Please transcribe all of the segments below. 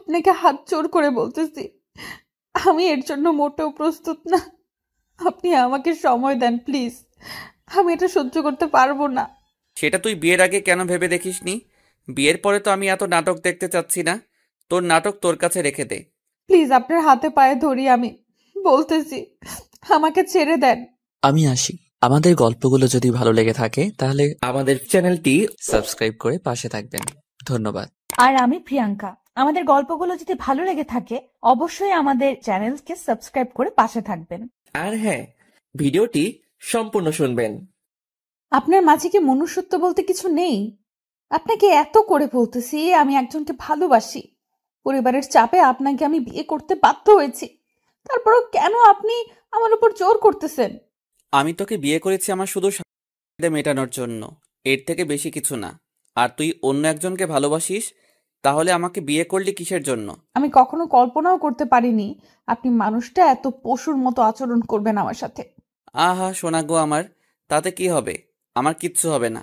আপনাকে হাত জোড় করে বলতেছি, আমি এর জন্য মোটেও প্রস্তুত না। আপনি আমাকে সময় দেন প্লিজ, আমি এটা সহ্য করতে পারবো না। সেটা তুই বিয়ের আগে কেন ভেবে দেখিসনি? বিয়ের পরে তো আমি এত নাটক দেখতে চাচ্ছি না। তোর নাটক তোর কাছে রেখে দে। প্লিজ আপনার হাতে পায়ে ধরি, আমি বলতেছি, আমাকে ছেড়ে দেন। আমি আসি। আমাদের গল্পগুলো যদি ভালো লেগে থাকে তাহলে আমাদের চ্যানেলটি সাবস্ক্রাইব করে পাশে থাকবেন। ধন্যবাদ। আর আমি প্রিয়াঙ্কা। আমাদের গল্পগুলো যদি ভালো লেগে থাকে অবশ্যই আমাদের চ্যানেলকে সাবস্ক্রাইব করে পাশে থাকবেন। আর হ্যাঁ, ভিডিওটি সম্পূর্ণ শুনবেন। আপনার মাঝে কি মনুষ্যত্ব বলতে কিছু নেই? আপনাকে এত করে বলতেছি আমি একজনকে ভালোবাসি, পরিবারের চাপে আপনাকে আমি বিয়ে করতে বাধ্য হয়েছি, তারপরও কেন আপনি আমার উপর জোর করতেছেন? আমি তোকে বিয়ে করেছি আমার শুধু চাহিদা মেটানোর জন্য, এর থেকে বেশি কিছু না। আর তুই অন্য একজনকে ভালোবাসিস, তাহলে আমাকে বিয়ে করলি কিসের জন্য? আমি কখনো কল্পনাও করতে পারিনি আপনি মানুষটা এত পশুর মতো আচরণ করবেন আমার সাথে। আহা সোনা গো আমার, তাতে কি হবে? আমার কিচ্ছু হবে না।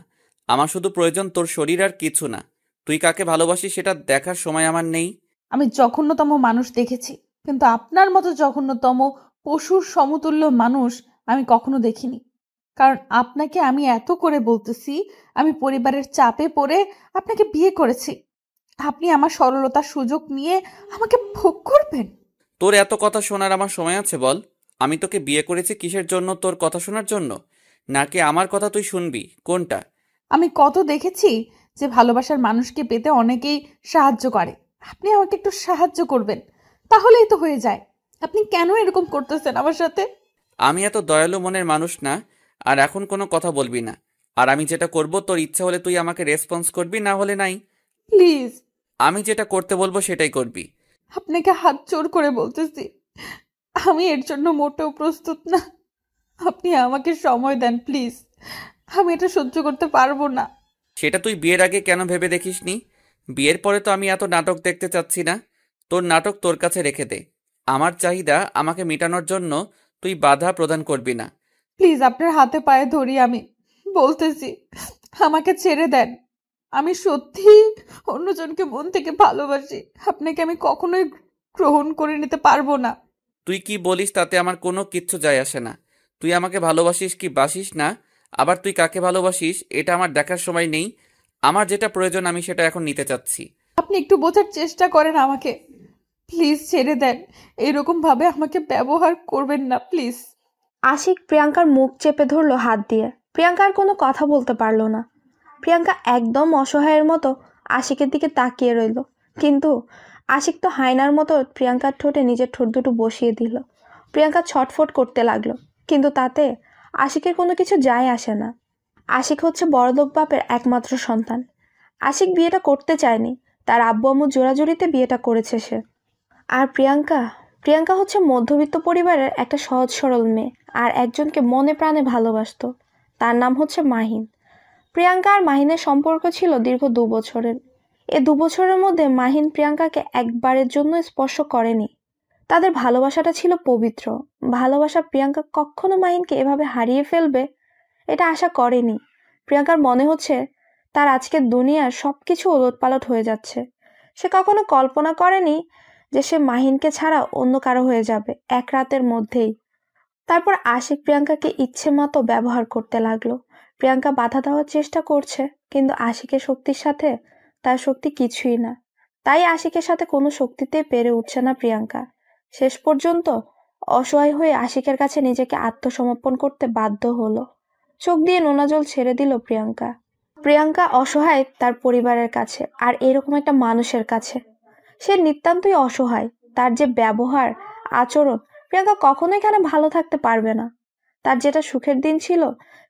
আমার শুধু প্রয়োজন তোর শরীর, আর কিছু না। তুই কাকে ভালোবাসিস সেটা দেখার সময় আমার নেই। আমি জঘন্যতম মানুষ দেখেছি, কিন্তু আপনার মতো জঘন্যতম পশুর সমতুল্য মানুষ আমি কখনো দেখিনি। কারণ আপনাকে আমি এত করে বলতেছি, আমি পরিবারের চাপে পড়ে আপনাকে বিয়ে করেছি। আপনি আমার সরলতার সুযোগ নিয়ে আমাকে ভোগ করবেন? তোর এত কথা শোনার আমার সময় আছে বল? আমি তোকে বিয়ে করেছি কিসের জন্য? তোর কথা শোনার জন্য, নাকি আমার কথা তুই শুনবি? কোনটা? আমি কত দেখেছি যে ভালোবাসার মানুষকে পেতে অনেকেই সাহায্য করে। আপনি আমাকে একটু সাহায্য করবেন, তাহলেই তো হয়ে যায়। আপনি কেন এরকম করতেছেন আমার সাথে? আমি এত দয়ালু মনের মানুষ না। আর এখন কোনো কথা বলবি না। আর আমি যেটা করব, তোর ইচ্ছা হলে তুই আমাকে রেসপন্স করবি, না হলে নাই। প্লিজ, আমি যেটা করতে বলবো সেটাই করবি। আপনাকে হাত জোড় করে বলতেছি, আমি এর জন্য মোটেও প্রস্তুত না। আপনি আমাকে সময় দেন প্লিজ, আমি এটা সহ্য করতে পারবো না। সেটা তুই বিয়ের আগে কেন ভেবে দেখিসনি? বিয়ের পরে তো আমি এত নাটক দেখতে চাচ্ছি না। তোর নাটক তোর কাছে রেখে দে। আমার চাহিদা আমাকে মেটানোর জন্য তুই বাধা প্রদান করবি না। প্লিজ আপনার হাতে পায়ে ধরি, আমি বলতেছি, আমাকে ছেড়ে দেন। আমি সত্যি অন্যজনকে মন থেকে ভালোবাসি, আপনাকে আমি কখনোই গ্রহণ করে নিতে পারবো না। তুই কি বলিস তাতে আমার কোনো কিচ্ছু যায় আসে না। তুই আমাকে ভালোবাসিস কি বাসিস না, আবার তুই কাকে ভালোবাসিস এটা আমার দেখার সময় নেই। আমার যেটা প্রয়োজন আমি সেটা এখন নিতে চাচ্ছি। আপনি একটু বোঝার চেষ্টা করেন আমাকে, প্লিজ ছেড়ে দেন। এরকম ভাবে আমাকে ব্যবহার করবেন না প্লিজ। আশিক প্রিয়াঙ্কার মুখ চেপে ধরলো হাত দিয়ে। প্রিয়াঙ্কা আর কোনো কথা বলতে পারলো না। প্রিয়াঙ্কা একদম অসহায়ের মতো আশিকের দিকে তাকিয়ে রইল, কিন্তু আশিক তো হায়নার মতো প্রিয়াঙ্কার ঠোঁটে নিজের ঠোঁট দুটো বসিয়ে দিল। প্রিয়াঙ্কা ছটফট করতে লাগলো, কিন্তু তাতে আশিকের কোনো কিছু যায় আসে না। আশিক হচ্ছে বড়লোক বাপের একমাত্র সন্তান। আশিক বিয়েটা করতে চায়নি, তার আব্বু আম্মু জোরাজুরিতে বিয়েটা করেছে সে। আর প্রিয়াঙ্কা প্রিয়াঙ্কা হচ্ছে মধ্যবিত্ত পরিবারের একটা সহজ সরল মেয়ে, আর একজনকে মনে প্রাণে ভালোবাসতো। তার নাম হচ্ছে মাহিন। প্রিয়াঙ্কা আর মাহিনের সম্পর্ক ছিল দীর্ঘ 2 বছরের। এ 2 বছরের মধ্যে মাহিন প্রিয়াঙ্কাকে একবারের জন্য স্পর্শ করেনি। তাদের ভালোবাসাটা ছিল পবিত্র ভালোবাসা। প্রিয়াঙ্কা কখনো মাহিনকে এভাবে হারিয়ে ফেলবে এটা আশা করেনি। প্রিয়াঙ্কার মনে হচ্ছে তার আজকের দুনিয়ার সবকিছু ওলটপালট হয়ে যাচ্ছে। সে কখনো কল্পনা করেনি যে সে মাহিনকে ছাড়া অন্য কারো হয়ে যাবে এক রাতের মধ্যেই। তারপর আশিক প্রিয়াঙ্কাকে ইচ্ছে মতো ব্যবহার করতে লাগলো। প্রিয়াঙ্কা বাধা দেওয়ার চেষ্টা করছে, কিন্তু আশিকের শক্তির সাথে তার শক্তি কিছুই না। তাই আশিকের সাথে কোনো শক্তিতেই পেরে উঠছে না প্রিয়াঙ্কা। শেষ পর্যন্ত অসহায় হয়ে আশিকের কাছে নিজেকে আত্মসমর্পণ করতে বাধ্য হলো। চোখ দিয়ে নোনা জল ছেড়ে দিল প্রিয়াঙ্কা। প্রিয়াঙ্কা অসহায় তার পরিবারের কাছে, আর এরকম একটা মানুষের কাছে। সে নিতান্তই অসহায়। তার যে ব্যবহার, আচরণ, প্রিয়াঙ্কা কখনো এখানে ভালো থাকতে পারবে না। তার যেটা সুখের দিন ছিল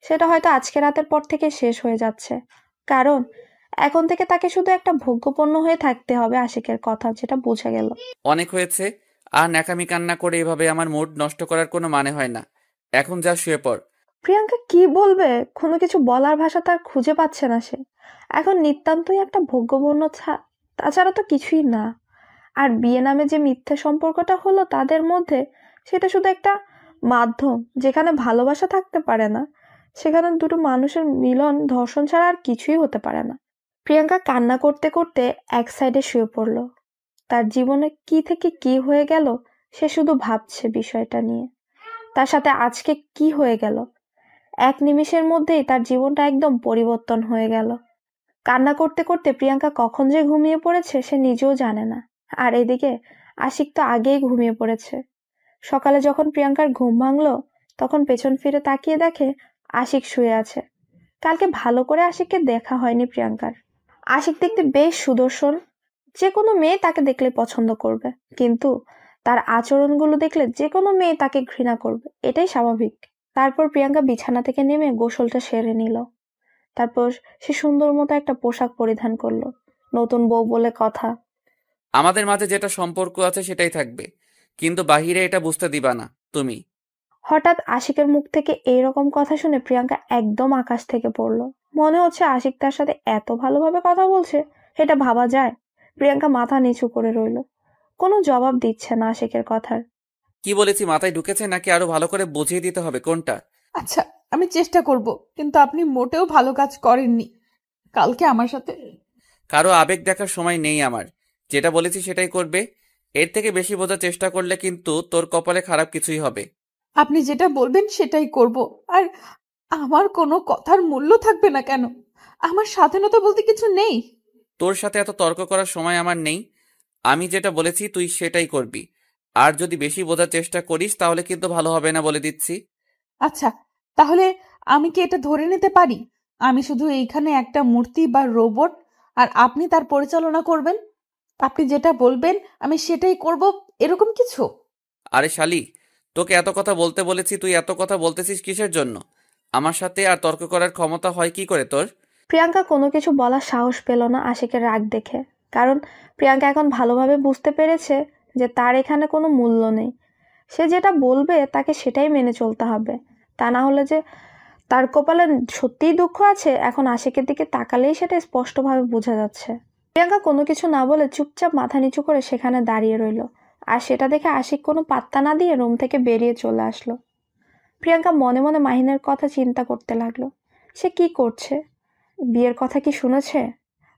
সেটা হয়তো আজকে রাতের পর থেকে শেষ হয়ে যাচ্ছে। কারণ এখন থেকে তাকে শুধু একটা ভোগ্যপণ্য হয়ে থাকতে হবে আশিকের কথা, যেটা বোঝা গেল। অনেক হয়েছে। আর ন্যাকামি কান্না করে এভাবে আমার মুড নষ্ট করার কোনো মানে হয় না। এখন যা শুয়ে পড়। প্রিয়াঙ্কা কি বলবে, কোনো কিছু বলার ভাষা তার খুঁজে পাচ্ছে না সে। এখন নিতান্তই একটা ভোগ্যপণ্য, তাছাড়া তো কিছুই না। আর বিয়ে নামে যে মিথ্যে সম্পর্কটা হলো তাদের মধ্যে, সেটা শুধু একটা মাধ্যম যেখানে ভালোবাসা থাকতে পারে না। সেখানে দুটো মানুষের মিলন ধর্ষণ ছাড়া আর কিছুই হতে পারে না। প্রিয়াঙ্কা কান্না করতে করতে এক সাইডে শুয়ে পড়ল। তার জীবনে কি থেকে কি হয়ে গেল সে শুধু ভাবছে বিষয়টা নিয়ে। তার সাথে আজকে কি হয়ে গেল, এক নিমিষের মধ্যেই তার জীবনটা একদম পরিবর্তন হয়ে গেল। কান্না করতে করতে প্রিয়াঙ্কা কখন যে ঘুমিয়ে পড়েছে সে নিজেও জানে না। আর এদিকে আশিক তো আগেই ঘুমিয়ে পড়েছে। সকালে যখন প্রিয়াঙ্কার ঘুম ভাঙলো তখন পেছন ফিরে তাকিয়ে দেখে আশিক শুয়ে আছে। কালকে ভালো করে আশিককে দেখা হয়নি প্রিয়াঙ্কার। আশিক দেখতে বেশ সুদর্শন, যে কোনো মেয়ে তাকে দেখলে পছন্দ করবে, কিন্তু তার আচরণগুলো দেখলে যে কোনো মেয়ে তাকে ঘৃণা করবে, এটাই স্বাভাবিক। তারপর প্রিয়াঙ্কা বিছানা থেকে নেমে গোসলটা সেরে নিল। তারপর সে সুন্দর মতো একটা পোশাক পরিধান করলো। নতুন বউ বলে কথা। আমাদের মাঝে যেটা সম্পর্ক আছে সেটাই থাকবে, কিন্তু বাহিরে এটা বুঝতে দিবা না তুমি। হঠাৎ আশিকের মুখ থেকে এইরকম কথা শুনে প্রিয়াঙ্কা একদম আকাশ থেকে পড়লো। মনে হচ্ছে আশিক তার সাথে এত ভালোভাবে কথা বলছে, এটা ভাবা যায়? প্রিয়াঙ্কা মাথা নিচু করে রইল, কোনো জবাব দিচ্ছে না আশিকের কথার। কি বলেছি মাথায় ঢুকেছে নাকি আরো ভালো করে বুঝিয়ে দিতে হবে কোনটা? আচ্ছা, আমি চেষ্টা করব, কিন্তু আপনি মোটেও ভালো কাজ করেননি কালকে আমার সাথে। কারো আবেগ দেখার সময় নেই আমার। যেটা বলেছি সেটাই করবে। এর থেকে বেশি বোঝার চেষ্টা করলে কিন্তু তোর কপালে খারাপ কিছুই হবে। আপনি যেটা বলবেন সেটাই করব। আর আমার কোনো কথার মূল্য থাকবে না কেন? আমার স্বাধীনতা বলতে কিছু নেই? তোর সাথে এত তর্ক করার সময় আমার নেই। আমি যেটা বলেছি তুই সেটাই করবি। আর যদি বেশি বোঝার চেষ্টা করিস তাহলে কিন্তু ভালো হবে না, বলে দিচ্ছি। আচ্ছা, তাহলে আমি কি এটা ধরে নিতে পারি আমি শুধু এইখানে একটা মূর্তি বা রোবট, আর আপনি তার পরিচালনা করবেন? আপনি যেটা বলবেন আমি সেটাই করব, এরকম কিছু? আরে শালি, তোকে এত কথা বলতে বলেছি, তুই এত কথা বলতেছিস কিসের জন্য? আমার সাথে আর তর্ক করার ক্ষমতা হয় কি করে তোর? প্রিয়াঙ্কা কোনো কিছু বলার সাহস পেল না আশিকের রাগ দেখে, কারণ প্রিয়াঙ্কা এখন ভালোভাবে বুঝতে পেরেছে যে তার এখানে কোনো মূল্য নেই। সে যেটা বলবে তাকে সেটাই মেনে চলতে হবে, তা না হলে যে তার কপালে সত্যিই দুঃখ আছে এখন আশিকের দিকে তাকালেই সেটা স্পষ্টভাবে বোঝা যাচ্ছে। প্রিয়াঙ্কা কোনো কিছু না বলে চুপচাপ মাথা নিচু করে সেখানে দাঁড়িয়ে রইল, আর সেটা দেখে আশিক কোনো পাত্তা না দিয়ে রুম থেকে বেরিয়ে চলে আসলো। প্রিয়াঙ্কা মনে মনে মাহিনের কথা চিন্তা করতে লাগলো। সে কি করছে? বিয়ের কথা কি শুনেছে?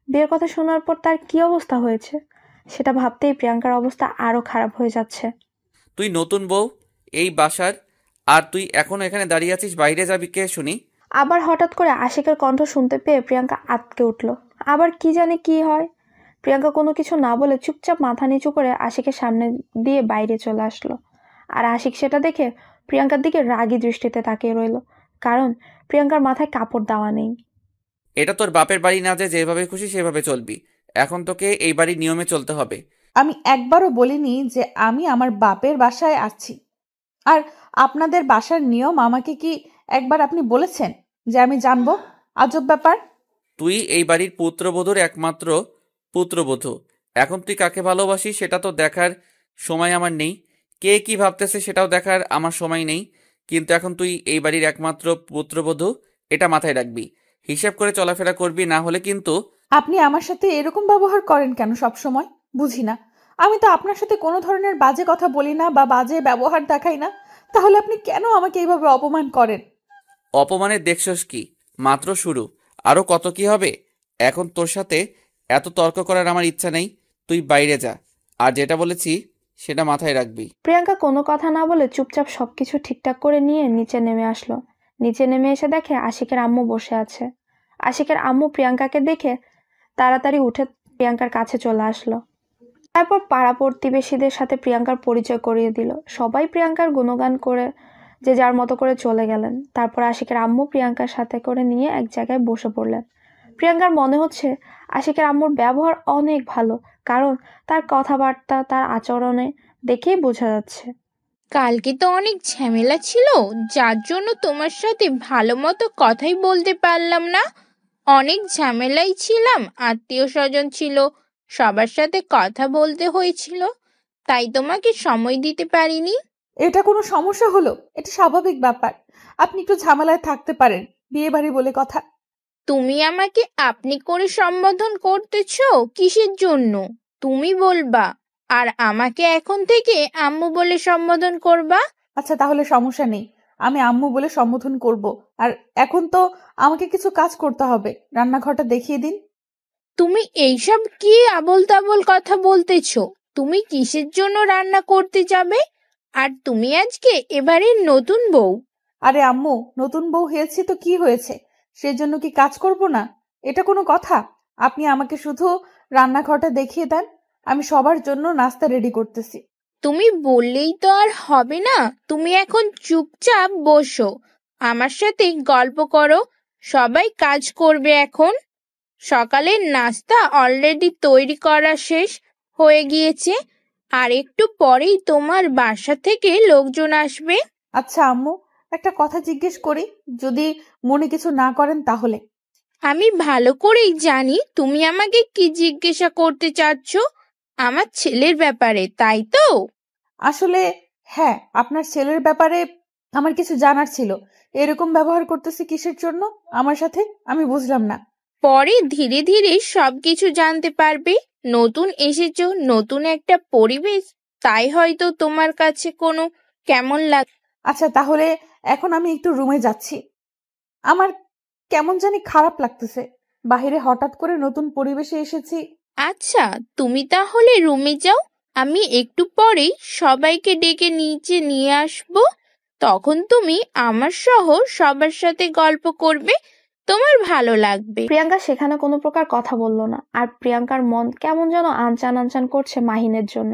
বিয়ের কথা শোনার পর তার কি অবস্থা হয়েছে সেটা ভাবতেই প্রিয়াঙ্কার অবস্থা আরো খারাপ হয়ে যাচ্ছে। তুই নতুন বউ এই বাসার, আর তুই এখনো এখানে দাঁড়িয়ে আছিস, বাইরে যাবি কে শুনি? আবার হঠাৎ করে আশিকের কণ্ঠ শুনতে পেয়ে প্রিয়াঙ্কা আঁতকে উঠল। আবার কি জানে কি হয়। প্রিয়াঙ্কা কোনো কিছু না বলে চুপচাপ মাথা নিচু করে আশিকের সামনে দিয়ে বাইরে চলে আসলো। আর আশিক সেটা দেখে প্রিয়াঙ্কার দিকে রাগী দৃষ্টিতে তাকিয়ে রইল, কারণ প্রিয়াঙ্কার মাথায় কাপড় দেওয়া নেই। এটা তোর বাপের বাড়ি না যে যেভাবে খুশি সেভাবে চলবি। এখন তোকে এই বাড়ির নিয়মে চলতে হবে। আমি একবারও বলিনি যে আমি আমার বাপের বাসায় আছি। আর আপনাদের বাসার নিয়ম আমাকে কি একবার আপনি বলেছেন যে আমি জানবো? আজব ব্যাপার। তুই এই বাড়ির পুত্রবধূর একমাত্র পুত্রবধূ। এখন তুই কাকে ভালোবাসিস সেটা তো দেখার সময় আমার নেই, কে কি ভাবতেছে সেটাও দেখার আমার সময় নেই। কিন্তু এখন তুই এই বাড়ির একমাত্র পুত্রবধূ, এটা মাথায় রাখবি। হিসাব করে চলাফেরা করবি, না হলে কিন্তু। আপনি আমার সাথে এরকম ব্যবহার করেন কেন সব সময়? বুঝি না। আমি তো আপনার সাথে কোনো ধরনের বাজে কথা বলি না বা বাজে ব্যবহার দেখাই না, তাহলে আপনি কেন আমাকে এইভাবে অপমান করেন? অপমানের দেখছস কি? মাত্র শুরু, আরো কত কি হবে। এখন তোর সাথে এত তর্ক করার আমার ইচ্ছা নেই। তুই বাইরে যা, আর যেটা বলেছি সেটা মাথায় রাখবি। প্রিয়াঙ্কা কোনো কথা না বলে চুপচাপ সবকিছু ঠিকঠাক করে নিয়ে নিচে নেমে আসলো। নিচে নেমে এসে দেখে আশিকের আম্মু বসে আছে। আশিকের আম্মু প্রিয়াঙ্কাকে দেখে তাড়াতাড়ি উঠে প্রিয়াঙ্কার কাছে চলে আসলো। তারপর পাড়া প্রতিবেশীদের সাথে প্রিয়াঙ্কার পরিচয় করিয়ে দিল। সবাই প্রিয়াঙ্কার গুণগান করে যে যার মতো করে চলে গেলেন। তারপর আশিকের আম্মু প্রিয়াঙ্কার সাথে করে নিয়ে এক জায়গায় বসে পড়লেন। প্রিয়াঙ্কার মনে হচ্ছে আশিকের আম্মুর ব্যবহার অনেক ভালো, কারণ তার কথাবার্তা তার আচরণে দেখেই বোঝা যাচ্ছে। কালকে তো অনেক ঝামেলা ছিল, যার জন্য তোমার সাথে ভালো মতো কথাই বলতে পারলাম না। অনেক ঝামেলাই ছিলাম, আত্মীয় স্বজন ছিল, সবার সাথে কথা বলতে হয়েছিল, তাই তোমাকে সময় দিতে পারিনি। এটা কোনো সমস্যা হলো? এটা স্বাভাবিক ব্যাপার। আপনি একটু ঝামেলায় থাকতে পারেন, বিয়ে বাড়ি বলে কথা। তুমি আমাকে আপনি করে সম্বোধন করতেছো কিসের জন্য? তুমি বলবা, আর আমাকে এখন থেকে আম্মু বলে সম্বোধন করবা। আচ্ছা, তাহলে সমস্যা নেই, আমি আম্মু বলে সম্বোধন করব। আর এখন তো আমাকে কিছু কাজ করতে হবে, রান্নাঘরটা দেখিয়ে দিন। তুমি এইসব কি আবোল তাবোল কথা বলতেছো? তুমি কিসের জন্য রান্না করতে যাবে? আর তুমি আজকে এবারের নতুন বউ। আরে আম্মু, নতুন বউ হয়েছি তো কি হয়েছে? সেজন্য কি কাজ করব না? এটা কোনো কথা? আপনি আমাকে শুধু রান্নাঘরটা দেখিয়ে দেন, আমি সবার জন্য নাস্তা রেডি করতেছি। তুমি বললেই তো আর হবে না। তুমি এখন চুপচাপ বসো, আমার সাথে গল্প করো। সবাই কাজ করবে এখন। সকালের নাস্তা অলরেডি তৈরি করা শেষ হয়ে গিয়েছে। আর একটু পরেই তোমার বাসা থেকে লোকজন আসবে। আচ্ছা আম্মু, একটা কথা জিজ্ঞেস করি, যদি মনে কিছু না করেন তাহলে? আমি ভালো করেই জানি তুমি আমাকে কি জিজ্ঞাসা করতে চাচ্ছ। আমার ছেলের ব্যাপারে, তাই তো? আসলে হ্যাঁ, আপনার ছেলের ব্যাপারে আমার কিছু জানার ছিল। এরকম ব্যবহার করতেছে কিসের জন্য আমার সাথে, আমি বুঝলাম না। পরে ধীরে ধীরে সবকিছু জানতে পারবে। নতুন এসেছো, নতুন একটা পরিবেশ, তাই হয়তো তোমার কাছে কোনো কেমন লাগে। আচ্ছা তাহলে এখন আমি একটু রুমে যাচ্ছি। আমার কেমন জানি খারাপ লাগতেছে। বাইরে হঠাৎ করে নতুন পরিবেশে এসেছি। আচ্ছা, তুমি তাহলে রুমে যাও। আমি একটু পরেই সবাইকে ডেকে নিচে নিয়ে আসবো। তখন তুমি আমার সহ সবার সাথে গল্প করবে, তোমার ভালো লাগবে। প্রিয়াঙ্কা সেখানে কোনো প্রকার কথা বলল না। আর প্রিয়াঙ্কার মন কেমন যেন আনচান আনচান করছে মাহিনের জন্য।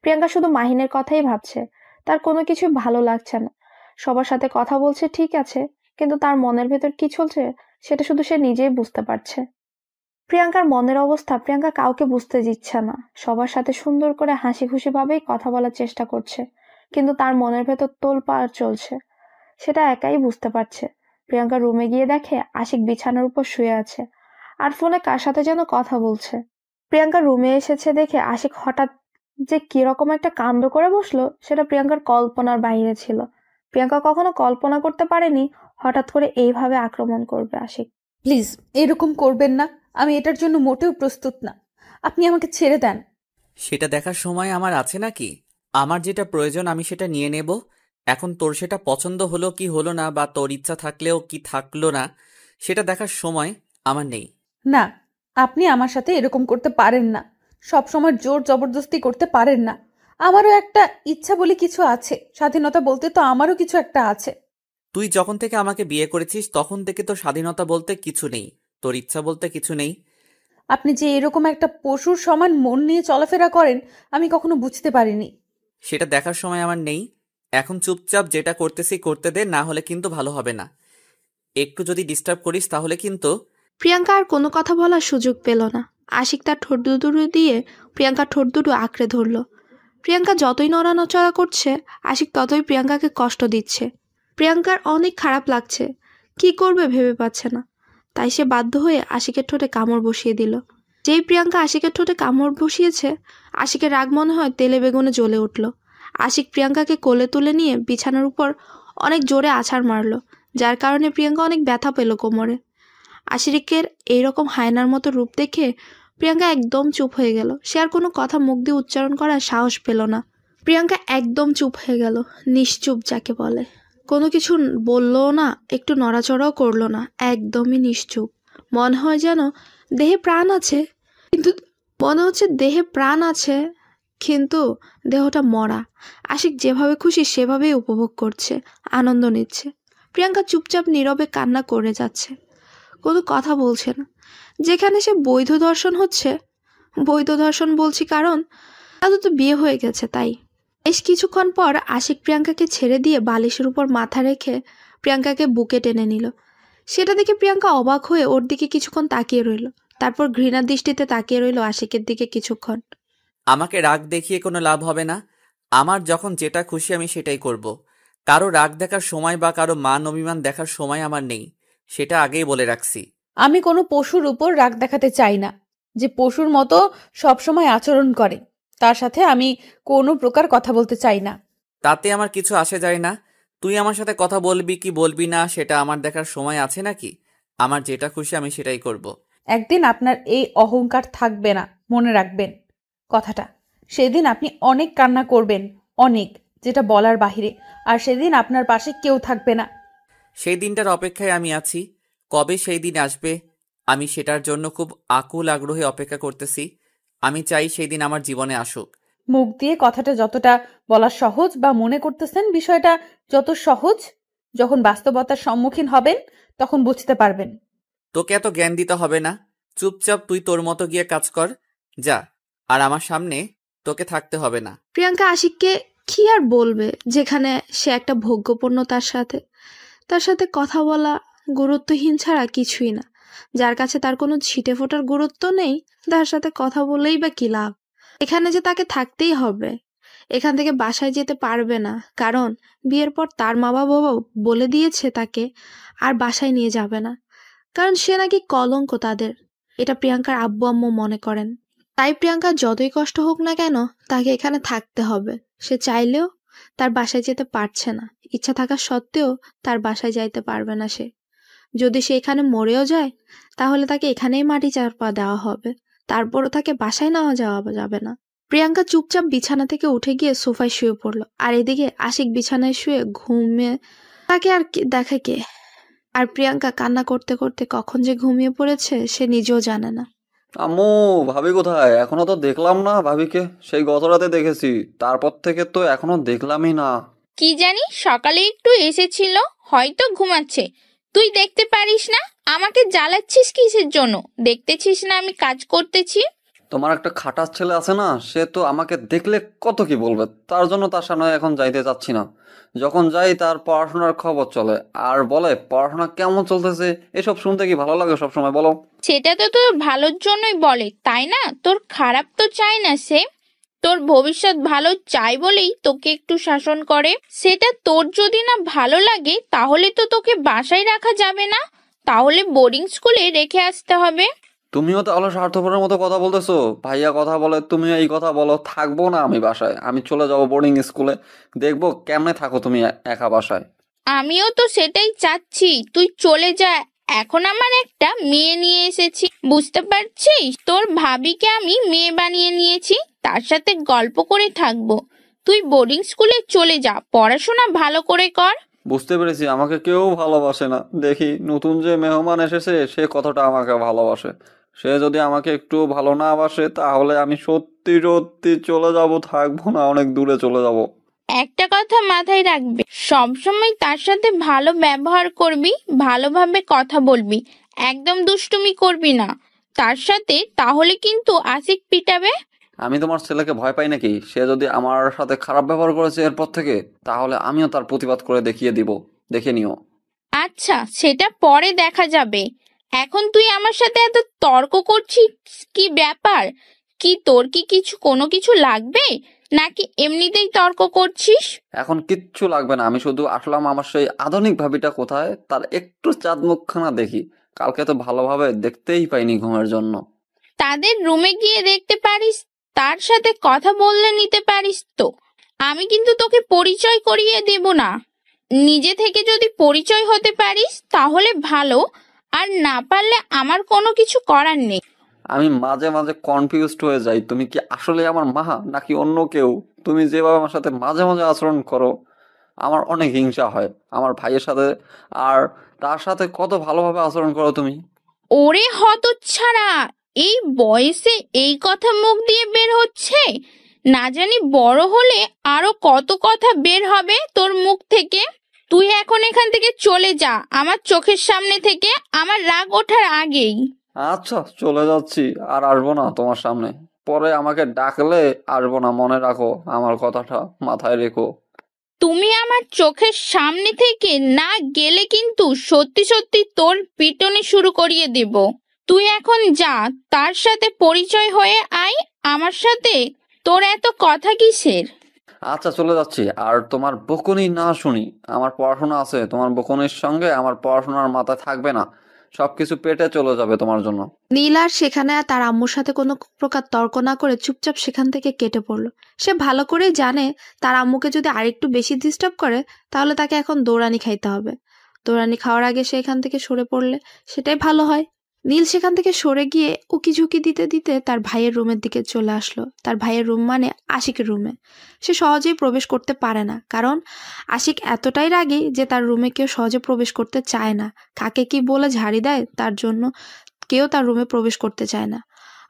প্রিয়াঙ্কা শুধু মাহিনের কথাই ভাবছে। তার কোনো কিছু ভালো লাগছে না। সবার সাথে কথা বলছে ঠিক আছে, কিন্তু তার মনের ভেতর কি চলছে সেটা শুধু সে নিজেই বুঝতে পারছে। প্রিয়াঙ্কার মনের অবস্থা প্রিয়াঙ্কা কাউকে বুঝতে দিচ্ছে না। সবার সাথে সুন্দর করে হাসি খুশি ভাবেই কথা বলার চেষ্টা করছে, কিন্তু তার মনের ভেতর তোলপাড় চলছে, সেটা একাই বুঝতে পারছে। প্রিয়াঙ্কা রুমে গিয়ে দেখে আশিক বিছানার উপর শুয়ে আছে আর ফোনে কার সাথে যেন কথা বলছে। প্রিয়াঙ্কা রুমে এসেছে দেখে আশিক হঠাৎ যে কিরকম একটা কাণ্ড করে বসলো সেটা প্রিয়াঙ্কার কল্পনার বাইরে ছিল। প্রিয়াঙ্কা কখনো কল্পনা করতে পারেনি হঠাৎ করে এইভাবে আক্রমণ করবে আশিক। প্লিজ এরকম করবেন না, আমি এটার জন্য মোটেও প্রস্তুত না। আপনি আমাকে ছেড়ে দেন। সেটা দেখার সময় আমার আছে নাকি? আমার যেটা প্রয়োজন আমি সেটা নিয়ে নেব। এখন তোর সেটা পছন্দ হলো কি হলো না, বা তোর ইচ্ছা থাকলেও কি থাকলো না, সেটা দেখার সময় আমার নেই। না, আপনি আমার সাথে এরকম করতে পারেন না। সব সময় জোর জবরদস্তি করতে পারেন না। আমারও একটা ইচ্ছা বলে কিছু আছে, স্বাধীনতা বলতে তো আমারও কিছু একটা আছে। তুই যখন থেকে আমাকে বিয়ে করেছিস তখন থেকে তোর স্বাধীনতা বলতে কিছু নেই, তোর ইচ্ছা বলতে কিছু নেই। আপনি যে এরকম একটা পশুর সমান মন নিয়ে চলাফেরা করেন, আমি কখনো বুঝতে পারিনি। সেটা দেখার সময় আমার নেই। এখন চুপচাপ যেটা করতেছি করতে দে, না হলে কিন্তু ভালো হবে না। একটু যদি ডিস্টার্ব করিস তাহলে কিন্তু। প্রিয়াঙ্কা আর কোনো কথা বলার সুযোগ পেল না। আশিক তার ঠোঁট দুটো দিয়ে প্রিয়াঙ্কার ঠোঁট দুটো আঁকড়ে ধরল। প্রিয়াঙ্কা যতই নড়ানচড়া করছে আশিক ততই প্রিয়াঙ্কাকে কষ্ট দিচ্ছে। প্রিয়াঙ্কার অনেক খারাপ লাগছে, কি করবে ভেবে পাচ্ছে না। তাই সে বাধ্য হয়ে আশিকের ঠোঁটে কামড় বসিয়ে দিল। যেই প্রিয়াঙ্কা আশিকের ঠোঁটে কামড় বসিয়েছে, আশিকের রাগ মনে হয় তেলে বেগুনে জ্বলে উঠল। আশিক প্রিয়াঙ্কাকে কোলে তুলে নিয়ে বিছানার উপর অনেক জোরে আছাড় মারল, যার কারণে প্রিয়াঙ্কা অনেক ব্যথা পেল কোমরে। আশিকের এইরকম হায়নার মতো রূপ দেখে প্রিয়াঙ্কা একদম চুপ হয়ে গেল। সে আর কোনো কথা মুখ দিয়ে উচ্চারণ করার সাহস পেল না। প্রিয়াঙ্কা একদম চুপ হয়ে গেল, নিশ্চুপ যাকে বলে। কোনো কিছু বললও না, একটু নড়াচড়াও করলো না, একদমই নিশ্চুপ। মনে হয় যেন দেহে প্রাণ আছে, কিন্তু মনে হচ্ছে দেহে প্রাণ আছে কিন্তু দেহটা মরা। আশিক যেভাবে খুশি সেভাবেই উপভোগ করছে, আনন্দ নিচ্ছে। প্রিয়াঙ্কা চুপচাপ নীরবে কান্না করে যাচ্ছে, কোনো কথা বলছে না। যেখানে সে বৈধ দর্শন হচ্ছে, বৈধ দর্শন বলছি কারণ তাদের তো বিয়ে হয়ে গেছে তাই। বেশ কিছুক্ষণ পর আশিক প্রিয়াঙ্কাকে ছেড়ে দিয়ে বালিশের উপর মাথা রেখে প্রিয়াঙ্কাকে বুকে টেনে নিল। সেটা দেখে প্রিয়াঙ্কা অবাক হয়ে ওর দিকে কিছুক্ষণ তাকিয়ে রইল, তারপর ঘৃণার দৃষ্টিতে তাকিয়ে রইল আশিকের দিকে কিছুক্ষণ। আমাকে রাগ দেখিয়ে কোনো লাভ হবে না। আমার যখন যেটা খুশি আমি সেটাই করব। কারো রাগ দেখার সময় বা কারো মান অভিমান দেখার সময় আমার নেই, সেটা আগেই বলে রাখছি। আমি কোনো পশুর উপর রাগ দেখাতে চাই না, যে পশুর মতো সবসময় আচরণ করে তার সাথে আমি কোনো প্রকার কথা বলতে চাই না। তাতে আমার কিছু আসে যায় না। তুই আমার সাথে কথা বলবি কি বলবি না সেটা আমার দেখার সময় আছে নাকি? আমার যেটা খুশি আমি সেটাই করব। একদিন আপনার এই অহংকার থাকবে না, মনে রাখবেন কথাটা। সেদিন আপনি অনেক কান্না করবেন, অনেক, যেটা বলার বাহিরে। আর সেদিন আপনার পাশে কেউ থাকবে না। সেই দিনটার অপেক্ষায় আমি আছি। কবে সেই দিন আসবে আমি সেটার জন্য খুব আকুল আগ্রহে অপেক্ষা করতেছি। আমি চাই সেই দিন আমার জীবনে আসুক, মুখ দিয়ে কথাটা যতটা বলা সহজ বা মনে করতেছেন বিষয়টা যত সহজ, যখন বাস্তবতার সম্মুখীন হবেন তখন বুঝতে পারবেন। তোকে এত জ্ঞান দিতে হবে না, চুপচাপ তুই তোর মতো গিয়ে কাজ কর, যা। আর আমার সামনে তোকে থাকতে হবে না। প্রিয়াঙ্কা আশিককে কি আর বলবে, যেখানে সে একটা ভোগ্যপূর্ণ, তার সাথে কথা বলা গুরুত্বহীন ছাড়া কিছুই না। যার কাছে তার কোনো ছিটে ফোটার গুরুত্ব নেই, তার সাথে কথা বলেই বা কি লাভ? এখানে যে তাকে থাকতেই হবে, এখান থেকে বাসায় যেতে পারবে না, কারণ বিয়ের পর তার মা বাবা বলে দিয়েছে তাকে আর বাসায় নিয়ে যাবে না, কারণ সে নাকি কলঙ্ক তাদের। এটা প্রিয়াঙ্কার আব্বু আম্মু মনে করেন। তাই প্রিয়াঙ্কা যতই কষ্ট হোক না কেন তাকে এখানে থাকতে হবে। সে চাইলেও তার বাসায় যেতে পারছে না, ইচ্ছা থাকা সত্ত্বেও তার বাসায় যাইতে পারবে না সে। যদি সে এখানে মরেও যায় তাহলে তাকে এখানেই মাটি চাপা দেওয়া হবে, তারপরও তাকে বাসায় নেওয়া যাওয়া যাবে না। প্রিয়াঙ্কা চুপচাপ বিছানা থেকে উঠে গিয়ে সোফায় শুয়ে পড়লো, আর এদিকে আশিক বিছানায় শুয়ে ঘুমিয়ে তাকে আর দেখে কে। আর প্রিয়াঙ্কা কান্না করতে করতে কখন যে ঘুমিয়ে পড়েছে সে নিজেও জানে না। আম্মু, ভাবি কোথায়? এখনো তো দেখলাম না ভাবিকে। সেই গত রাতে দেখেছি, তারপর থেকে তো এখনো দেখলামই না। কি জানি, সকালে একটু এসেছিল, হয়তো ঘুমাচ্ছে। তুই দেখতে পারিস না? আমাকে জ্বালাচ্ছিস কিসের জন্য? দেখতেছিস না আমি কাজ করতেছি? তোমার একটা খাটাস ছেলে আছে না, সে তো আমাকে দেখলে কত কি বলবে, তার জন্য তার সামনে এখন যাইতে চাচ্ছি না। যখন যাই তার পড়াশোনার খবর চলে আর বলে পড়াশোনা কেমন চলতেছে। এসব শুনতে কি ভালো লাগে সবসময় বলো? সেটা তো তোর ভালোর জন্যই বলে, তাই না? তোর খারাপ তো চায় না সে, তোর ভবিষ্যৎ ভালো চাই বলেই তোকে একটু শাসন করে। সেটা তোর যদি না ভালো লাগে তাহলে তো তোকে বাসায় রাখা যাবে না, তাহলে বোর্ডিং স্কুলে রেখে আসতে হবে। তুমিও তাহলে স্বার্থপরের মতো কথা বলতেছো। ভাইয়া কথা বলে, তুমিও এই কথা বলো। থাকবো না আমি বাসায়, আমি চলে যাবো বোর্ডিং স্কুলে। দেখবো কেমনে থাকো তুমি একা বাসায়। আমিও তো সেটাই চাচ্ছি, তুই চলে যা। এখন আমার একটা মেয়ে নিয়ে এসেছি, বুঝতে পারছিস? তোর ভাবিকে আমি মেয়ে বানিয়ে নিয়েছি, তার সাথে গল্প করে থাকবো। তুই বোর্ডিং স্কুলে চলে যা, পড়াশোনা ভালো করে কর। বুঝতে পেরেছি, আমাকে কেউ ভালোবাসে না। দেখি নতুন যে মেহমান এসেছে সে কতটা আমাকে ভালোবাসে। সে যদি আমাকে একটু ভালো না বাসে তাহলে আমি সত্যি সত্যি চলে যাব, থাকবো না, অনেক দূরে চলে যাব। একটা কথা মাথায় রাখবি, সবসময় তার সাথে ভালো ব্যবহার করবি, ভালোভাবে কথা বলবি, একদম দুষ্টুমি করবি না তার সাথে, তাহলে কিন্তু আশিক পিটাবে। আমি তোমার ছেলেকে ভয় পাই নাকি? সে যদি আমার সাথে খারাপ ব্যবহার করেছে এরপর থেকে, তাহলে আমিও তার প্রতিবাদ করে দেখিয়ে দিব, দেখে নিও। আচ্ছা, সেটা পরে দেখা যাবে। এখন তুই আমার সাথে এত তর্ক করছিস, কি ব্যাপার? কি তোর কি কোনো কিছু লাগবে, নাকি এমনিতেই তর্ক করছিস? এখন কিচ্ছু লাগবে না, আমি শুধু আসলাম আমার সেই আধুনিক ভাবিটা কোথায় তার একটু চাঁদ মুখখানা দেখি। কালকে তো ভালোভাবে দেখতেই পাইনি ঘুমের জন্য। তাদের রুমে গিয়ে দেখতে পারিস, তার সাথে কথা বললে নিতে পারিস তো। আমি কিন্তু তোকে পরিচয় করিয়ে দেব না। নিজে থেকে যদি পরিচয় হতে পারিস তাহলে ভালো, আর না পারলে আমার কোনো কিছু করার নেই। আমি মাঝে মাঝে কনফিউজড হয়ে যাই, তুমি কি আসলে আমার মা নাকি অন্য কেউ? তুমি যেভাবে আমার সাথে মাঝে মাঝে আচরণ করো আমার অনেক হিংসা হয়। আমার ভাইয়ের সাথে আর তার সাথে কত ভালোভাবে আচরণ করো তুমি। ওরে হতচ্ছাড়া, এই বয়সে এই কথা মুখ দিয়ে বের হচ্ছে? না জানি বড় হলে আরো কত কথা বের হবে তোর মুখ থেকে। তুই এখন এখান থেকে চলে যা, আমার চোখের সামনে থেকে, আমার রাগ ওঠার আগেই। আচ্ছা, চলে যাচ্ছি, আর আসবো না তোমার সামনে। পরে আমাকে ডাকলে আসবো না, মনে রাখো আমার কথাটা, মাথায় রেখো। তুমি আমার চোখের সামনে থেকে না গেলে কিন্তু সত্যি সত্যি তোর পিটুনি শুরু করিয়ে দেব। তুই এখন যা, তার সাথে পরিচয় হয়ে আয় আমার সাথে। তোর এত কথা কিসের? আচ্ছা, চলে যাচ্ছি। আর তোমার বকুনি না শুনি, আমার পড়াশোনা আছে। তোমার বকুনির সঙ্গে আমার পড়াশোনার মাথা থাকবে না, সবকিছু পেটে চলে যাবে তোমার জন্য। নীল আর সেখানে তার আম্মুর সাথে কোনো প্রকার তর্ক না করে চুপচাপ সেখান থেকে কেটে পড়লো। সে ভালো করেই জানে তার আম্মুকে যদি আরেকটু বেশি ডিস্টার্ব করে তাহলে তাকে এখন দৌড়ানি খাইতে হবে। দৌড়ানি খাওয়ার আগে সে এখান থেকে সরে পড়লে সেটাই ভালো হয়। নীল সেখান থেকে সরে গিয়ে উকি ঝুঁকি দিতে দিতে তার ভাইয়ের রুমের দিকে চলে আসলো। তার ভাইয়ের রুম মানে আশিকের রুমে। সে সহজেই প্রবেশ করতে পারে না, কারণ আশিক এতটাই রাগী যে তার রুমে কেউ সহজে প্রবেশ করতে চায় না। কাকে কি বলে ঝাড়ি দেয়, তার জন্য কেউ তার রুমে প্রবেশ করতে চায় না।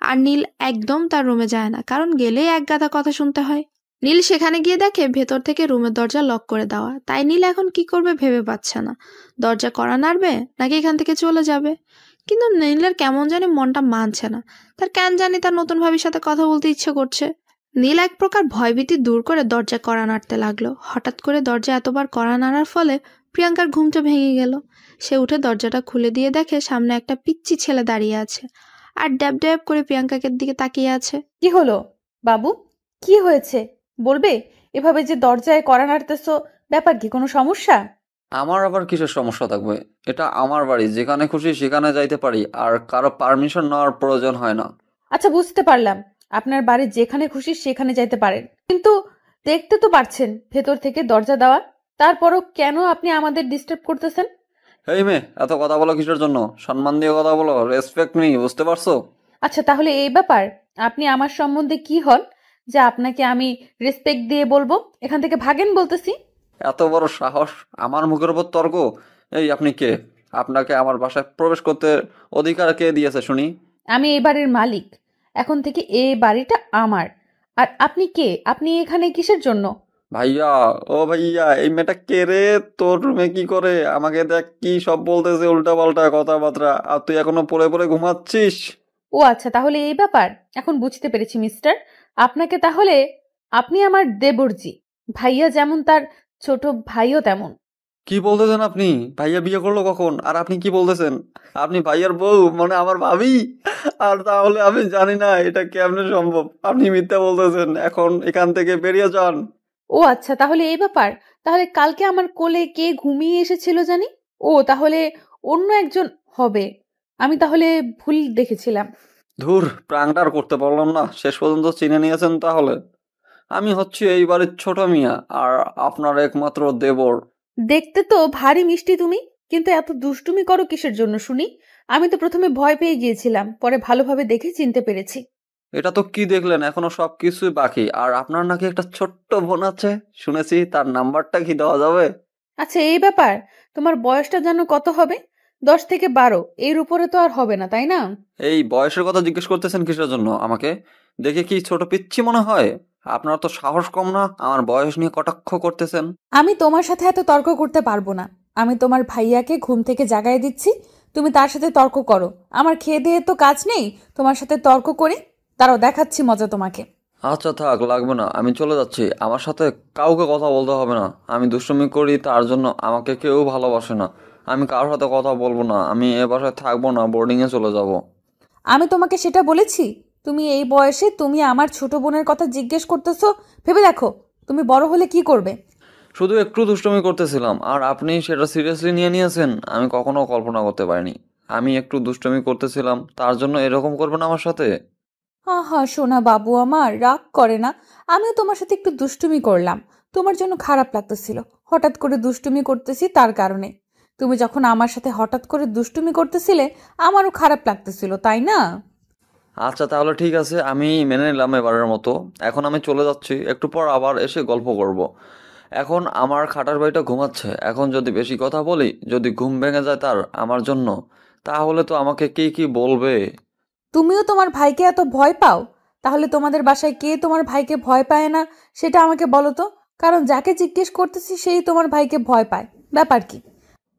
আর নীল একদম তার রুমে যায় না, কারণ গেলেই এক গাদা কথা শুনতে হয়। নীল সেখানে গিয়ে দেখে ভেতর থেকে রুমের দরজা লক করে দেওয়া। তাই নীল এখন কি করবে ভেবে পাচ্ছে না। দরজা কড়া নাড়বে নাকি এখান থেকে চলে যাবে। কিন্তু নীলের কেমন জানি মনটা মানছে না। তার কেন জানি তার নতুন ভাবির সাথে কথা বলতে ইচ্ছে করছে। নীল এক প্রকার ভয়ভীতি দূর করে দরজা কড়া নাড়তে লাগলো। হঠাৎ করে দরজা এতবার কড়া নাড়ার ফলে প্রিয়াঙ্কার ঘুমটা ভেঙে গেল। সে উঠে দরজাটা খুলে দিয়ে দেখে সামনে একটা পিচ্চি ছেলে দাঁড়িয়ে আছে আর ড্যাব ড্যাব করে প্রিয়াঙ্কাকে দিকে তাকিয়ে আছে। কি হলো বাবু, কি হয়েছে বলবে? এভাবে যে দরজায় কড়া নাড়তেছো, ব্যাপার কি, কোনো সমস্যা? আমার আবার কিসের সমস্যা থাকবে? এটা আমার বাড়ি, যেখানে খুশি সেখানে যাইতে পারি, আর কারো পারমিশন নেওয়ার প্রয়োজন হয় না। আচ্ছা, বুঝতে পারলাম আপনার বাড়ি যেখানে খুশি সেখানে যাইতে পারেন, কিন্তু দেখতে তো পারছেন ভেতর থেকে দরজা দেওয়া। তারপরও কেন আপনি আমাদের ডিস্টার্ব করতেছেন? এই মেয়ে, এত কথা বলো কিসের জন্য? সম্মান দিয়ে কথা বলো, রেসপেক্ট নেই, বুঝতে পারছো? আচ্ছা, তাহলে এই ব্যাপার, আপনি আমার সম্বন্ধে কি হন যে আপনাকে আমি রেসপেক্ট দিয়ে বলবো? এখান থেকে ভাগেন বলতেছি। এত বড় সাহস, আমার মুখের উপর তর্ক! এই আপনি কে? আপনাকে আমার বাসায় প্রবেশ করতে অধিকার কে দিয়েছে শুনি? আমি এই বাড়ির মালিক, এখন থেকে এই বাড়িটা আমার। আর আপনি কে? আপনি এখানে কিসের জন্য? ভাইয়া, ও ভাইয়া, এই মেয়েটা কে রে? তোর রুমে কি করে? আমাকে দেখ কি সব বলতেছে, উল্টা পাল্টা কথাবার্তা, আর তুই এখনো পড়ে পড়ে ঘুমাচ্ছিস? ও আচ্ছা, তাহলে এই ব্যাপার, এখন বুঝতে পেরেছি মিস্টার। আপনাকে তাহলে, আপনি আমার দেবরজি। ভাইয়া যেমন তার ছোট ভাইও তেমন। কি বলতেছেন আপনি? ভাইয়া বিয়ে করলো কখন? আর আপনি কি বলতেছেন? আপনি ভাইয়ার বউ, মানে আমার ভাবি? আর তাহলে আমি জানি না এটা কেমনে সম্ভব। আপনি মিথ্যা বলতেছেন, এখন এখান থেকে বেরিয়ে যান। ও আচ্ছা, তাহলে এই ব্যাপার। তাহলে কালকে আমার কোলে কে ঘুমিয়ে এসেছিল জানি? ও তাহলে অন্য একজন হবে। আমি তাহলে ভুল দেখেছিলাম। ধুর, প্রাণটা আর করতে পারলাম না। শেষ পর্যন্ত চিনে নিয়েছেন তাহলে। আমি হচ্ছি এই বাড়ির ছোট মিয়া, আর আপনার একমাত্র দেবর। দেখতে তো ভারী মিষ্টি তুমি, কিন্তু এত দুষ্টুমি করো কিসের জন্য শুনি? আমি তো প্রথমে ভয় পেয়ে গিয়েছিলাম, পরে ভালোভাবে দেখে চিনতে পেরেছি। এটা তো কি দেখলেন? এখনো সবকিছুই বাকি। আর আপনার নাকি একটা ছোট্ট বোন আছে শুনেছি, তার নাম্বারটা কি দেওয়া যাবে? আচ্ছা, এই ব্যাপার। তোমার বয়সটা যেন কত হবে? 10 থেকে 12, এর উপরে তো আর হবে না, তাই না? এই বয়সের কথা জিজ্ঞেস করতেছেন কিসের জন্য আমাকে? দেখে কি ছোট পিচ্ছি মনে হয়? আপনার তো সাহস কম না, আমার বয়স নিয়ে কটাক্ষ করতেছেন? আমি তোমার সাথে এত তর্ক করতে পারবো না। আমি তোমার ভাইয়াকে ঘুম থেকে জাগায় দিচ্ছি, তুমি তার সাথে তর্ক করো। আমার খেয়ে দিয়ে তো কাজ নেই তোমার সাথে তর্ক করি। তারাও দেখাচ্ছি মজা তোমাকে। আচ্ছা থাক, লাগবে না, আমি চলে যাচ্ছি। আমার সাথে কাউকে কথা বলতে হবে না। আমি দুষ্টুমি করি, তার জন্য আমাকে কেউ ভালোবাসে না। আমি কারোর সাথে কথা বলবো না। আমি এ বাসায় থাকবো না, বোর্ডিংয়ে চলে যাব। আমি তোমাকে সেটা বলেছি? তুমি এই বয়সে তুমি আমার ছোট বোনের কথা জিজ্ঞেস করতেছো? ভেবে দেখো তুমি বড় হলে কি করবে। শুধু একটু দুষ্টুমি করতেছিলাম, আর আপনি সেটা সিরিয়াসলি নিয়ে নিয়েছেন। আমি কখনো কল্পনা করতে পারিনি আমি একটু দুষ্টুমি করতেছিলাম, তার জন্য এরকম করবেন আমার সাথে। হা সোনা বাবু আমার, রাগ করে না। আমিও তোমার সাথে একটু দুষ্টুমি করলাম, তোমার জন্য খারাপ লাগতেছিল। হঠাৎ করে দুষ্টুমি করতেছি তার কারণে। তুমি যখন আমার সাথে হঠাৎ করে দুষ্টুমি করতেছিলে আমারও খারাপ লাগতেছিল, তাই না? আচ্ছা তাহলে ঠিক আছে, আমি মেনে নিলাম এবারের মতো। এখন আমি চলে যাচ্ছি, একটু পর আবার এসে গল্প করব। এখন আমার খাটার ভাইটা ঘুমাচ্ছে। এখন যদি বেশি কথা বলি, যদি ঘুম ভেঙে যায় তার আমার জন্য, তাহলে তো আমাকে কি কি বলবে। তুমিও তোমার ভাইকে এত ভয় পাও? তাহলে তোমাদের বাসায় কে তোমার ভাইকে ভয় পায় না সেটা আমাকে বলো তো। কারণ যাকে জিজ্ঞেস করতেছি সেই তোমার ভাইকে ভয় পায়, ব্যাপার কি?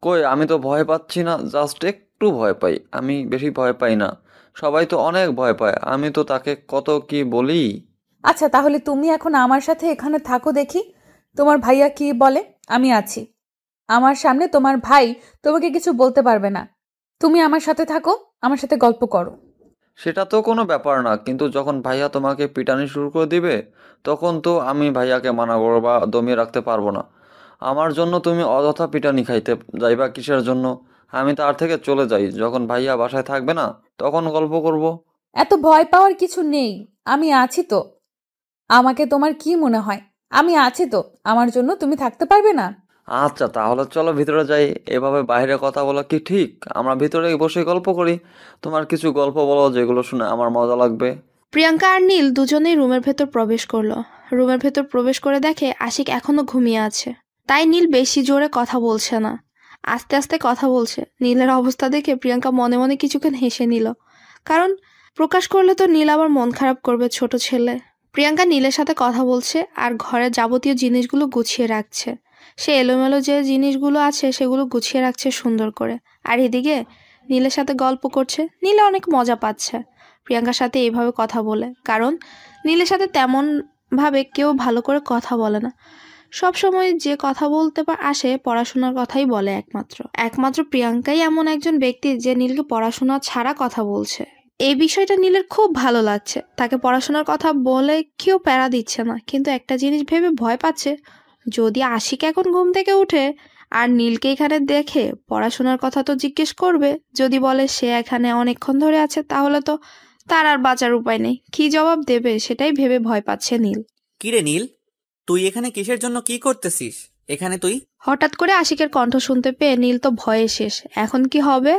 কই, আমি তো ভয় পাচ্ছি না, জাস্ট একটু ভয় পাই। আমি বেশি ভয় পাই না, সবাই তো অনেক ভয় পায়। আমি তো তাকে কত কি বলি। আচ্ছা, তাহলে তুমি এখন আমার সাথে এখানে থাকো, দেখি তোমার ভাইয়া কি বলে। আমি আছি। আমার সামনে তোমার ভাই তোমাকে কিছু বলতে পারবে না। তুমি আমার সাথে থাকো, আমার সাথে গল্প করো। সেটা তো কোনো ব্যাপার না, কিন্তু যখন ভাইয়া তোমাকে পিটানি শুরু করে দিবে, তখন তো আমি ভাইয়াকে মানা করবো বা দমিয়ে রাখতে পারবো না। আমার জন্য তুমি অযথা পিটানি খাইতে যাইবা কিসের জন্য? আমি তার থেকে চলে যাই, যখন ভাইয়া বাসায় থাকবে না তখন গল্প করব। এত ভয় পাওয়ার কিছু নেই, আমি আছি তো। আমাকে তোমার কি মনে হয়? আমি আছি তো, আমার জন্য তুমি থাকতে পারবে না? আচ্ছা তাহলে চলো ভিতরে যাই। এভাবে বাইরে কথা বলা কি ঠিক? আমরা ভিতরে বসে গল্প করি। তোমার কিছু গল্প বলো যেগুলো শুনে আমার মজা লাগবে। প্রিয়াঙ্কা আর নীল দুজনেই রুমের ভেতর প্রবেশ করলো। রুমের ভেতর প্রবেশ করে দেখে আশিক এখনো ঘুমিয়ে আছে। তাই নীল বেশি জোরে কথা বলছে না, আস্তে আস্তে কথা বলছে। নীলের অবস্থা দেখে প্রিয়াঙ্কা মনে মনে কিছুক্ষণ হেসে নিল, কারণ প্রকাশ করলে তো নীল আবার মন খারাপ করবে, ছোট ছেলে। প্রিয়াঙ্কা নীলের সাথে কথা বলছে আর ঘরের যাবতীয় জিনিসগুলো গুছিয়ে রাখছে। সে এলোমেলো যে জিনিসগুলো আছে সেগুলো গুছিয়ে রাখছে সুন্দর করে। আর এদিকে নীলের সাথে গল্প করছে। নীলে অনেক মজা পাচ্ছে প্রিয়াঙ্কার সাথে এইভাবে কথা বলে, কারণ নীলের সাথে তেমন ভাবে কেউ ভালো করে কথা বলে না। সব সময় যে কথা বলতে আসে পড়াশোনার কথাই বলে একমাত্র প্রিয়াঙ্কাই এমন একজন ব্যক্তি যে নীলকে পড়াশোনা ছাড়া কথা বলছে। এই বিষয়টা নীলের খুব ভালো লাগছে। তাকে পড়াশোনার কথা বলে কেউ প্যারা দিচ্ছে না, কিন্তু একটা জিনিস ভেবে ভয় পাচ্ছে, যদি আশিক এখন ঘুম থেকে উঠে আর নীলকে এখানে দেখে পড়াশোনার কথা তো জিজ্ঞেস করবে। যদি বলে সে এখানে অনেকক্ষণ ধরে আছে, তাহলে তো তার আর বাঁচার উপায় নেই। কি জবাব দেবে সেটাই ভেবে ভয় পাচ্ছে নীল। কিরে নীল, তুই এখানে কিসের জন্য, কি করতেছিস এখানে তুই? হঠাৎ করে আশিকের কণ্ঠ শুনতে পেয়ে নীল তো ভয়ে শেষ। এখন কি হবে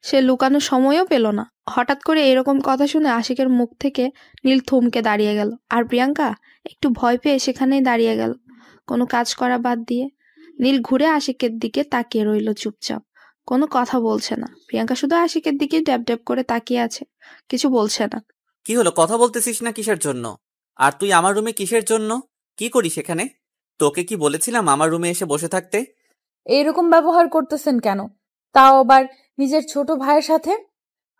সে লুকানোর সময়ও পেল না। হঠাৎ করে এরকম কথা শুনে আশিকের মুখ থেকে নীল থমকে দাঁড়িয়ে গেল, আর প্রিয়াঙ্কা একটু ভয় পেয়ে সেখানেই দাঁড়িয়ে গেল, কোনো কাজ করা বাদ দিয়ে। নীল ঘুরে আশিকের দিকে তাকিয়ে রইল চুপচাপ, কোনো কথা বলছে না। প্রিয়াঙ্কা শুধু আশিকের দিকে ড্যাব ড্যাব করে তাকিয়ে আছে, কিছু বলছে না। কি হলো, কথা বলতেছিস না কিসের জন্য? আর তুই আমার রুমে কিসের জন্য? কি করিস এখানে? তোকে কি বলেছিলাম আমার রুমে এসে বসে থাকতে? এরকম ব্যবহার করতেছেন কেন? তাও আবার নিজের ছোট ভাইয়ের সাথে।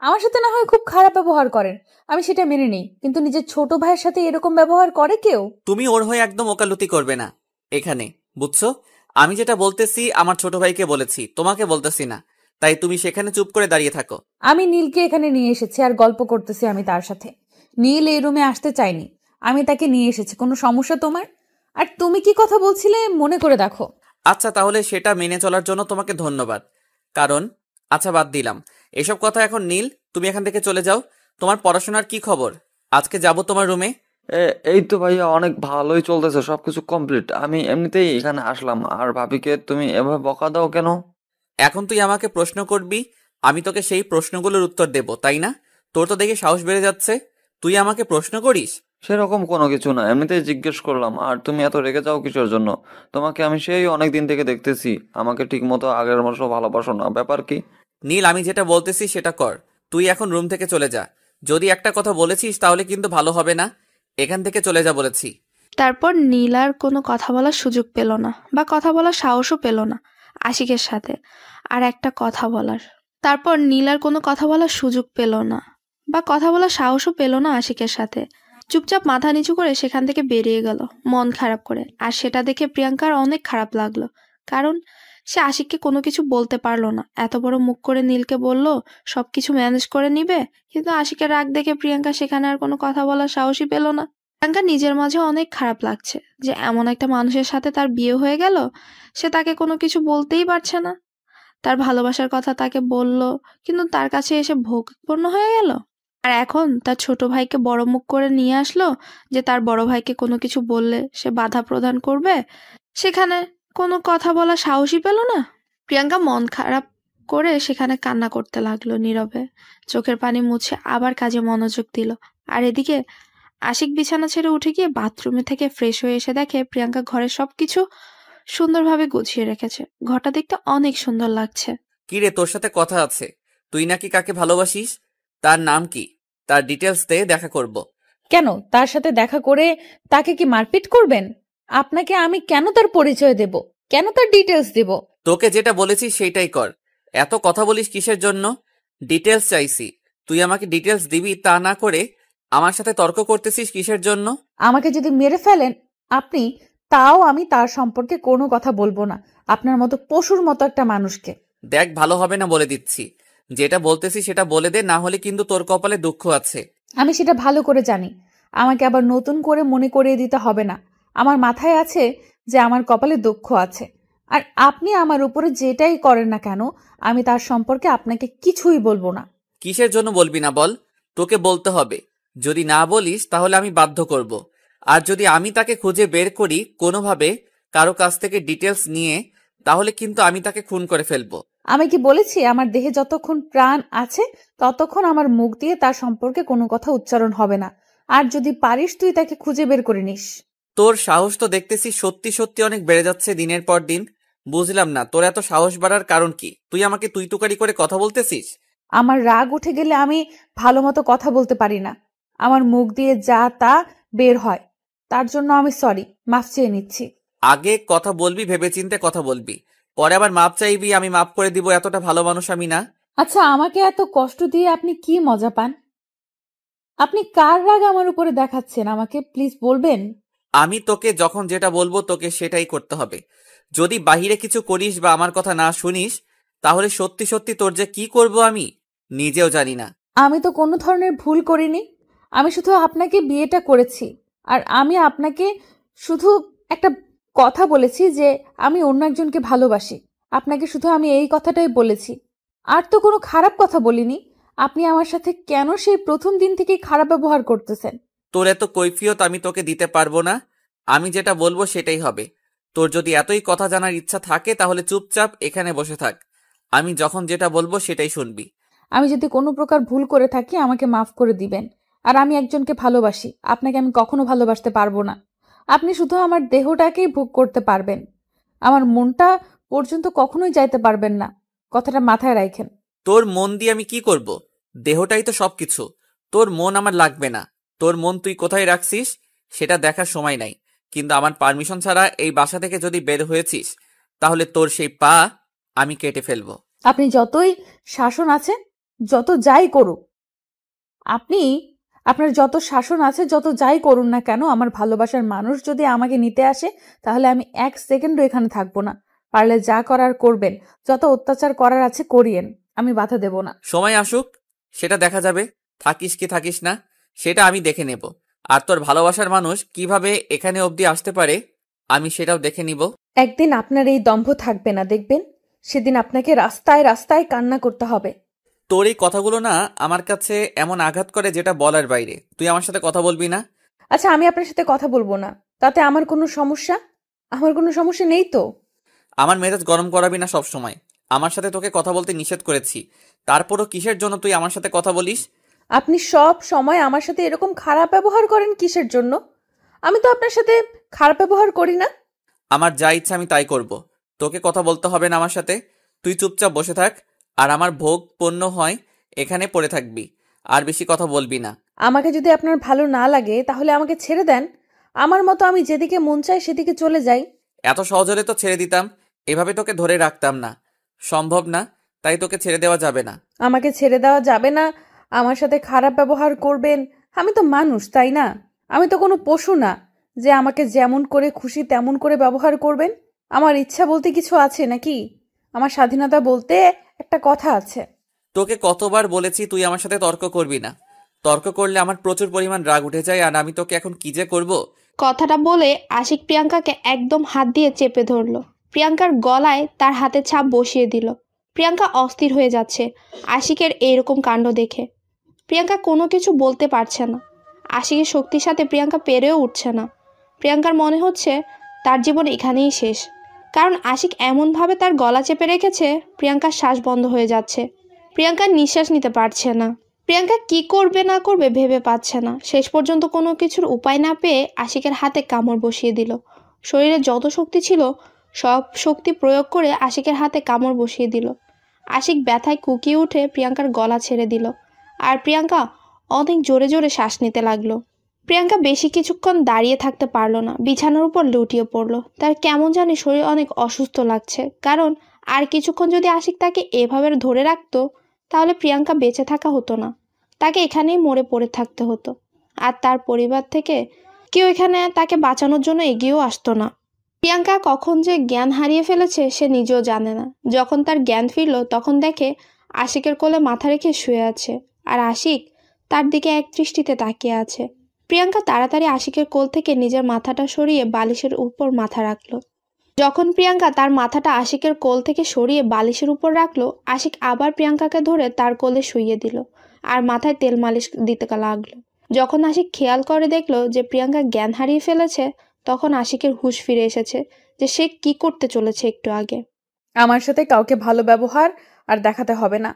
আমার সাথে না হয় খুব খারাপ ব্যবহার করেন, আমি সেটা মেনে নিই, কিন্তু নিজের ছোট ভাইয়ের সাথে এরকম ব্যবহার করে কেউ? তুমি ওর হয়ে একদম ওকালতি করবে না এখানে, বুঝছো? আমি যেটা বলতেছি আমার ছোট ভাইকে বলেছি, তোমাকে বলতেছি না। তাই তুমি সেখানে চুপ করে দাঁড়িয়ে থাকো। আমি নীলকে এখানে নিয়ে এসেছি আর গল্প করতেছি আমি তার সাথে। নীল এই রুমে আসতে চাইনি, আমি তাকে নিয়ে এসেছি। কোনো সমস্যা তোমার? আর তুমি কি কথা বলছিলে মনে করে দেখো। আচ্ছা, তাহলে সেটা মেনে চলার জন্য তোমাকে ধন্যবাদ। কারণ আচ্ছা, বাদ দিলাম এসব কথা এখন। নীল, তুমি এখান থেকে চলে যাও। তোমার পড়াশোনার কি খবর? আজকে যাব তোমার রুমে। এই তো ভাইয়া, অনেক ভালোই চলতেছে, সবকিছু কমপ্লিট। আমি এমনিতেই এখানে আসলাম। আর ভাবিকে তুমি এভাবে বকা দাও কেন? এখন তুই আমাকে প্রশ্ন করবি, আমি তোকে সেই প্রশ্নগুলোর উত্তর দেব, তাই না? তোর তো দেখে সাহস বেড়ে যাচ্ছে, তুই আমাকে প্রশ্ন করিস। সেরকম কোনো কিছু না, এমনিতেই জিজ্ঞেস করলাম। আর তুমি এত রেগে যাও কিসের জন্য? তোমাকে আমি সেই অনেক দিন থেকে দেখতেছি, আমাকে ঠিক মতো আগের মতো ভালোবাসো না, ব্যাপার কি? নীল, আমি যেটা বলতেছি সেটা কর। তুই এখন রুম থেকে চলে যা। যদি একটা কথা বলেছিস তাহলে কিন্তু ভালো হবে না। এখান থেকে চলে যা বলেছি। তারপর নীল আর কোনো কথা বলার সুযোগ পেল না, বা কথা বলার সাহসও পেল না আশিকের সাথে। আর একটা কথা বলার তারপর নীল আর কোনো কথা বলার সুযোগ পেল না, বা কথা বলার সাহসও পেল না আশিকের সাথে। চুপচাপ মাথা নিচু করে সেখান থেকে বেরিয়ে গেল, মন খারাপ করে। আর সেটা দেখে প্রিয়াঙ্কার অনেক খারাপ লাগলো, কারণ সে আশিককে কোনো কিছু বলতে পারলো না। এত বড় মুখ করে নীলকে বলল সবকিছু ম্যানেজ করে নিবে, কিন্তু আশিকের রাগ দেখে প্রিয়াঙ্কা সেখানে আর কোনো কথা বলার সাহসই পেল না। প্রিয়াঙ্কা নিজের মাঝে অনেক খারাপ লাগছে যে এমন একটা মানুষের সাথে তার বিয়ে হয়ে গেল, সে তাকে কোনো কিছু বলতেই পারছে না। তার ভালোবাসার কথা তাকে বলল, কিন্তু তার কাছে এসে ভোগপূর্ণ হয়ে গেল। আর এখন তার ছোট ভাইকে বড় মুখ করে নিয়ে আসলো যে তার বড় ভাইকে কোনো কিছু বললে সে বাধা প্রদান করবে, সেখানে কোনো কথা বলার সাহসই পেল না। প্রিয়াঙ্কা মন খারাপ করে সেখানে কান্না করতে লাগলো নীরবে, চোখের পানি মুছে আবার কাজে মনোযোগ দিল। আর এদিকে আশিক বিছানা ছেড়ে উঠে গিয়ে বাথরুমে থেকে ফ্রেশ হয়ে এসে দেখে প্রিয়াঙ্কা ঘরের সবকিছু সুন্দরভাবে গুছিয়ে রেখেছে। ঘরটা দেখতে অনেক সুন্দর লাগছে। কি রে, তোর সাথে কথা আছে। তুই নাকি কাকে ভালোবাসিস? তার নাম কি? তার ডিটেলস দে, দেখা করব। কেন তার সাথে দেখা করে তাকে কি মারপিট করবেন? আপনাকে আমি কেন তার পরিচয় দেব? কেন তার ডিটেলস দেব? তোকে যেটা বলেছি সেইটাই কর। এত কথা বলিস কিসের জন্য? ডিটেলস চাইছি, তুই আমাকে ডিটেলস দিবি, তা না করে আমার সাথে তর্ক করতেছিস কিসের জন্য? আমাকে যদি মেরে ফেলেন আপনি, তাও আমি তার সম্পর্কে কোনো কথা বলবো না, আপনার মতো পশুর মতো একটা মানুষকে। দেখ, ভালো হবে না বলে দিচ্ছি। যেটা বলতেছি সেটা বলে দে, না হলে কিন্তু তোর কপালে দুঃখ আছে। আমি সেটা ভালো করে জানি, আমাকে আবার নতুন করে মনে করিয়ে দিতে হবে না। আমার মাথায় আছে যে আমার কপালে দুঃখ আছে। আর আপনি আমার উপরে যেটাই করেন না কেন, আমি তার সম্পর্কে আপনাকে কিছুই বলবো না। কিসের জন্য বলবি না বল? তোকে বলতে হবে। যদি না বলিস তাহলে আমি বাধ্য করব। আর যদি আমি তাকে খুঁজে বের করি কোনোভাবে কারো কাছ থেকে ডিটেলস নিয়ে, তাহলে কিন্তু আমি তাকে খুন করে ফেলবো। আমি কি বলেছি আমার দেহে যতক্ষণ প্রাণ আছে ততক্ষণ আমার মুখ দিয়ে তার সম্পর্কে কোনো কথা উচ্চারণ হবে না। আর যদি পারিস তুই তাকে খুঁজে বের করে নিস। তোর সাহস তো দেখতেছি সত্যি সত্যি অনেক বেড়ে যাচ্ছে দিনের পর দিন। বুঝলাম না তোর এত সাহস বাড়ার কারণ কি? তুই আমাকে তুই তুকারি করে কথা বলতেছিস? আমার রাগ উঠে গেলে আমি ভালো মতো কথা বলতে পারি না, আমার মুখ দিয়ে যা তা বের হয়। তার জন্য আমি সরি, মাফ চেয়ে নিচ্ছি। আগে কথা বলবি ভেবেচিন্তে কথা বলবি, পরে আবার মাপ চাইবি আমি মাপ করে দিব, এতটা ভালো মানুষ আমি না। আচ্ছা, আমাকে এত কষ্ট দিয়ে আপনি কি মজা পান? আপনি কার রাগ আমার উপরে দেখাচ্ছেন আমাকে প্লিজ বলবেন? আমি তোকে যখন যেটা বলবো তোকে সেটাই করতে হবে। যদি বাহিরে কিছু করিস বা আমার কথা না শুনিস, তাহলে সত্যি সত্যি তোর যে কি করব আমি নিজেও জানি না। আমি তো কোনো ধরনের ভুল করিনি, আমি শুধু আপনাকে বিয়েটা করেছি। আর আমি আপনাকে শুধু একটা কথা বলেছি যে আমি অন্য একজনকে ভালোবাসি। আপনাকে শুধু আমি এই কথাটাই বলেছি, আর তো কোনো খারাপ কথা বলিনি। আপনি আমার সাথে কেন সেই প্রথম দিন থেকেই খারাপ ব্যবহার করতেছেন? তোর এত কৈফিয়ত আমি তোকে দিতে পারবো না, আমি যেটা বলবো সেটাই হবে। তোর যদি এতই কথা জানার ইচ্ছা থাকে তাহলে চুপচাপ এখানে বসে থাক, আমি যখন যেটা বলবো সেটাই শুনবি। আমি যদি কোনো প্রকার ভুল করে থাকি আমাকে মাফ করে দিবেন। আর আমি একজনকে ভালোবাসি, আপনাকে আমি কখনো ভালোবাসতে পারবো না। আপনি শুধু আমার দেহটাকেই ভোগ করতে পারবেন, আমার মনটা পর্যন্ত কখনোই যাইতে পারবেন না, কথাটা মাথায় রাখেন। তোর মন দিয়ে আমি কি করব? দেহটাই তো সবকিছু, তোর মন আমার লাগবে না। তোর মন তুই কোথায় রাখছিস সেটা দেখার সময় নাই, কিন্তু আমার পারমিশন ছাড়া এই বাসা থেকে যদি বের হয়েছিস তাহলে তোর সেই পা আমি কেটে ফেলবো। আপনি যতই শাসন আছে, যত যাই করুক, আপনার যত শাসন আছে, যত যাই করুন না কেন, আমার ভালোবাসার মানুষ যদি আমাকে নিতে আসে তাহলে আমি 1 সেকেন্ডও এখানে থাকবো না। পারলে যা করার করবেন, যত অত্যাচার করার আছে করিয়েন, আমি বাধা দেব না। সময় আসুক সেটা দেখা যাবে, থাকিস কি থাকিস না সেটা আমি দেখে নেব। আর তোর ভালোবাসার মানুষ কিভাবে এখানে অবধি আসতে পারে আমি সেটাও দেখে নিব। একদিন আপনার এই দম্ভ থাকবে না, দেখবেন সেদিন আপনাকে রাস্তায় রাস্তায় কান্না করতে হবে। তোর এই কথাগুলো না আমার কাছে এমন আঘাত করে যেটা বলার বাইরে। তুই আমার সাথে কথা বলবি না? আচ্ছা, আমি আপনার সাথে কথা বলবো না, তাতে আমার কোনো সমস্যা? আমার কোনো সমস্যা নেই তো। আমার মেজাজ গরম করাবি না সব সময়। আমার সাথে তোকে কথা বলতে নিষেধ করেছি, তারপরও কিসের জন্য তুই আমার সাথে কথা বলিস? আপনি সব সময় আমার সাথে এরকম খারাপ ব্যবহার করেন কিসের জন্য? আমি তো আপনার সাথে খারাপ ব্যবহার করি না। আমার যা ইচ্ছা আমি তাই করব, তোকে কথা বলতে হবে না আমার সাথে। তুই চুপচাপ বসে থাক, আর আমার ভোগ পণ্য হয় এখানে পড়ে থাকবি, আর বেশি কথা বলবি না। আমাকে যদি আপনার ভালো না লাগে তাহলে আমাকে ছেড়ে দেন, আমার মতো আমি যেদিকে মন চাই সেদিকে চলে যাই। এত সহজ হলে তো ছেড়ে দিতাম, এভাবে তোকে ধরে রাখতাম না। সম্ভব না, তাই তোকে ছেড়ে দেওয়া যাবে না। আমাকে ছেড়ে দেওয়া যাবে না, আমার সাথে খারাপ ব্যবহার করবেন? আমি তো মানুষ, তাই না? আমি তো কোনো পশু না যে আমাকে যেমন করে খুশি তেমন করে ব্যবহার করবেন। আমার ইচ্ছা বলতে কিছু আছে নাকি? আমার স্বাধীনতা বলতে একটা কথা আছে। তোকে কতবার বলেছি তুই আমার সাথে তর্ক করবি না, তর্ক করলে আমার প্রচুর পরিমাণ রাগ উঠে যায়, আর আমি তোকে এখন কি যে করব। কথাটা বলে আশিক প্রিয়াঙ্কাকে একদম হাত দিয়ে চেপে ধরল। প্রিয়াঙ্কার গলায় তার হাতের ছাপ বসিয়ে দিল। প্রিয়াঙ্কা অস্থির হয়ে যাচ্ছে আশিকের এইরকম কাণ্ড দেখে। প্রিয়াঙ্কা কোনো কিছু বলতে পারছে না। আশিকের শক্তির সাথে প্রিয়াঙ্কা পেরেও উঠছে না। প্রিয়াঙ্কার মনে হচ্ছে তার জীবন এখানেই শেষ, কারণ আশিক এমনভাবে তার গলা চেপে রেখেছে প্রিয়াঙ্কার শ্বাস বন্ধ হয়ে যাচ্ছে। প্রিয়াঙ্কার নিঃশ্বাস নিতে পারছে না। প্রিয়াঙ্কা কি করবে না করবে ভেবে পাচ্ছে না। শেষ পর্যন্ত কোনো কিছুর উপায় না পেয়ে আশিকের হাতে কামড় বসিয়ে দিল। শরীরে যত শক্তি ছিল সব শক্তি প্রয়োগ করে আশিকের হাতে কামড় বসিয়ে দিল। আশিক ব্যথায় কুকিয়ে উঠে প্রিয়াঙ্কার গলা ছেড়ে দিল, আর প্রিয়াঙ্কা অনেক জোরে জোরে শ্বাস নিতে লাগলো। প্রিয়াঙ্কা বেশি কিছুক্ষণ দাঁড়িয়ে থাকতে পারলো না, বিছানার উপর লুটিয়ে পড়লো। তার কেমন জানি শরীর অনেক অসুস্থ লাগছে, কারণ আর কিছুক্ষণ যদি আশিক তাকে এভাবে ধরে রাখতো তাহলে প্রিয়াঙ্কা বেঁচে থাকা হতো না, তাকে এখানেই মরে পড়ে থাকতে হতো। আর তার পরিবার থেকে কেউ এখানে তাকে বাঁচানোর জন্য এগিয়েও আসতো না। প্রিয়াঙ্কা কখন যে জ্ঞান হারিয়ে ফেলেছে সে নিজেও জানে না। যখন তার জ্ঞান ফিরল তখন দেখে আশিকের কোলে মাথা রেখে শুয়ে আছে, আর আশিক তার দিকে এক দৃষ্টিতে তাকিয়ে আছে। প্রিয়াঙ্কা তাড়াতাড়ি আশিকের কোল থেকে নিজের মাথাটা সরিয়ে বালিশের উপর মাথা রাখলো। যখন প্রিয়াঙ্কা তার মাথাটা আশিকের কোল থেকে সরিয়ে বালিশের উপর রাখলো, আশিক আবার প্রিয়াঙ্কাকে ধরে তার কোলে শুইয়ে দিল আর মাথায় তেল মালিশ দিতে লাগলো। যখন আশিক খেয়াল করে দেখলো যে প্রিয়াঙ্কা জ্ঞান হারিয়ে ফেলেছে, তখন আশিকের হুঁশ ফিরে এসেছে যে সে কি করতে চলেছে একটু আগে। আমার সাথে কাউকে ভালো ব্যবহার আর দেখাতে হবে না,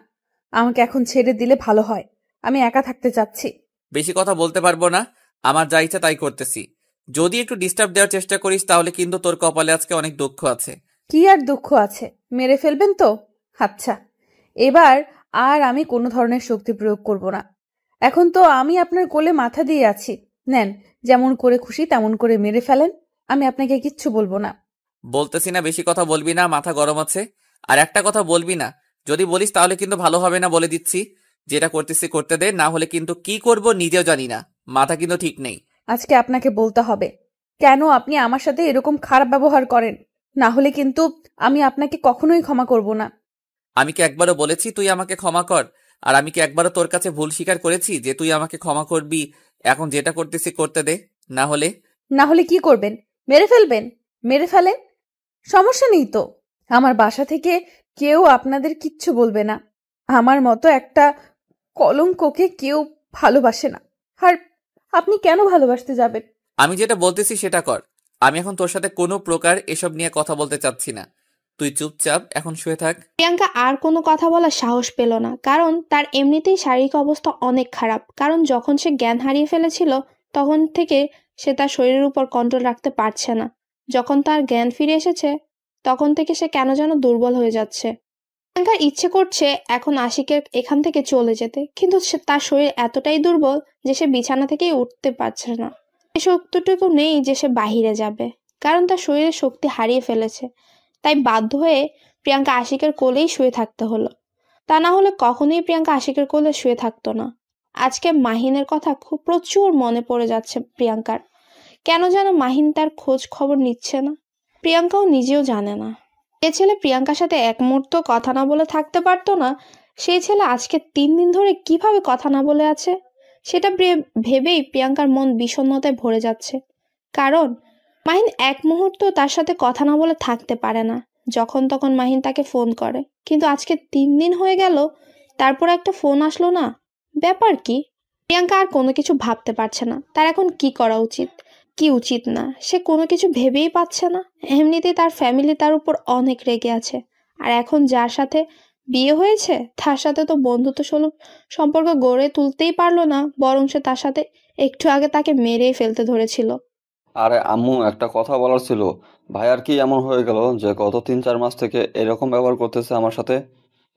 আমাকে এখন ছেড়ে দিলে ভালো হয়। আমি একা থাকতে চাচ্ছি। বেশি কথা বলতে পারবো না, আমার যা ইচ্ছা তাই করতেছি। যদি একটু ডিস্টার্ব দেওয়ার চেষ্টা করিস তাহলে কিন্তু তোর কপালে আজকে অনেক দুঃখ আছে। কি আর দুঃখ আছে? মেরে ফেলবেন তো? আচ্ছা, এবার আর আমি কোনো ধরনের শক্তি প্রয়োগ করব না। এখন তো আমি আপনার কোলে মাথা দিয়ে আছি, নেন, যেমন করে খুশি তেমন করে মেরে ফেলেন, আমি আপনাকে কিচ্ছু বলবো না। বলতেছি না বেশি কথা বলবি না, মাথা গরম আছে। আর একটা কথা বলবি না, যদি বলিস তাহলে কিন্তু ভালো হবে না, বলে দিচ্ছি। যেটা করতেছি করতে দে, না হলে কিন্তু কি করব নিজেও জানি না, মাথা কিন্তু ঠিক নেই। আজকে আপনাকে বলতে হবে কেন আপনি আমার সাথে এরকম খারাপ ব্যবহার করেন, না হলে কিন্তু আমি আপনাকে কখনোই ক্ষমা করব না। আমি কি একবারও বলেছি তুই আমাকে ক্ষমা কর? আর আমি কি একবারও তোর কাছে ভুল স্বীকার করেছি যে তুই আমাকে ক্ষমা করবি? এখন যেটা করতেছি করতে দে, না হলে কি করবেন? মেরে ফেলবেন? মেরে ফেলেন, সমস্যা নেই তো। আমার বাসা থেকে কেউ আপনাদের কিচ্ছু বলবে না। আমার মতো একটা কলঙ্ককে কেউ ভালোবাসে না। আর আপনি কেন ভালোবাসতে যাবেন? আমি যেটা বলতেছি সেটা কর। আমি এখন তোর সাথে কোনো প্রকার এসব নিয়ে কথা বলতে চাচ্ছি না। তুই চুপচাপ এখন শুয়ে থাক। প্রিয়াঙ্কা আর কোনো কথা বলার সাহস পেল না, কারণ তার এমনিতেই শারীরিক অবস্থা অনেক খারাপ। কারণ যখন সে জ্ঞান হারিয়ে ফেলেছিল তখন থেকে সে তার শরীরের উপর কন্ট্রোল রাখতে পারছে না। যখন তার জ্ঞান ফিরে এসেছে তখন থেকে সে কেন যেন দুর্বল হয়ে যাচ্ছে। প্রিয়াঙ্কার ইচ্ছে করছে এখন আশিকের এখান থেকে চলে যেতে, কিন্তু তার শরীর এতটাই দুর্বল যে সে বিছানা থেকেই উঠতে পারছে না। এই শক্তিটুকু নেই যে সে বাহিরে যাবে, কারণ তার শরীরের শক্তি হারিয়ে ফেলেছে। তাই বাধ্য হয়ে প্রিয়াঙ্কা আশিকের কোলেই শুয়ে থাকতে হলো। তা না হলে কখনোই প্রিয়াঙ্কা আশিকের কোলে শুয়ে থাকতো না। আজকে মাহিনের কথা খুব প্রচুর মনে পড়ে যাচ্ছে প্রিয়াঙ্কার। কেন যেন মাহিন তার খোঁজ খবর নিচ্ছে না, প্রিয়াঙ্কাও নিজেও জানে না। যে ছেলে প্রিয়াঙ্কার সাথে এক মুহূর্ত কথা না বলে থাকতে পারতো না, সেই ছেলে আজকে 3 দিন ধরে কিভাবে কথা না বলে আছে সেটা ভেবেই প্রিয়াঙ্কার মন বিষণ্ণতায় ভরে যাচ্ছে। কারণ মাহিন এক মুহূর্ত তার সাথে কথা না বলে থাকতে পারে না। যখন তখন মাহিন তাকে ফোন করে, কিন্তু আজকে 3 দিন হয়ে গেল তারপর একটা ফোন আসলো না। ব্যাপার কি? প্রিয়াঙ্কা আর কোনো কিছু ভাবতে পারছে না তার এখন কি করা উচিত কি উচিত না, সে কোনো কিছু ভেবেই পাচ্ছে না। এমনিতেই তার ফ্যামিলি তার উপর অনেক রেগে আছে, আর এখন যার সাথে বিয়ে হয়েছে তার সাথে তো বন্ধুত্ব সুলভ সম্পর্ক গড়ে তুলতেই পারলো না, বরং সে তার সাথে একটু আগে তাকে মেরেই ফেলতে ধরেছিল। আরে আম্মু, একটা কথা বলার ছিল। ভাইয়ার কি এমন হয়ে গেল যে গত 3-4 মাস থেকে এরকম ব্যবহার করতেছে আমার সাথে?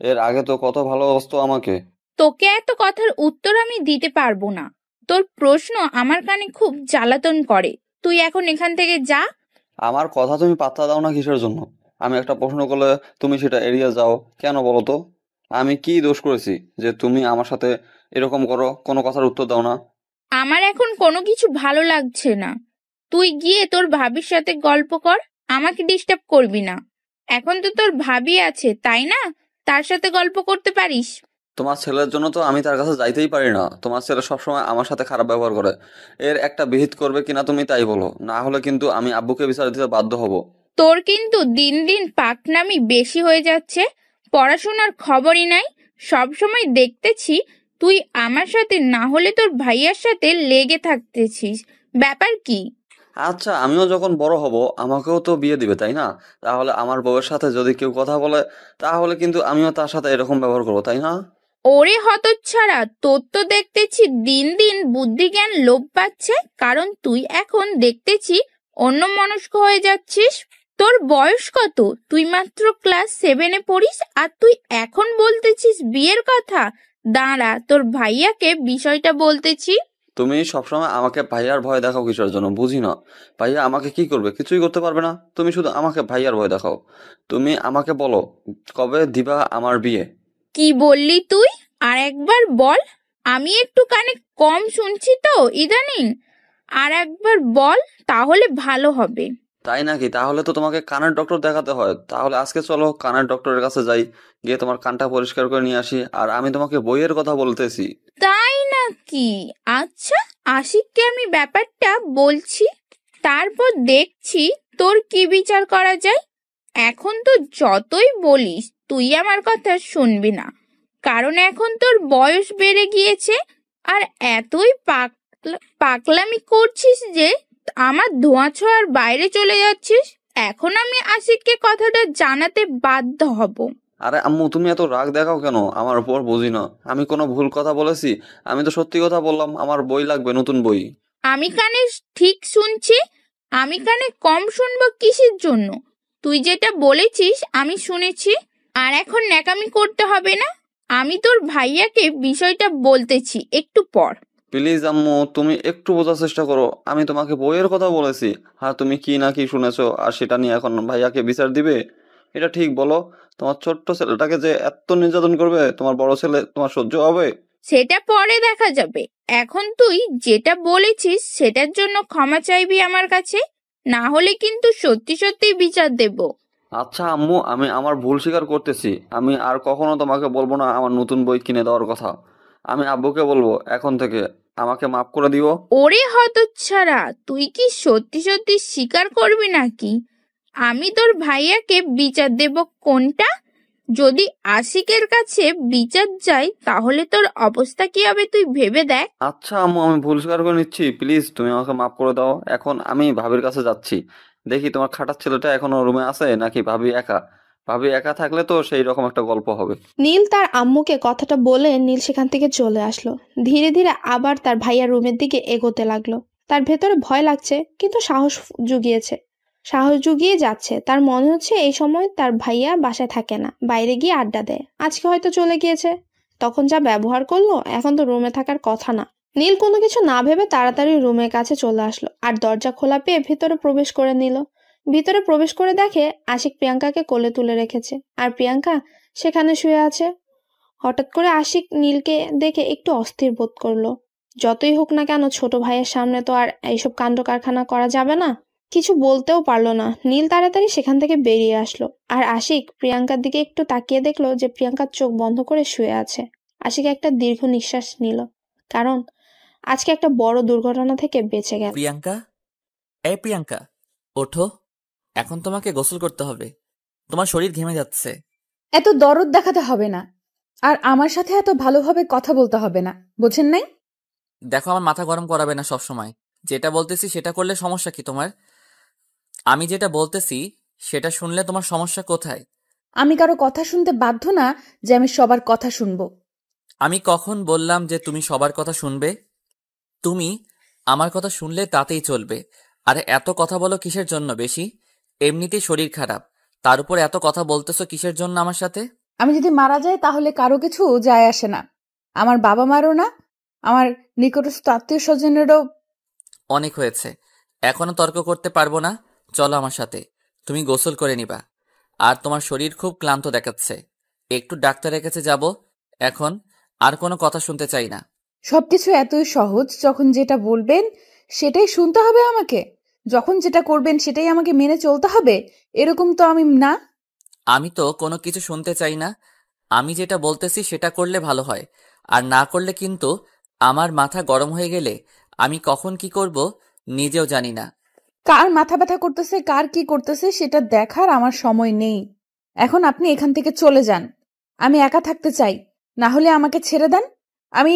এর আগে তো কত ভালোবাসতো আমাকে। তোকে এত কথার উত্তর আমি দিতে পারবো না। তোর প্রশ্ন আমার কানে খুব জ্বালাতন করে। তুই এখন এখান থেকে যা। আমার কথা তুমি পাত্তা দাও না কিসের জন্য? আমি একটা প্রশ্ন করলে তুমি সেটা এড়িয়ে যাও কেন বলো তো? আমি কি দোষ করেছি যে তুমি আমার সাথে এরকম করো, কোনো কথার উত্তর দাও না? আমার এখন কোনো কিছু ভালো লাগছে না। তুই গিয়ে তোর ভাবির সাথে গল্প কর, আমাকে ডিস্টার্ব করবি না। এখন তো তোর ভাবি আছে, তাই না? তার সাথে গল্প করতে পারিস। তোমার ছেলের জন্য তো আমি তার কাছে যাইতেই পারি না। তোমার ছেলে সবসময় আমার সাথে খারাপ ব্যবহার করে। এর একটা বিহিত করবে কিনা তুমি তাই বলো, না হলে কিন্তু আমি আব্বুকে বিচার দিতে বাধ্য হব। তোর কিন্তু দিন দিন পাকনামি বেশি হয়ে যাচ্ছে। পড়াশোনার খবরই নাই। সবসময় দেখতেছি তুই আমার সাথে না হলে তোর ভাইয়ার সাথে লেগে থাকতেছিস। ব্যাপার কি? আচ্ছা, আমিও যখন বড় হব আমাকেও তো বিয়ে দিবে, তাই না? তাহলে আমার বউয়ের সাথে যদি কেউ কথা বলে তাহলে কিন্তু আমিও তার সাথে এরকম ব্যবহার করবো, তাই না? ওরে হতচ্ছাড়া, তোর তো দেখতেছি দিন দিন বুদ্ধি জ্ঞান লোপ পাচ্ছে। কারণ তুই এখন দেখতেছি অন্যমনস্ক হয়ে যাচ্ছিস। তোর বয়স কত? তুই মাত্র ক্লাস 7-এ পড়িস, আর তুই এখন বলতেছিস বিয়ের কথা? দাঁড়া, তোর ভাইয়াকে বিষয়টা বলতেছি। তুমি সবসময় আমাকে ভাইয়ার ভয় দেখাও কিসের জন্য বুঝি না। ভাইয়া আমাকে কি করবে? কিছুই করতে পারবে না। তুমি শুধু আমাকে ভাইয়ার ভয় দেখাও। তুমি আমাকে বলো কবে দিবা আমার বিয়ে? কি বললি তুই? আর একবার বল। আমি একটু কানে কম শুনছি তো ইদানিং। আর একবার বল, তাহলে ভালো হবে। তাই নাকি? তাহলে তো তোমাকে কানের ডক্টর দেখাতে হয়। তাহলে আজকে চলো কানের ডক্টরের কাছে যাই, গিয়ে তোমার কানটা পরিষ্কার করে নিয়ে আসি। আর আমি তোমাকে বইয়ের কথা বলতেছি। তাই নাকি? আচ্ছা, আশিককে আমি ব্যাপারটা বলছি, তারপর দেখছি তোর কি বিচার করা যায়। এখন তো যতই বলিস তুই আমার কথা শুনবি না, কারণ এখন তোর বয়স বেড়ে গিয়েছে। আর এতই পাগলামি করছিস যে আমার ধোঁয়া ছোঁয়ার বাইরে চলে যাচ্ছিস। এখন আমি আশিককে কথাটা জানাতে বাধ্য হব। আরে আম্মু, তুমি এত রাগ দেখাও কেন আমার উপর? বুঝি না, আমি কোনো ভুল কথা বলেছি? আমি তো সত্যি কথা বললাম, আমার বই লাগবে, নতুন বই। আমি কানে ঠিক শুনছি। আমি কানে কম শুনবো কিসের জন্য? তুই যেটা বলেছিস আমি শুনেছি। আর এখন ন্যাকামি করতে হবে না। আমি তোর ভাইয়াকে বিষয়টা বলতেছি একটু পর। প্লিজ আম্মু, তুমি একটু বোঝার চেষ্টা করো। আমি তোমাকে বইয়ের কথা বলেছি। হ্যাঁ, তুমি কি না কি শুনেছো আর সেটা নিয়ে এখন ভাইয়াকে বিচার দিবে? এটা ঠিক বলো? তোমার ছোট্ট ছেলেটাকে যে এত নির্যাতন করবে, তোমার বড় ছেলে তোমার সহ্য হবে? সেটা পরে দেখা যাবে। এখন তুই যেটা বলেছিস সেটার জন্য ক্ষমা চাইবি আমার কাছে, না হলে কিন্তু সত্যি সত্যি বিচার দেব। আচ্ছা আম্মু, আমি আমার ভুল স্বীকার করতেছি। আমি আর কখনো তোমাকে বলবো না আমার নতুন বই কিনে দেওয়ার কথা। আমি আব্বুকে বলবো এখন থেকে। আমাকে মাফ করে দিও। ওরে হতচ্ছাড়া, তুই কি সত্যি সত্যি স্বীকার করবি নাকি? আমি তোর ভাইয়াকে বিচার দেব কোনটা? যদি আশিকের কাছে বিচার যাই তাহলে তোর অবস্থা কি হবে তুই ভেবে দেখ। আচ্ছা আম্মু, আমি ভুল স্বীকার করে নিচ্ছি। প্লিজ তুমি আমাকে মাফ করে দাও। এখন আমি ভাবির কাছে যাচ্ছি। দেখি তোমার খাটার ছেলেটা এখনো রুমে আছে নাকি ভাবি একা। ভাবি একা থাকলে তো সেই রকম একটা গল্প হবে। নীল তার আম্মুকে কথাটা বলে নীল সেখান থেকে চলে আসলো। ধীরে ধীরে আবার তার ভাইয়ার রুমের দিকে এগোতে লাগলো। তার ভেতরে ভয় লাগছে, কিন্তু সাহস জুগিয়ে যাচ্ছে। তার মনে হচ্ছে এই সময় তার ভাইয়া বাসায় থাকে না, বাইরে গিয়ে আড্ডা দেয়। আজকে হয়তো চলে গিয়েছে। তখন যা ব্যবহার করলো, এখন তো রুমে থাকার কথা না। নীল কোনো কিছু না ভেবে তাড়াতাড়ি রুমের কাছে চলে আসলো আর দরজা খোলা পেয়ে ভিতরে প্রবেশ করে নিল। ভিতরে প্রবেশ করে দেখে আশিক প্রিয়াঙ্কাকে কোলে তুলে রেখেছে, আর প্রিয়াঙ্কা সেখানে শুয়ে আছে। হঠাৎ করে আশিক নীলকে দেখে একটু অস্থির বোধ করলো। যতই হোক না কেন, ছোট ভাইয়ের সামনে তো আর এইসব কাণ্ড কারখানা করা যাবে না। কিছু বলতেও পারলো না। নীল তাড়াতাড়ি সেখান থেকে বেরিয়ে আসলো, আর আশিক প্রিয়াঙ্কার দিকে একটু তাকিয়ে দেখলো যে প্রিয়াঙ্কার চোখ বন্ধ করে শুয়ে আছে। আশিক একটা দীর্ঘ নিঃশ্বাস নিল, কারণ আজকে একটা বড় দুর্ঘটনা থেকে বেঁচে গেল। প্রিয়াঙ্কা, এই প্রিয়াঙ্কা, ওঠো। এখন তোমাকে গোসল করতে হবে। তোমার শরীর ঘেমে যাচ্ছে। এত দরদ দেখাতে হবে না, আর আমার সাথে এত ভালোভাবে কথা বলতে হবে না, বোঝেন নাই? দেখো, আমার মাথা গরম করাবে না সব সময়। যেটা বলতেছি সেটা করলে সমস্যা কি তোমার? আমি যেটা বলতেছি সেটা শুনলে তোমার সমস্যা কোথায়? আমি কারো কথা শুনতে বাধ্য না যে আমি সবার কথা শুনবো। আমি কখন বললাম যে তুমি সবার কথা শুনবে? তুমি আমার কথা শুনলে তাতেই চলবে। আরে এত কথা বলো কিসের জন্য বেশি? এমনিতেই শরীর খারাপ, তার উপর এত কথা বলতেছো কিসের জন্য আমার সাথে? আমি যদি মারা যাই তাহলে কারো কিছু যায় আসে না, আমার বাবা মারও না, আমার নিকটস্থ আত্মীয় স্বজনেরও। অনেক হয়েছে, এখনো তর্ক করতে পারবো না। চলো আমার সাথে, তুমি গোসল করে নিবা। আর তোমার শরীর খুব ক্লান্ত দেখাচ্ছে, একটু ডাক্তারের কাছে যাব। এখন আর কোনো কথা শুনতে চাই না। সবকিছু এতই সহজ, যখন যেটা বলবেন সেটাই শুনতে হবে আমাকে, যখন যেটা করবেন সেটাই আমাকে মেনে চলতে হবে, এরকম তো আমি না। আমি তো কোনো কিছু শুনতে চাই না। আমি যেটা বলতেছি সেটা করলে ভালো হয়, আর না করলে কিন্তু আমার মাথা গরম হয়ে গেলে আমি কখন কি করব নিজেও জানি না। কার মাথা ব্যথা করতেছে, কার কি করতেছে সেটা দেখার আমার সময় নেই। এখন আপনি এখান থেকে চলে যান। আমি একা থাকতে চাই, না হলে আমাকে ছেড়ে দেন। আমি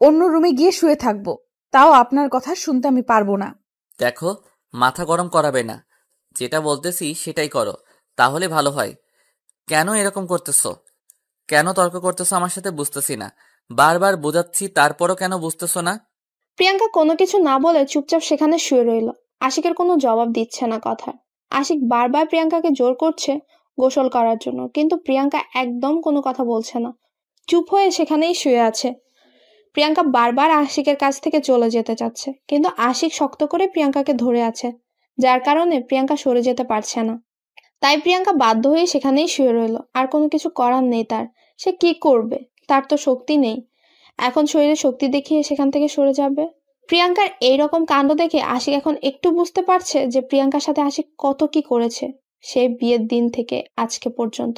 অন্য রুমে গিয়ে শুয়ে থাকবো, তাও আপনার কথা শুনতে আমি পারবো না। দেখো, মাথা গরম করাবে না। যেটা বলতেছি সেটাই করো, তাহলে ভালো হয়। কেন এরকম করতেছো? কেন তর্ক করতেছো আমার সাথে বুঝতেছি না। বারবার বোঝাচ্ছি, তারপরও কেন বুঝতেছো না? প্রিয়াঙ্কা কোনো কিছু না বলে চুপচাপ সেখানে শুয়ে রইল। আশিকের কোনো জবাব দিচ্ছে না কথার। আশিক বারবার প্রিয়াঙ্কাকে জোর করছে গোসল করার জন্য, কিন্তু প্রিয়াঙ্কা একদম কোনো কথা বলছে না, চুপ হয়ে সেখানেই শুয়ে আছে। প্রিয়াঙ্কা বারবার আশিকের কাছ থেকে চলে যেতে চাচ্ছে, কিন্তু আশিক শক্ত করে প্রিয়াঙ্কাকে ধরে আছে, যার কারণে প্রিয়াঙ্কা সরে যেতে পারছে না। তাই প্রিয়াঙ্কা বাধ্য হয়ে সেখানেই শুয়ে রইল। আর কোনো কিছু করার নেই তার। সে কি করবে? তার তো শক্তি নেই। এখন শরীরে শক্তি দেখিয়ে সেখান থেকে সরে যাবে? প্রিয়াঙ্কার এইরকম কাণ্ড দেখে আশিক এখন একটু বুঝতে পারছে যে প্রিয়াঙ্কার সাথে আশিক কত কি করেছে। সে বিয়ের দিন থেকে আজকে পর্যন্ত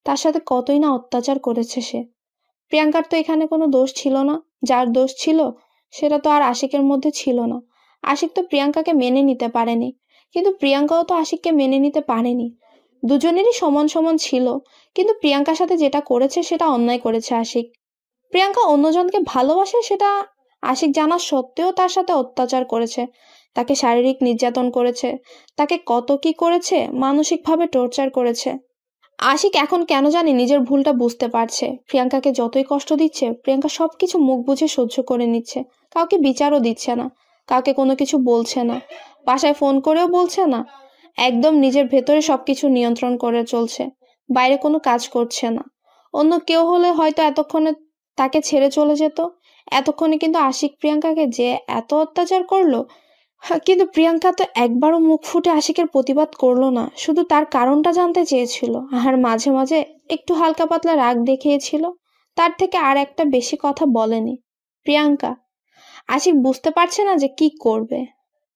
তার সাথে কতই না অত্যাচার করেছে সে। প্রিয়াঙ্কার তো এখানে কোনো দোষ ছিল না। যার দোষ ছিল সেটা তো আর আশিকের মধ্যে ছিল না। আশিক তো প্রিয়াঙ্কাকে মেনে নিতে পারেনি, কিন্তু প্রিয়াঙ্কাও তো আশিককে মেনে নিতে পারেনি। দুজনেরই সমান সমান ছিল, কিন্তু প্রিয়াঙ্কার সাথে যেটা করেছে সেটা অন্যায় করেছে আশিক। প্রিয়াঙ্কা অন্যজনকে ভালোবাসে সেটা আশিক জানা সত্ত্বেও তার সাথে অত্যাচার করেছে, তাকে শারীরিক নির্যাতন করেছে, তাকে কত কি করেছে, মানসিকভাবে টর্চার করেছে। আশিক এখন কেন জানি নিজের ভুলটা বুঝতে পারছে। প্রিয়াঙ্কাকে যতই কষ্ট দিচ্ছে, প্রিয়াঙ্কা সবকিছু মুখ বুঝে সহ্য করে নিচ্ছে। কাউকে বিচারও দিচ্ছে না, কাউকে কোনো কিছু বলছে না, বাসায় ফোন করেও বলছে না। একদম নিজের ভেতরে সবকিছু নিয়ন্ত্রণ করে চলছে, বাইরে কোনো কাজ করছে না। অন্য কেউ হলে হয়তো এতক্ষণে তাকে ছেড়ে চলে যেত। এতক্ষণে কিন্তু আশিক প্রিয়াঙ্কাকে যে এত অত্যাচার করলো, কিন্তু প্রিয়াঙ্কা তো একবারও মুখ ফুটে আশিকের প্রতিবাদ করলো না, শুধু তার কারণটা জানতে চেয়েছিল আর মাঝে মাঝে একটু হালকা পাতলা রাগ দেখিয়েছিল। তার থেকে আর একটা বেশি কথা বলেনি প্রিয়াঙ্কা। আশিক বুঝতে পারছে না যে কি করবে।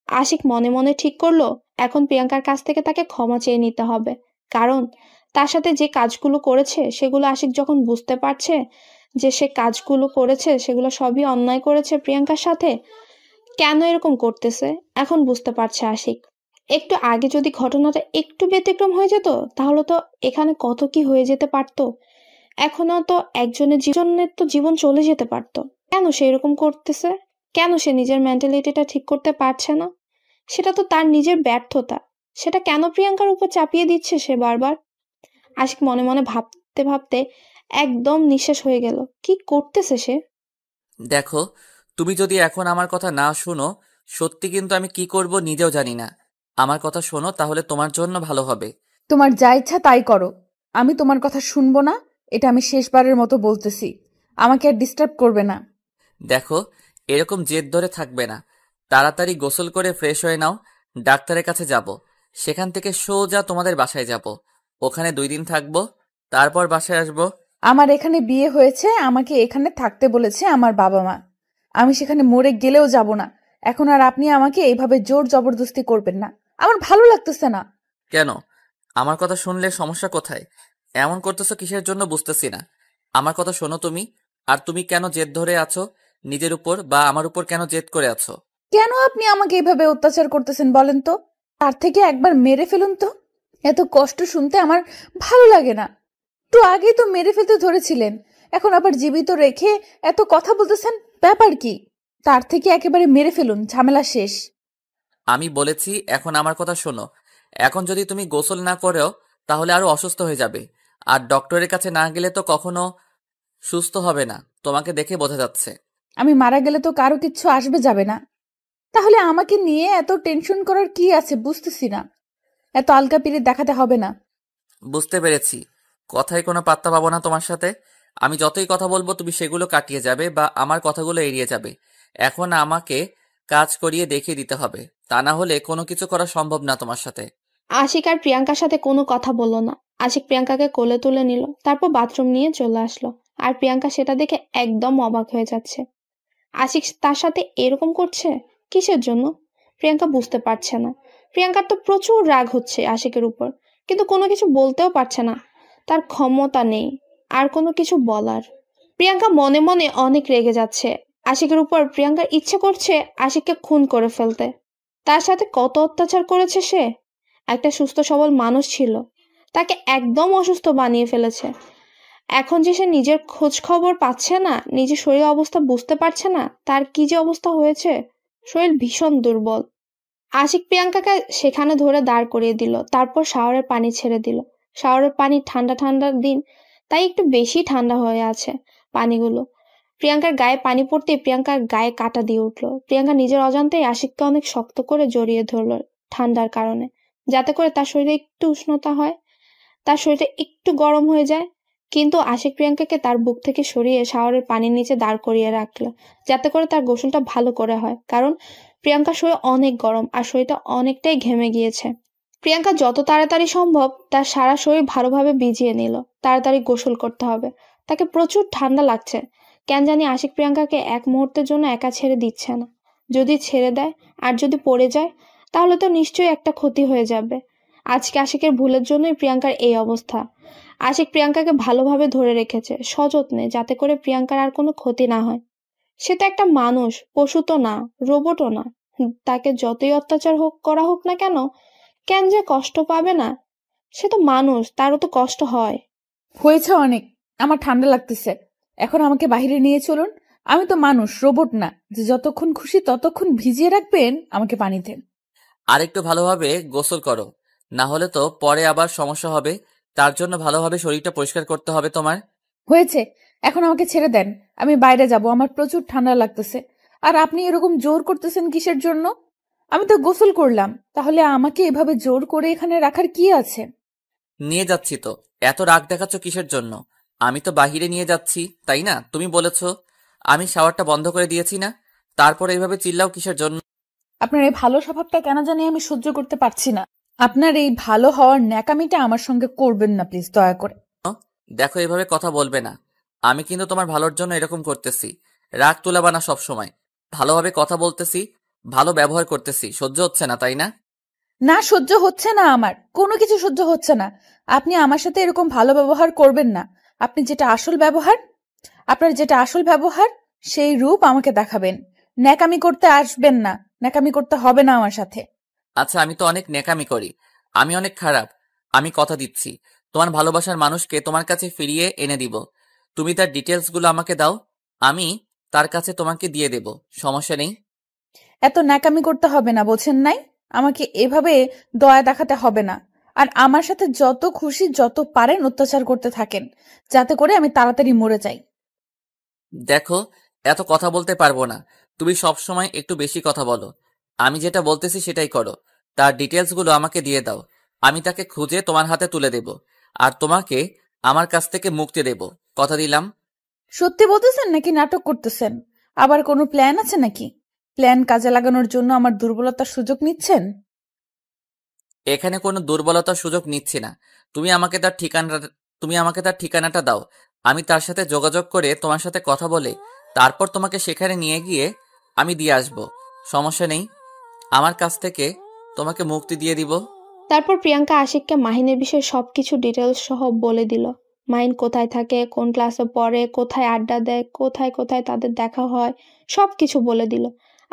আশিক মনে মনে ঠিক করলো এখন প্রিয়াঙ্কার কাছ থেকে তাকে ক্ষমা চেয়ে নিতে হবে, কারণ তার সাথে যে কাজগুলো করেছে সেগুলো আশিক যখন বুঝতে পারছে যে সে কাজগুলো করেছে সেগুলো সবই অন্যায় করেছে প্রিয়াঙ্কার সাথে, কেন এরকম করতেছে এখন বুঝতে পারছে আশিক। একটু আগে যদি ঘটনাটা একটু ব্যতিক্রম হয়ে যেত তাহলে তো এখানে কত কি হয়ে যেতে পারতো। এখনো তো একজনের জীবন চলে যেতে পারতো। কেন সে এরকম করতেছে? কেন সে নিজের মেন্টালিটিটা ঠিক করতে পারছে না? সেটা তো তার নিজের ব্যর্থতা। সেটা কেন প্রিয়াঙ্কার উপর চাপিয়ে দিচ্ছে সে বারবার? আশিক মনে মনে ভাবতে ভাবতে একদম নিঃশেষ হয়ে গেল। কি করতেছে সে? দেখো, তুমি যদি এখন আমার কথা না শোনো, সত্যি কিন্তু আমি কি করব নিজেও জানি না। আমার কথা শোনো, তাহলে তোমার জন্য ভালো হবে। তোমার যা ইচ্ছা তাই করো, আমি তোমার কথা শুনবো না। এটা আমি শেষবারের মতো বলতেছি, আমাকে আর ডিস্টার্ব করবে না। দেখো, এরকম জেদ ধরে থাকবে না। তাড়াতাড়ি গোসল করে ফ্রেশ হয়ে নাও। ডাক্তারের কাছে যাব, সেখান থেকে সোজা তোমাদের বাসায় যাব। ওখানে 2 দিন থাকবো, তারপর বাসায় আসবো। আমার এখানে বিয়ে হয়েছে, আমাকে এখানে থাকতে বলেছে আমার বাবা মা। আমি সেখানে মরে গেলেও যাব না। এখন আর আপনি আমাকে এইভাবে জোর জবরদস্তি করবেন না, আমার ভালো লাগতেছে না। কেন? আমার কথা শুনলে সমস্যা কোথায়? এমন করতেছো কিসের জন্য বুঝতেছি না। আমার কথা শোনো তুমি। আর তুমি কেন জেদ ধরে আছো নিজের উপর, বা আমার উপর কেন জেদ করে আছো? কেন আপনি আমাকে এইভাবে অত্যাচার করতেছেন বলেন তো? তার থেকে একবার মেরে ফেলুন তো। এত কষ্ট শুনতে আমার ভালো লাগে না। একটু আগেই তো মেরে ফেলতে ধরেছিলেন, এখন আবার জীবিত রেখে এত কথা বলতেছেন, ব্যাপার কি? তার থেকে একেবারে মেরে ফেলুন, ঝামেলা শেষ। আমি বলেছি এখন আমার কথা শোনো। এখন যদি তুমি গোসল না করো তাহলে আরো অসুস্থ হয়ে যাবে। আর ডক্টরের কাছে না গেলে তো কখনো সুস্থ হবে না, তোমাকে দেখে বোঝা যাচ্ছে। আমি মারা গেলে তো কারো কিচ্ছু আসবে যাবে না, তাহলে আমাকে নিয়ে এত টেনশন করার কি আছে বুঝতেছি না। এত আলগা পিরিত দেখাতে হবে না। বুঝতে পেরেছি, কথায় কোনো পাত্তা পাবো না তোমার সাথে। আমি যতই কথা বলবো তুমি সেগুলো কাটিয়ে যাবে বা আমার কথাগুলো এড়িয়ে যাবে। এখন আমাকে কাজ করিয়ে দেখিয়ে দিতে হবে, তা না হলে কোনো কিছু করা সম্ভব না তোমার সাথে। আশিক আর প্রিয়াঙ্কার সাথে কোনো কথা বললো না। আশিক প্রিয়াঙ্কাকে কোলে তুলে নিল, তারপর বাথরুম নিয়ে চলে আসলো। আর প্রিয়াঙ্কা সেটা দেখে একদম অবাক হয়ে যাচ্ছে। আশিক তার সাথে এরকম করছে কিসের জন্য? প্রিয়াঙ্কা বুঝতে পারছে না। প্রিয়াঙ্কার তো প্রচুর রাগ হচ্ছে আশিকের উপর, কিন্তু কোনো কিছু বলতেও পারছে না। তার ক্ষমতা নেই আর কোনো কিছু বলার। প্রিয়াঙ্কা মনে মনে অনেক রেগে যাচ্ছে আশিকের উপর। প্রিয়াঙ্কার ইচ্ছে করছে আশিককে খুন করে ফেলতে। তার সাথে কত অত্যাচার করেছে সে। একটা সুস্থ সবল মানুষ ছিল, তাকে একদম অসুস্থ বানিয়ে ফেলেছে। এখন যে সে নিজের খোঁজ খবর পাচ্ছে না, নিজের শরীর অবস্থা বুঝতে পারছে না, তার কি যে অবস্থা হয়েছে। শরীর ভীষণ দুর্বল। আশিক প্রিয়াঙ্কাকে সেখানে ধরে দাঁড় করিয়ে দিল, তারপর শাওয়ারের পানি ছেড়ে দিল। শাওয়ারের পানি ঠান্ডা ঠান্ডার দিন, তাই একটু বেশি ঠান্ডা হয়ে আছে পানিগুলো। প্রিয়াঙ্কার গায়ে পানি পড়তে প্রিয়াঙ্কার গায়ে কাঁটা দিয়ে উঠলো। প্রিয়াঙ্কা নিজের অজান্তেই আশিককে অনেক শক্ত করে জড়িয়ে ধরলো ঠান্ডার কারণে, যাতে করে তার শরীরে একটু উষ্ণতা হয়, তার শরীরটা একটু গরম হয়ে যায়। কিন্তু আশিক প্রিয়াঙ্কাকে তার বুক থেকে সরিয়ে শাওয়ারের পানির নিচে দাঁড় করিয়ে রাখলো, যাতে করে তার গোসলটা ভালো করে হয়, কারণ প্রিয়াঙ্কার শরীর অনেক গরম আর শরীরটা অনেকটাই ঘেমে গিয়েছে। প্রিয়াঙ্কা যত তাড়াতাড়ি সম্ভব তার সারা শরীর ভালোভাবে ভিজিয়ে নিল। তাড়াতাড়ি গোসল করতে হবে, তাকে প্রচুর ঠান্ডা লাগছে। কেন জানি আশিক প্রিয়াঙ্কাকে এক মুহূর্তের জন্য একা ছেড়ে দিচ্ছে না। যদি ছেড়ে দেয় আর যদি পড়ে যায় তাহলে তো নিশ্চয়ই একটা ক্ষতি হয়ে যাবে। আজকে আশিকের ভুলের জন্যই প্রিয়াঙ্কার এই অবস্থা। আশিক প্রিয়াঙ্কাকে ভালোভাবে ধরে রেখেছে সযত্নে, যাতে করে প্রিয়াঙ্কার আর কোনো ক্ষতি না হয়। সে তো একটা মানুষ, পশু তো না, রোবটও না। তাকে যতই অত্যাচার করা হোক না কেন, কেন যে কষ্ট পাবে না? সে তো মানুষ, তারও তো কষ্ট হয়। হয়েছে অনেক, আমার ঠান্ডা লাগতেছে, এখন আমাকে বাইরে নিয়ে চলুন। আমি তো মানুষ, রোবট না যে যতক্ষণ খুশি ততক্ষণ ভিজিয়ে রাখবেন আমাকে পানিতে। আর একটু ভালোভাবে গোসল করো, না হলে তো পরে আবার সমস্যা হবে। তার জন্য ভালোভাবে শরীরটা পরিষ্কার করতে হবে তোমার। হয়েছে, এখন আমাকে ছেড়ে দেন, আমি বাইরে যাব, আমার প্রচুর ঠান্ডা লাগতেছে। আর আপনি এরকম জোর করতেছেন কিসের জন্য? আমি তো গোসল করলাম, তাহলে আমাকে এভাবে জোর করে এখানে রাখার কি আছে? নিয়ে যাচ্ছি তো, এত রাগ দেখাচ্ছ কিসের জন্য? আমি তো বাহিরে নিয়ে যাচ্ছি, তাই না? তুমি বলেছো। আমি শাওয়ারটা বন্ধ করে দিয়েছি না? তারপর এইভাবে চিল্লাও কিসের জন্য? আপনার এই ভালো স্বভাবটা কেন জানি আমি সহ্য করতে পারছি না। আপনার এই ভালো হওয়ার ন্যাকামিটা আমার সঙ্গে করবেন না প্লিজ, দয়া করে। দেখো, এভাবে কথা বলবে না। আমি কিন্তু তোমার ভালোর জন্য এরকম করতেছি। রাগ তুলাবা না সব সময়। ভালোভাবে কথা বলতেছি, ভালো ব্যবহার করতেছি, সহ্য হচ্ছে না তাই না? না, সহ্য হচ্ছে না, আমার কোনো কিছু সহ্য হচ্ছে না। আপনি আমার সাথে এরকম ভালো ব্যবহার করবেন না। আপনি যেটা আসল ব্যবহার, আপনার যেটা আসল ব্যবহার সেই রূপ আমাকে দেখাবেন। ন্যাকামি করতে আসবেন না, ন্যাকামি করতে হবে না আমার সাথে। আচ্ছা, আমি তো অনেক নেকামি করি, আমি অনেক খারাপ। আমি কথা দিচ্ছি, তোমার ভালোবাসার মানুষকে তোমার কাছে ফিরিয়ে এনে দিব। তুমি তার ডিটেলসগুলো আমাকে দাও, আমি তার কাছে তোমাকে দিয়ে দেব। সমস্যা নেই। এত ন্যাকামি করতে হবে না, বোঝেন নাই? আমাকে এভাবে দয়া দেখাতে হবে না। আর আমার সাথে যত খুশি যত পারেন অত্যাচার করতে থাকেন, যাতে করে আমি তাড়াতাড়ি মরে যাই। দেখো, এত কথা বলতে পারবো না। তুমি সব সময় একটু বেশি কথা বলো। আমি যেটা বলতেছি সেটাই করো। তার ডিটেলসগুলো আমাকে দিয়ে দাও, আমি তাকে খুঁজে তোমার হাতে তুলে দেব। আর তোমাকে আমার কাছ থেকে মুক্তি দেব, কথা দিলাম। সত্যি বলতেছেন নাকি নাটক করতেছেন? আবার কোনো প্ল্যান আছে নাকি? প্ল্যান কাজে লাগানোর জন্য আমার দুর্বলতার সুযোগ নিচ্ছেন? এখানে কোনো দুর্বলতার সুযোগ নিচ্ছি না। তুমি আমাকে তার ঠিকানাটা দাও। আমি তার সাথে যোগাযোগ করে তোমার সাথে কথা বলে তারপর তোমাকে সেখানে নিয়ে গিয়ে আমি দিয়ে আসব। সমস্যা নেই, আমার কাছ থেকে তোমাকে মুক্তি দিয়ে দিব। তারপর প্রিয়াঙ্কা আশিককে মাহিনের বিষয়ে সবকিছু ডিটেলস সহ বলে দিল। মাহিন কোথায় থাকে, কোন ক্লাসে পড়ে, কোথায় আড্ডা দেয়, কোথায় কোথায় তাদের দেখা হয়, সবকিছু বলে দিল।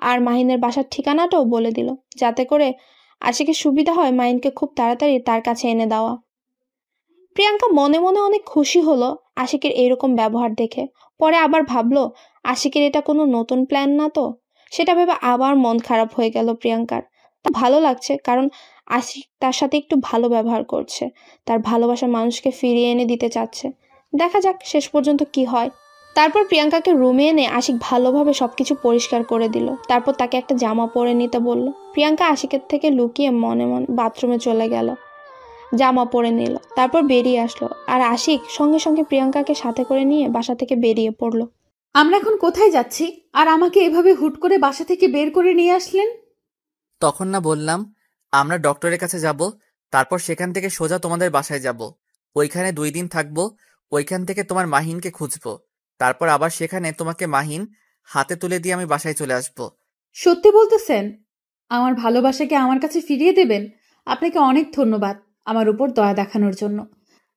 আর মাহিনের বাসার ঠিকানাটাও বলে দিল, যাতে করে আশিকের সুবিধা হয় মাহিনকে খুব তাড়াতাড়ি তার কাছে এনে দেওয়া। প্রিয়াঙ্কা মনে মনে অনেক খুশি হলো আশিকের এইরকম ব্যবহার দেখে। পরে আবার ভাবলো আশিকের এটা কোনো নতুন প্ল্যান না তো। সেটা ভেবে আবার মন খারাপ হয়ে গেল প্রিয়াঙ্কার। তা ভালো লাগছে, কারণ আশিক তার সাথে একটু ভালো ব্যবহার করছে, তার ভালোবাসার মানুষকে ফিরিয়ে এনে দিতে চাচ্ছে। দেখা যাক শেষ পর্যন্ত কি হয়। তারপর প্রিয়াঙ্কাকে রুমে এনে আশিক ভালোভাবে সবকিছু পরিষ্কার করে দিল। তারপর তাকে একটা জামা পরে নিতে বলল। প্রিয়াঙ্কা আশিকের থেকে লুকিয়ে মনে মনে বাথরুমে চলে গেল, জামা পরে নিল, তারপর বেরিয়ে আসলো। আর আশিক সঙ্গে সঙ্গে প্রিয়াঙ্কাকে সাথে করে নিয়ে বাসা থেকে বেরিয়ে পড়লো। আমরা এখন কোথায় যাচ্ছি, আর আমাকে এভাবে হুট করে বাসা থেকে বের করে নিয়ে আসলেন? তখন না বললাম আমরা ডক্টরের কাছে যাব, তারপর সেখান থেকে সোজা তোমাদের বাসায় যাব। ওইখানে 2 দিন থাকবো। ওইখান থেকে তোমার মাহিনকে খুঁজবো। তারপর আবার সেখানে তোমাকে মাহিন হাতে তুলে দিয়ে আমি বাসায় চলে আসবো। সত্যি বলতেছেন? আমার ভালোবাসাকে আমার কাছে ফিরিয়ে দেবেন? আপনাকে অনেক ধন্যবাদ আমার উপর দয়া দেখানোর জন্য।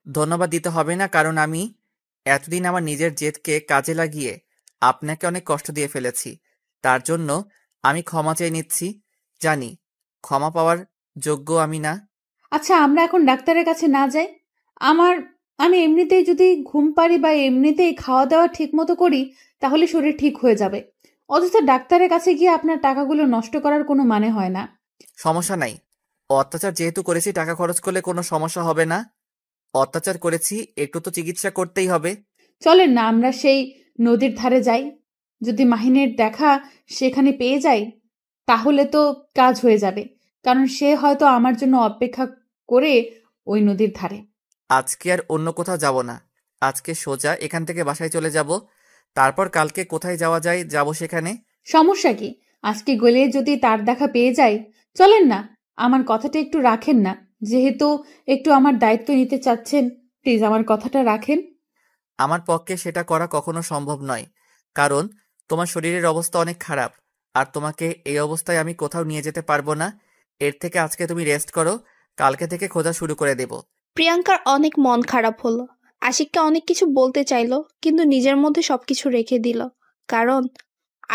ধন্যবাদ দিতে হবে না, কারণ আমি এতদিন আমার নিজের জেদকে কাজে লাগিয়ে আপনাকে অনেক কষ্ট দিয়ে ফেলেছি। তার জন্য আমি ক্ষমা চেয়ে নিচ্ছি। জানি ক্ষমা পাওয়ার যোগ্য আমি না। আচ্ছা, আমরা এখন ডাক্তারের কাছে না যাই? আমি এমনিতেই যদি ঘুম পারি বা এমনিতেই খাওয়া দাওয়া ঠিক মতো করি তাহলে শরীর ঠিক হয়ে যাবে। অথচ ডাক্তারের কাছে গিয়ে আপনার টাকাগুলো নষ্ট করার কোনো মানে হয় না। সমস্যা নাই, অত্যাচার যেহেতু করেছি টাকা খরচ করলে কোনো সমস্যা হবে না। অত্যাচার করেছি, একটু তো চিকিৎসা করতেই হবে। চলেন না আমরা সেই নদীর ধারে যাই। যদি মাহিনের দেখা সেখানে পেয়ে যাই তাহলে তো কাজ হয়ে যাবে, কারণ সে হয়তো আমার জন্য অপেক্ষা করে ওই নদীর ধারে। আজকে আর অন্য কোথাও যাব না। আজকে সোজা এখান থেকে বাসায় চলে যাব। তারপর কালকে কোথায় যাওয়া যায় যাব সেখানে। সমস্যা কি? আজকে গেলে যদি তার দেখা পেয়ে যাই, চলেন না। আমার কথাটা একটু রাখেন না, যেহেতু একটু আমার দায়িত্ব নিতে চাচ্ছেন, প্লিজ আমার কথাটা রাখেন। আমার পক্ষে সেটা করা কখনো সম্ভব নয়, কারণ তোমার শরীরের অবস্থা অনেক খারাপ। আর তোমাকে এই অবস্থায় আমি কোথাও নিয়ে যেতে পারবো না। এর থেকে আজকে তুমি রেস্ট করো, কালকে থেকে খোঁজা শুরু করে দেব। প্রিয়াঙ্কার অনেক মন খারাপ হলো। আশিককে অনেক কিছু বলতে চাইলো, কিন্তু নিজের মধ্যে সবকিছু রেখে দিল, কারণ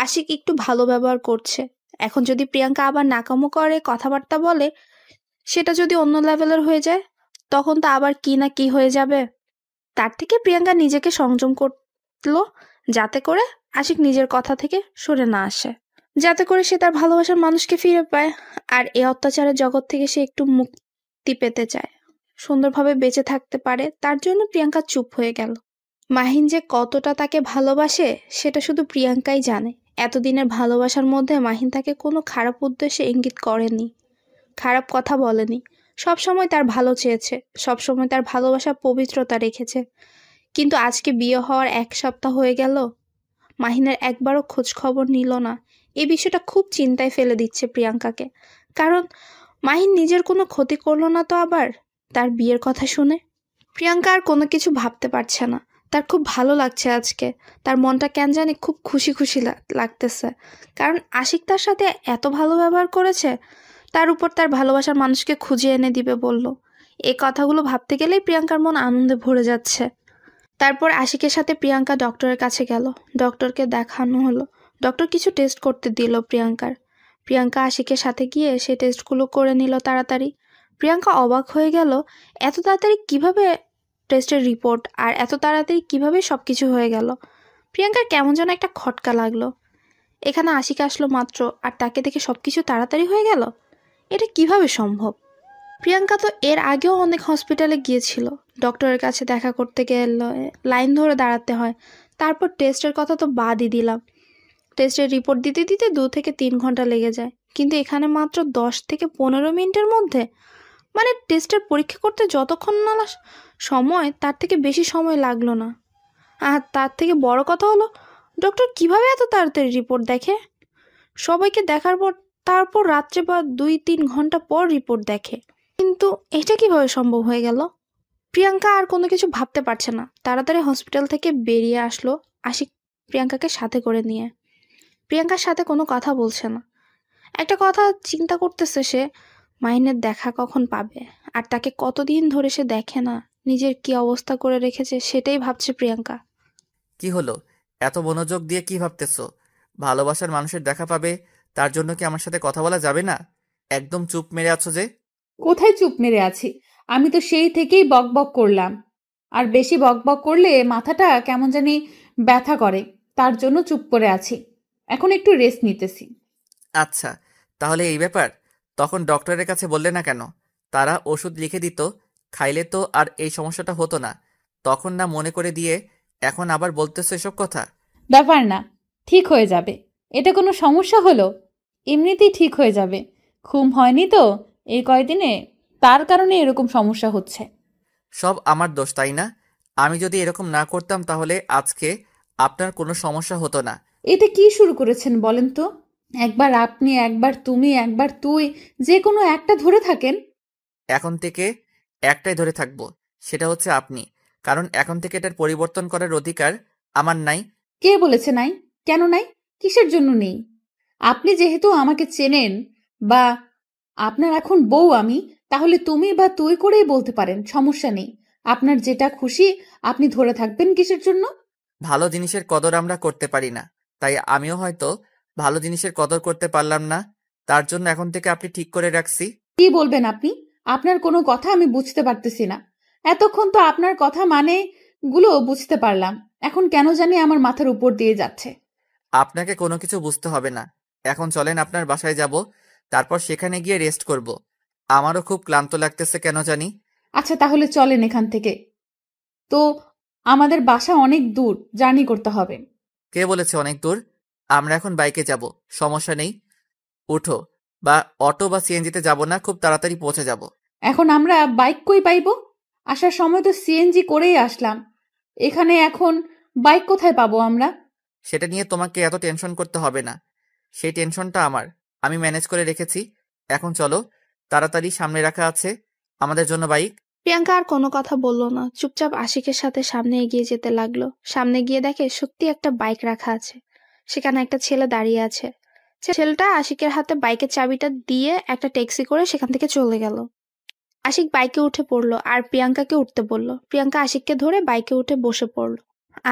আশিক একটু ভালো ব্যবহার করছে। এখন যদি প্রিয়াঙ্কা আবার নাকামো করে, কথাবার্তা বলে, সেটা যদি অন্য লেভেলের হয়ে যায়, তখন তো আবার কি না কি হয়ে যাবে। তার থেকে প্রিয়াঙ্কা নিজেকে সংযম করলো, যাতে করে আশিক নিজের কথা থেকে সরে না আসে, যাতে করে সে তার ভালোবাসার মানুষকে ফিরে পায়। আর এই অত্যাচারের জগৎ থেকে সে একটু মুক্তি পেতে চায়, সুন্দরভাবে বেঁচে থাকতে পারে। তার জন্য প্রিয়াঙ্কা চুপ হয়ে গেল। মাহিন যে কতটা তাকে ভালোবাসে সেটা শুধু প্রিয়াঙ্কাই জানে। এতদিনের ভালোবাসার মধ্যে মাহিন তাকে কোনো খারাপ উদ্দেশ্যে ইঙ্গিত করেনি, খারাপ কথা বলেনি। সবসময় তার ভালো চেয়েছে, সবসময় তার ভালোবাসা পবিত্রতা রেখেছে। কিন্তু আজকে বিয়ে হওয়ার 1 সপ্তাহ হয়ে গেল, মাহিনের একবারও খোঁজ খবর নিল না। এই বিষয়টা খুব চিন্তায় ফেলে দিচ্ছে প্রিয়াঙ্কাকে। কারণ মাহিন নিজের কোনো ক্ষতি করলো না তো আবার তার বিয়ের কথা শুনে? প্রিয়াঙ্কা আর কোনো কিছু ভাবতে পারছে না। তার খুব ভালো লাগছে আজকে। তার মনটা কেন জানি খুব খুশি খুশি লাগতেছে। কারণ আশিক তার সাথে এত ভালো ব্যবহার করেছে, তার উপর তার ভালোবাসার মানুষকে খুঁজে এনে দিবে বলল। এই কথাগুলো ভাবতে গেলেই প্রিয়াঙ্কার মন আনন্দে ভরে যাচ্ছে। তারপর আশিকের সাথে প্রিয়াঙ্কা ডক্টরের কাছে গেল। ডক্টরকে দেখানো হলো। ডক্টর কিছু টেস্ট করতে দিল প্রিয়াঙ্কার। প্রিয়াঙ্কা আশিকের সাথে গিয়ে সেই টেস্টগুলো করে নিল তাড়াতাড়ি। প্রিয়াঙ্কা অবাক হয়ে গেল, এত তাড়াতাড়ি কিভাবে টেস্টের রিপোর্ট আর এত তাড়াতাড়ি কিভাবে সব কিছু হয়ে গেল। প্রিয়াঙ্কার কেমন যেন একটা খটকা লাগলো। এখানে আশিক আসলো মাত্র আর তাকে দেখে সব কিছু তাড়াতাড়ি হয়ে গেল, এটা কিভাবে সম্ভব? প্রিয়াঙ্কা তো এর আগেও অনেক হসপিটালে গিয়েছিল। ডক্টরের কাছে দেখা করতে গেলে লাইন ধরে দাঁড়াতে হয়। তারপর টেস্টের কথা তো বাদই দিলাম, টেস্টের রিপোর্ট দিতে দিতে 2 থেকে 3 ঘন্টা লেগে যায়। কিন্তু এখানে মাত্র 10 থেকে 15 মিনিটের মধ্যে, মানে টেস্টের পরীক্ষা করতে যতক্ষণ না সময়, তার থেকে বেশি সময় লাগলো না। আর তার থেকে বড় কথা হলো, ডক্টর কিভাবে এত তাড়াতাড়ি রিপোর্ট দেখে? সবাইকে দেখার পর তারপর রাত্রে বা 2-3 ঘন্টা পর রিপোর্ট দেখে। কিন্তু এটা কিভাবে সম্ভব হয়ে গেল? প্রিয়াঙ্কা আর কোনো কিছু ভাবতে পারছে না। তাড়াতাড়ি হসপিটাল থেকে বেরিয়ে আসলো আশিক প্রিয়াঙ্কাকে সাথে করে নিয়ে। প্রিয়াঙ্কার সাথে কোনো কথা বলছে না। একটা কথা চিন্তা করতেছে সে, মাহিনের দেখা কখন পাবে, আর তাকে কতদিন ধরে সে দেখে না, নিজের কি অবস্থা করে রেখেছে সেটাই ভাবছে প্রিয়াঙ্কা। কি হলো, এত মনোযোগ দিয়ে কি ভাবতেছো? ভালোবাসার মানুষের দেখা পাবে, তার জন্য কি আমার সাথে কথা বলা যাবে না? একদম চুপ মেরে আছো যে। কোথায় চুপ মেরে আছি? আমি তো সেই থেকেই বকবক করলাম, আর বেশি বকবক করলে মাথাটা কেমন জানি ব্যথা করে, তার জন্য চুপ করে আছি। এখন একটু রেস্ট নিতেছি। আচ্ছা, তাহলে এই ব্যাপার। তখন ডক্টরের কাছে বললে না কেন? তারা ওষুধ লিখে দিত, খাইলে তো আর এই সমস্যাটা হতো না। তখন না মনে করে দিয়ে এখন আবার বলতেছো এসব কথা? ব্যাপার না, ঠিক হয়ে যাবে। এটা কোনো সমস্যা হলো? এমনিতেই ঠিক হয়ে যাবে। ঘুম হয়নি তো এই কয়দিনে, তার কারণে এরকম সমস্যা হচ্ছে। সব আমার দোষ, তাই না? আমি যদি এরকম না করতাম তাহলে আজকে আপনার কোনো সমস্যা হতো না। এটা কি শুরু করেছেন বলেন তো? একবার আপনি, একবার তুমি, একবার তুই, যে কোনো একটা ধরে থাকেন। এখন থেকে একটাই ধরে থাকবো, সেটা হচ্ছে আপনি। কারণ এখন থেকে এটার পরিবর্তন করার অধিকার আমার নাই। কে বলেছে নাই? কেন নাই? কিসের জন্য নেই? আপনি যেহেতু আমাকে চেনেন, বা আপনার এখন বউ আমি, তাহলে তুমি বা তুই করেই বলতে পারেন, সমস্যা নেই। আপনার যেটা খুশি আপনি ধরে থাকবেন কিসের জন্য? ভালো জিনিসের কদর আমরা করতে পারি না, তাই আমিও হয়তো ভালো জিনিসের কদর করতে পারলাম না। তার জন্য এখন থেকে আপনি ঠিক করে রাখছি। কি বলবেন আপনি? আপনার কোনো কথা আমি বুঝতে পারতেছি না। এতক্ষণ তো আপনার কথা মানে গুলো বুঝতে পারলাম, এখন কেন জানি আমার মাথার উপর দিয়ে যাচ্ছে। আপনাকে কোনো কিছু বুঝতে হবে না। এখন চলেন আপনার বাসায় যাব, তারপর সেখানে গিয়ে রেস্ট করব। আমারও খুব ক্লান্ত লাগতেছে কেন জানি। আচ্ছা তাহলে চলেন এখান থেকে। তো আমাদের বাসা অনেক দূর, জার্নি করতে হবে। কে বলেছে অনেক দূর? আমরা এখন বাইকে যাব, সমস্যা নেই। উঠো, বা অটো বা সিএনজিতে যাব না, খুব তাড়াতাড়ি পৌঁছে যাব। এখন আমরা বাইক কই পাইবো? আসার সময় তো সিএনজি করেই আসলাম, এখানে এখন বাইক কোথায় পাবো আমরা? সেটা নিয়ে তোমাকে এত টেনশন করতে হবে না, সেই টেনশনটা আমার, আমি ম্যানেজ করে রেখেছি। এখন চলো, তাড়াতাড়ি সামনে রাখা আছে আমাদের জন্য বাইক। প্রিয়াঙ্কা আর কোনো কথা বলল না, চুপচাপ আশিকের সাথে সামনে এগিয়ে যেতে লাগলো। সামনে গিয়ে দেখে সত্যি একটা বাইক রাখা আছে, সেখানে একটা ছেলে দাঁড়িয়ে আছে। ছেলেটা আশিকের হাতে বাইকের চাবিটা দিয়ে একটা ট্যাক্সি করে সেখান থেকে চলে গেল। আশিক বাইকে উঠে পড়লো আর প্রিয়াঙ্কাকে উঠতে বলল। প্রিয়াঙ্কা আশিককে ধরে বাইকে উঠে বসে পড়লো,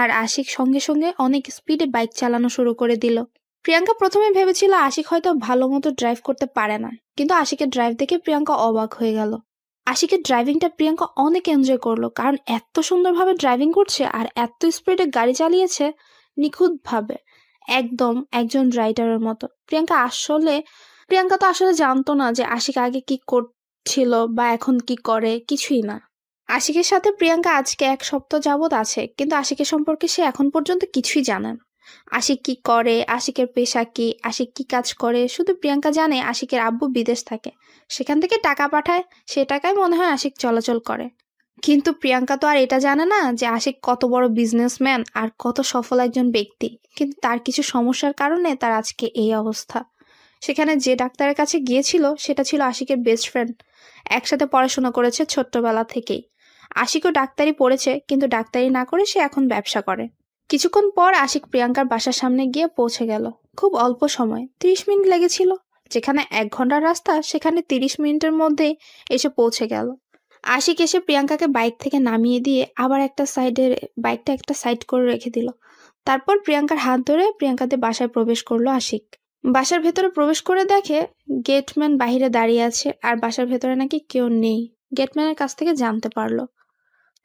আর আশিক সঙ্গে সঙ্গে অনেক স্পিডে বাইক চালানো শুরু করে দিল। প্রিয়াঙ্কা প্রথমে ভেবেছিল আশিক হয়তো ভালো মতো ড্রাইভ করতে পারে না, কিন্তু আশিকের ড্রাইভ দেখে প্রিয়াঙ্কা অবাক হয়ে গেল। আশিকের ড্রাইভিংটা প্রিয়াঙ্কা অনেক এনজয় করলো, কারণ এত সুন্দরভাবে ড্রাইভিং করছে আর এত স্পিডে গাড়ি চালিয়েছে, নিখুঁতভাবে, একদম একজন রাইডারের মতো। প্রিয়াঙ্কা তো আসলে জানতো না যে আশিক আগে কি করছিল বা এখন কি করে, কিছুই না। আশিকের সাথে প্রিয়াঙ্কা আজকে 1 সপ্তাহ যাবৎ আছে, কিন্তু আশিকের সম্পর্কে সে এখন পর্যন্ত কিছুই জানে না। আশিক কি করে, আশিকের পেশা কি, আশিক কি কাজ করে, শুধু প্রিয়াঙ্কা জানে আশিকের আব্বু বিদেশ থাকে, সেখান থেকে টাকা পাঠায়, সে টাকায় মনে হয় আশিক চলাচল করে। কিন্তু প্রিয়াঙ্কা তো আর এটা জানে না যে আশিক কত বড় বিজনেসম্যান আর কত সফল একজন ব্যক্তি। কিন্তু তার কিছু সমস্যার কারণে তার আজকে এই অবস্থা। সেখানে যে ডাক্তারের কাছে গিয়েছিল সেটা ছিল আশিকের বেস্ট ফ্রেন্ড। একসাথে পড়াশোনা করেছে ছোট্টবেলা থেকেই। আশিকও ডাক্তারি পড়েছে, কিন্তু ডাক্তারি না করে সে এখন ব্যবসা করে। কিছুক্ষণ পর আশিক প্রিয়াঙ্কার বাসার সামনে গিয়ে পৌঁছে গেল। খুব অল্প সময়, 30 মিনিট লেগেছিল। যেখানে 1 ঘন্টার রাস্তা সেখানে 30 মিনিটের মধ্যেই এসে পৌঁছে গেল। আশিক এসে প্রিয়াঙ্কাকে বাইক থেকে নামিয়ে দিয়ে আবার বাইকটা একটা সাইড করে রেখে দিল। তারপর প্রিয়াঙ্কার হাত ধরে প্রিয়াঙ্কাদের বাসায় প্রবেশ করলো আশিক। বাসার ভেতরে প্রবেশ করে দেখে গেটম্যান বাহিরে দাঁড়িয়ে আছে, আর বাসার ভেতরে নাকি কেউ নেই। গেটম্যানের কাছ থেকে জানতে পারলো।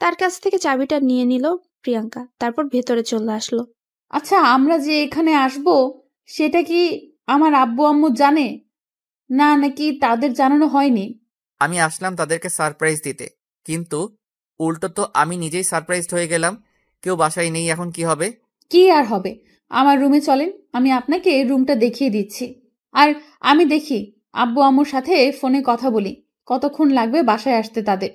তার কাছ থেকে চাবিটা নিয়ে নিল প্রিয়াঙ্কা, তারপর ভেতরে চলে আসলো। আচ্ছা, আমরা যে এখানে আসব সেটা কি আমার আব্বু আম্মু জানে না, নাকি তাদের জানানো হয়নি? আমি আসলাম তাদেরকে সারপ্রাইজ দিতে, কিন্তু উল্টো তো আমি নিজেই সারপ্রাইজড হয়ে গেলাম। কেউ বাসায় নেই, এখন কি হবে? কি আর হবে, আমার রুমে চলেন, আমি আপনাকে রুমটা দেখিয়ে দিচ্ছি। আর আমি দেখি আব্বু আম্মুর সাথে ফোনে কথা বলি, কতক্ষণ লাগবে বাসায় আসতে তাদের।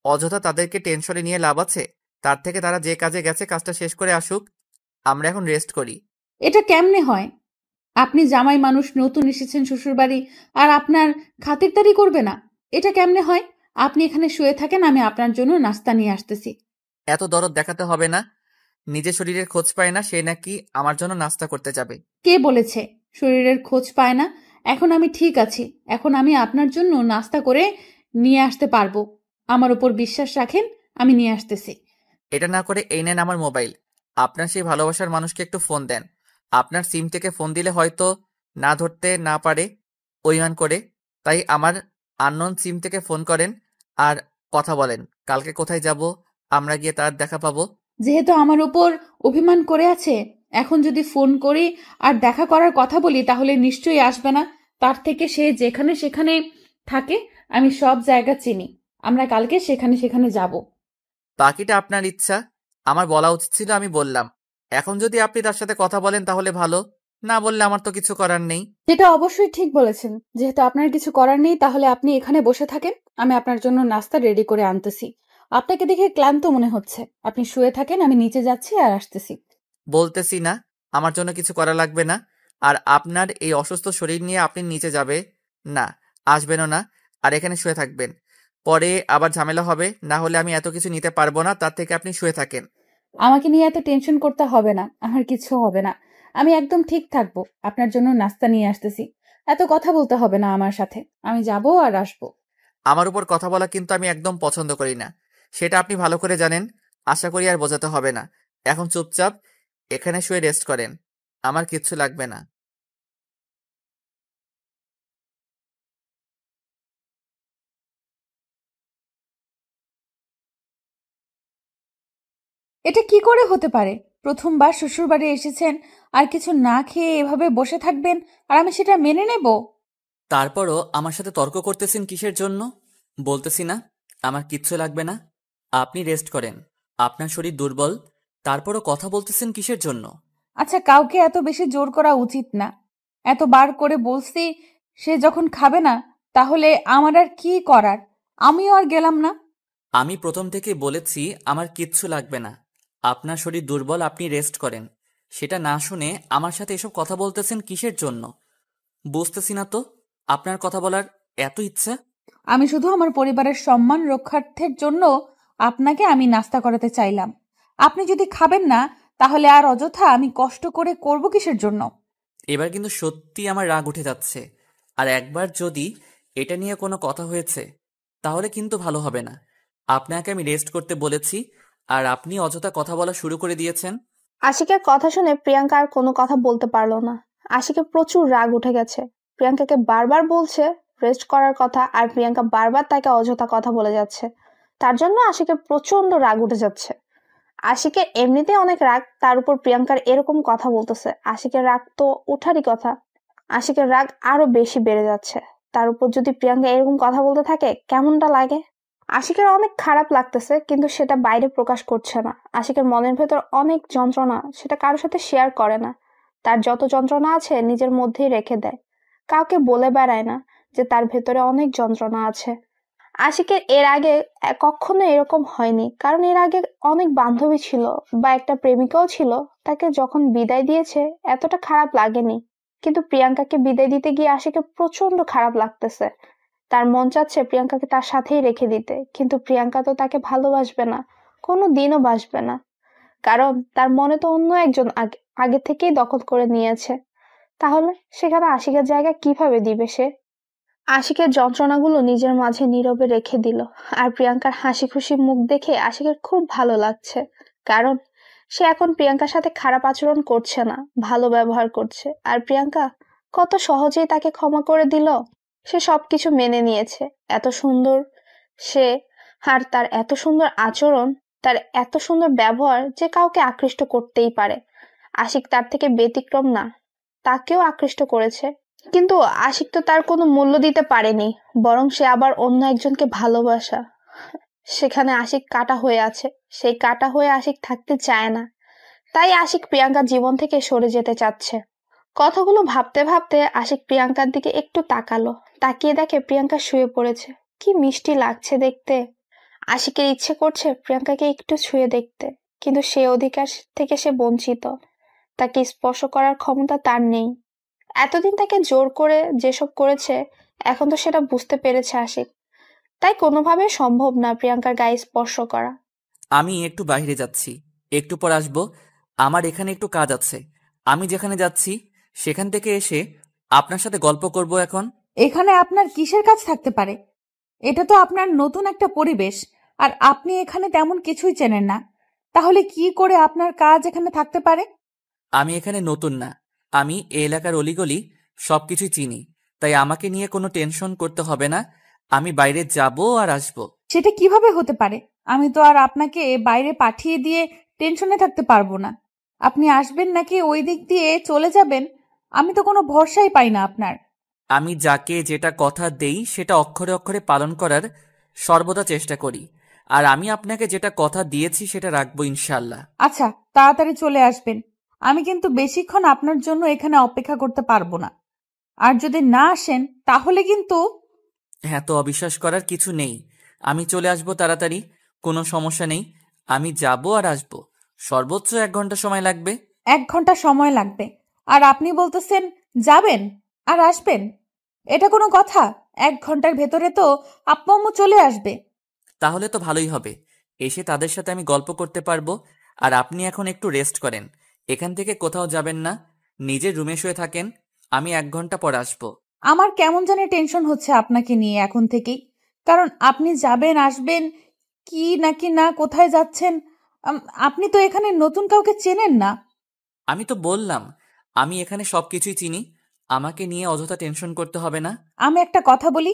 অযথা তাদেরকে টেনশনে নিয়ে লাভ আছে? তার থেকে তারা যে কাজে গেছে কাজটা শেষ করে আসুক, আমরা এখন রেস্ট করি। এটা কেমনে হয়? আপনি জামাই মানুষ, নতুন এসেছেন শ্বশুরবাড়ি, আর আপনার খাতিরদারি করবে না? এটা কেমনে হয়? আপনি এখানে শুয়ে থাকেন, আমি আপনার জন্য নাস্তা নিয়ে আসতেছি। এত দরদ দেখাতে হবে না। নিজের শরীরের খোঁজ পায় না, সে নাকি আমার জন্য নাস্তা করতে যাবে? কে বলেছে শরীরের খোঁজ পায় না? এখন আমি ঠিক আছি, এখন আমি আপনার জন্য নাস্তা করে নিয়ে আসতে পারবো। আমার উপর বিশ্বাস রাখেন, আমি নিয়ে আসতেছি। এটা না করে এই নেন আমার মোবাইল। আপনার সেই ভালোবাসার মানুষকে একটু ফোন দেন। আপনার সিম থেকে ফোন দিলে হয়তো না ধরতে না পারে অভিমান করে, তাই আমার আননোন সিম থেকে ফোন করেন আর কথা বলেন কালকে কোথায় যাব, আমরা গিয়ে তার দেখা পাবো। যেহেতু আমার উপর অভিমান করে আছে, এখন যদি ফোন করি আর দেখা করার কথা বলি তাহলে নিশ্চয়ই আসবে না। তার থেকে সে যেখানে সেখানে থাকে, আমি সব জায়গা চিনি, আমরা কালকে সেখানে সেখানে যাব। বাকিটা আপনার ইচ্ছা। আমার বলা উচিত ছিল, আমি বললাম। এখন যদি আপনি তার সাথে কথা বলেন তাহলে ভালো, না বললে আমার তো কিছু করার নেই। যেটা অবশ্যই ঠিক বলেছেন, যেহেতু আপনার কিছু করার নেই তাহলে আপনি এখানে বসে থাকেন, আমি আপনার জন্য নাস্তা রেডি করে আনতেছি। আপনাকে দেখে ক্লান্ত মনে হচ্ছে, আপনি শুয়ে থাকেন, আমি নিচে যাচ্ছি আর আসতেছি। বলতেছি না আমার জন্য কিছু করা লাগবে না। আর আপনার এই অসুস্থ শরীর নিয়ে আপনি নিচে যাবে না, আসবেনও না, আর এখানে শুয়ে থাকবেন। পরে আবার ঝামেলা হবে, না হলে আমি এত কিছু নিতে পারবো না। তার থেকে আপনি শুয়ে থাকেন। আমাকে নিয়ে এত টেনশন করতে হবে না, আমার কিছু হবে না, আমি একদম ঠিক থাকবো। আপনার জন্য নাস্তা নিয়ে আসতেছি, এত কথা বলতে হবে না আমার সাথে, আমি যাবো আর আসবো। আমার উপর কথা বলা কিন্তু আমি একদম পছন্দ করি না, সেটা আপনি ভালো করে জানেন। আশা করি আর বোঝাতে হবে না। এখন চুপচাপ এখানে শুয়ে রেস্ট করেন, আমার কিচ্ছু লাগবে না। এটা কি করে হতে পারে? প্রথমবার শ্বশুরবাড়ি এসেছেন আর কিছু না খেয়ে এভাবে বসে থাকবেন, আর আমি সেটা মেনে নেব? তারপরও আমার সাথে তর্ক করতেছেন কিসের জন্য? বলতেছি না আমার কিচ্ছু লাগবে না, আপনি রেস্ট করেন, আপনার শরীর দুর্বল। তারপরও কথা বলতেছেন কিসের জন্য? আচ্ছা, কাউকে এত বেশি জোর করা উচিত না। এতবার করে বলছি, সে যখন খাবে না তাহলে আমার আর কি করার? আমিও আর গেলাম না। আমি প্রথম থেকে বলেছি আমার কিচ্ছু লাগবে না, আপনার শরীর দুর্বল, আপনি রেস্ট করেন। সেটা না শুনে আমার সাথে এসব কথা বলতেছেন কিসের জন্য? বুঝতেছি না তো আপনার কথা বলার এত ইচ্ছা। আমি শুধু আমার পরিবারের সম্মান রক্ষার্থের জন্য আপনাকে আমি নাস্তা করাতে চাইলাম। আপনি যদি খাবেন না তাহলে আর অযথা আমি কষ্ট করে করব কিসের জন্য? এবার কিন্তু সত্যি আমার রাগ উঠে যাচ্ছে, আর একবার যদি এটা নিয়ে কোনো কথা হয়েছে তাহলে কিন্তু ভালো হবে না। আপনাকে আমি রেস্ট করতে বলেছি, আর আপনি অযথা কথা বলা শুরু করে দিয়েছেন। আশিকের কথা শুনে প্রিয়াঙ্কা আর কোনো কথা বলতে পারলো না। আশিকের প্রচুর রাগ উঠে গেছে। প্রিয়াঙ্কাকে বারবার বলছে রেস্ট করার কথা, আর প্রিয়াঙ্কা বারবার তাকে অযথা কথা বলে যাচ্ছে। তার জন্য আশিকের প্রচন্ড রাগ উঠে যাচ্ছে। আশিকের এমনিতে অনেক রাগ, তার উপর প্রিয়াঙ্কার এরকম কথা বলতেছে। আশিকের রাগ তো উঠারই কথা। আশিকের রাগ আরো বেশি বেড়ে যাচ্ছে। তার উপর যদি প্রিয়াঙ্কা এরকম কথা বলতে থাকে কেমনটা লাগে? আশিকের অনেক খারাপ লাগতেছে, কিন্তু সেটা বাইরে প্রকাশ করছে না। আশিকের মনের ভেতর অনেক যন্ত্রণা, সেটা কারোর সাথে শেয়ার করে না। তার যত যন্ত্রণা আছে নিজের মধ্যেই রেখে দেয়, কাউকে বলে বেড়ায় না যে তার ভেতরে অনেক যন্ত্রণা আছে। আশিকের এর আগে কখনো এরকম হয়নি, কারণ এর আগে অনেক বান্ধবী ছিল বা একটা প্রেমিকাও ছিল, তাকে যখন বিদায় দিয়েছে এতটা খারাপ লাগেনি। কিন্তু প্রিয়াঙ্কাকে বিদায় দিতে গিয়ে আশিকের প্রচন্ড খারাপ লাগতেছে। তার মন চাচ্ছে প্রিয়াঙ্কাকে তার সাথেই রেখে দিতে, কিন্তু প্রিয়াঙ্কা তো তাকে ভালোবাসবে না, কোনো দিনও বাসবে না, কারণ তার মনে তো অন্য একজন আগে থেকেই দখল করে নিয়েছে। তাহলে সেখানে আশিকের জায়গা কিভাবে দিবে সে? আশিকের যন্ত্রণাগুলো নিজের মাঝে নীরবে রেখে দিল। আর প্রিয়াঙ্কার হাসি খুশি মুখ দেখে আশিকের খুব ভালো লাগছে, কারণ সে এখন প্রিয়াঙ্কার সাথে খারাপ আচরণ করছে না, ভালো ব্যবহার করছে। আর প্রিয়াঙ্কা কত সহজেই তাকে ক্ষমা করে দিল। সে সবকিছু মেনে নিয়েছে। এত সুন্দর সে, আর তার এত সুন্দর আচরণ, তার এত সুন্দর ব্যবহার যে কাউকে আকৃষ্ট করতেই পারে। আশিক তার থেকে ব্যতিক্রম না, তাকেও আকৃষ্ট করেছে। কিন্তু আশিক তো তার কোনো মূল্য দিতে পারেনি, বরং সে আবার অন্য একজনকে ভালোবাসা। সেখানে আশিক কাটা হয়ে আছে, সেই কাটা হয়ে আশিক থাকতে চায় না। তাই আশিক প্রিয়াঙ্কার জীবন থেকে সরে যেতে চাচ্ছে। কথাগুলো ভাবতে ভাবতে আশিক প্রিয়াঙ্কার দিকে একটু তাকালো। তাকিয়ে দেখে প্রিয়াঙ্কা শুয়ে পড়েছে। কি মিষ্টি লাগছে দেখতে। আশিকের ইচ্ছে করছে প্রিয়াঙ্কাকে একটু ছুঁয়ে দেখতে, কিন্তু সে অধিকার থেকে সে বঞ্চিত। তাকে স্পর্শ করার ক্ষমতা তার নেই। এতদিন তাকে জোর করে যেসব করেছে, এখন তো সেটা বুঝতে পেরেছে আশিক। তাই কোনোভাবে সম্ভব না প্রিয়াঙ্কার গায়ে স্পর্শ করা। আমি একটু বাইরে যাচ্ছি, একটু পর আসবো। আমার এখানে একটু কাজ আছে। আমি যেখানে যাচ্ছি সেখান থেকে এসে আপনার সাথে গল্প করব। এখন এখানে আপনার কিসের কাজ থাকতে পারে? এটা তো আপনার নতুন একটা পরিবেশ, আর আপনি এখানে তেমন কিছুই চেনেন না। তাহলে কি করে আপনার কাজ এখানে থাকতে পারে? আমি এখানে নতুন না, আমি এই এলাকার অলিগলি সবকিছুই চিনি। তাই আমাকে নিয়ে কোনো টেনশন করতে হবে না। আমি বাইরে যাব আর আসবো। সেটা কিভাবে হতে পারে? আমি তো আর আপনাকে বাইরে পাঠিয়ে দিয়ে টেনশনে থাকতে পারবো না। আপনি আসবেন নাকি ওই দিক দিয়ে চলে যাবেন, আমি তো কোনো ভরসাই পাই না আপনার। আমি যাকে যেটা কথা দেই সেটা অক্ষরে অক্ষরে পালন করার সর্বদা চেষ্টা করি। আর আমি আপনাকে যেটা কথা দিয়েছি সেটা রাখবো ইনশাল্লাহ। আচ্ছা, তাড়াতাড়ি চলে আসবেন। আমি কিন্তু বেশিক্ষণ আপনার জন্য এখানে অপেক্ষা করতে পারবো না। আর যদি না আসেন তাহলে কিন্তু। হ্যাঁ, তো অবিশ্বাস করার কিছু নেই। আমি চলে আসবো তাড়াতাড়ি, কোনো সমস্যা নেই। আমি যাব আর আসবো, সর্বোচ্চ 1 ঘন্টা সময় লাগবে। 1 ঘন্টা সময় লাগবে? আর আপনি বলতেছেন যাবেন আর আসবেন? এটা কোনো কথা? 1 ঘন্টার ভেতরে তো আব্বু আম্মু চলে আসবে। তাহলে তো ভালোই হবে, এসে তাদের সাথে আমি গল্প করতে পারবো। আর আপনি এখন একটু রেস্ট করেন, এখান থেকে কোথাও যাবেন না, নিজের রুমে শুয়ে থাকেন। আমি 1 ঘন্টা পর আসবো। আমার কেমন জানি টেনশন হচ্ছে আপনাকে নিয়ে এখন থেকেই। কারণ আপনি যাবেন আসবেন কি নাকি না, কোথায় যাচ্ছেন, আপনি তো এখানে নতুন কাউকে চেনেন না। আমি তো বললাম আমি এখানে সবকিছুই চিনি, আমাকে নিয়ে অযথা টেনশন করতে হবে না। আমি একটা কথা বলি,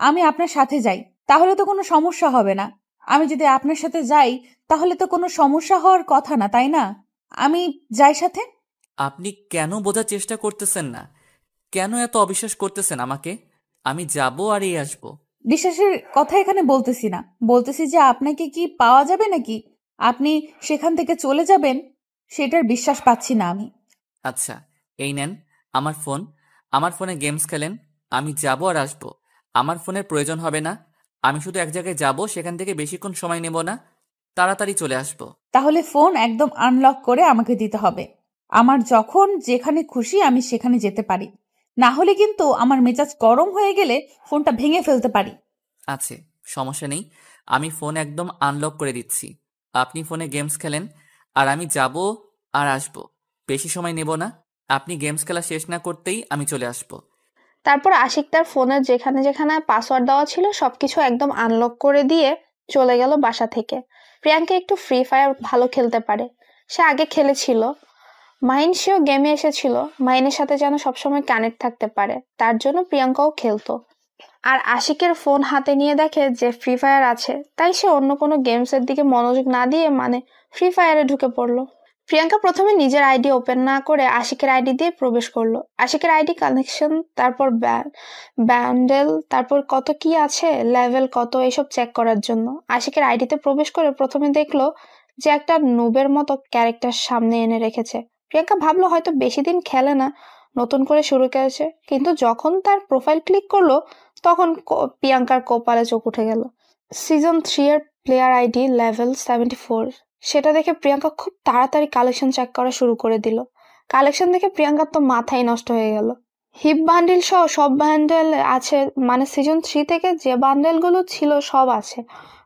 আমি আপনার সাথে যাই, তাহলে তো কোনো সমস্যা হবে না। আমি যদি আপনার সাথে যাই তাহলে তো কোনো সমস্যা হওয়ার কথা না, তাই না? আমি যাই সাথে। আপনি কেন বোঝার চেষ্টা করতেছেন না? কেন এত অবিশ্বাস করতেছেন আমাকে? আমি যাব আর এই আসবো। বিশ্বাসের কথা এখানে বলতেছি না, বলতেছি যে আপনাকে কি পাওয়া যাবে নাকি আপনি সেখান থেকে চলে যাবেন, সেটার বিশ্বাস পাচ্ছি না আমি। আচ্ছা, এই নেন আমার ফোন। আমার ফোনে গেমস খেলেন। আমি যাব আর আসবো, আমার ফোনের প্রয়োজন হবে না। আমি শুধু এক জায়গায় যাব, সেখান থেকে বেশিক্ষণ সময় নেব না, তাড়াতাড়ি চলে আসবো। তাহলে ফোন একদম আনলক করে আমাকে দিতে হবে। আমার যখন যেখানে খুশি আমি সেখানে যেতে পারি, না হলে কিন্তু আমার মেজাজ গরম হয়ে গেলে ফোনটা ভেঙে ফেলতে পারি। আছে, সমস্যা নেই, আমি ফোন একদম আনলক করে দিচ্ছি। আপনি ফোনে গেমস খেলেন, আর আমি যাব আর আসবো, বেশি সময় নেব না। আপনি গেমস খেলা শেষ না করতেই আমি চলে আসবো। তারপর আশিক তার ফোনের যেখানে যেখানে পাসওয়ার্ড দেওয়া ছিল সবকিছু একদম আনলক করে দিয়ে চলে গেল বাসা থেকে। প্রিয়াঙ্কা একটু ফ্রি ফায়ার ভালো খেলতে পারে, সে আগে খেলেছিল। মাহিন সেও গেমে এসেছিল, মাহিনের সাথে যেন সবসময় কানেক্ট থাকতে পারে, তার জন্য প্রিয়াঙ্কাও খেলতো। আর আশিকের ফোন হাতে নিয়ে দেখে যে ফ্রি ফায়ার আছে, তাই সে অন্য কোনো গেমসের দিকে মনোযোগ না দিয়ে ফ্রি ফায়ারে ঢুকে পড়লো। প্রিয়াঙ্কা প্রথমে নিজের আইডি ওপেন না করে আশিকের আইডি দিয়ে প্রবেশ করলো। আশিকের আইডি কানেকশন, তারপর ব্যান্ডেল, তারপর কত কি আছে, লেভেল কত, এসব চেক করার জন্য আশিকের আইডিতে প্রবেশ করে প্রথমে দেখলো যে একটা নুবের মতো ক্যারেক্টার সামনে এনে রেখেছে। প্রিয়াঙ্কা ভাবলো হয়তো বেশি দিন খেলে না, নতুন করে শুরু করেছে। কিন্তু যখন তার প্রোফাইল ক্লিক করলো তখন প্রিয়াঙ্কার কপালে চোখ উঠে গেল। সিজন 3 এর প্লেয়ার আইডি লেভেল 74। সেটা দেখে প্রিয়াঙ্কা খুব তাড়াতাড়ি কালেকশন চেক করা শুরু করে দিল। কালেকশন দেখে প্রিয়াঙ্কার তো মাথাই নষ্ট হয়ে গেল। হিপ বান্ডিল সহ সব বান্ডেল আছে, মানে সিজন 3 থেকে যে বান্ডেলগুলো ছিল সব আছে।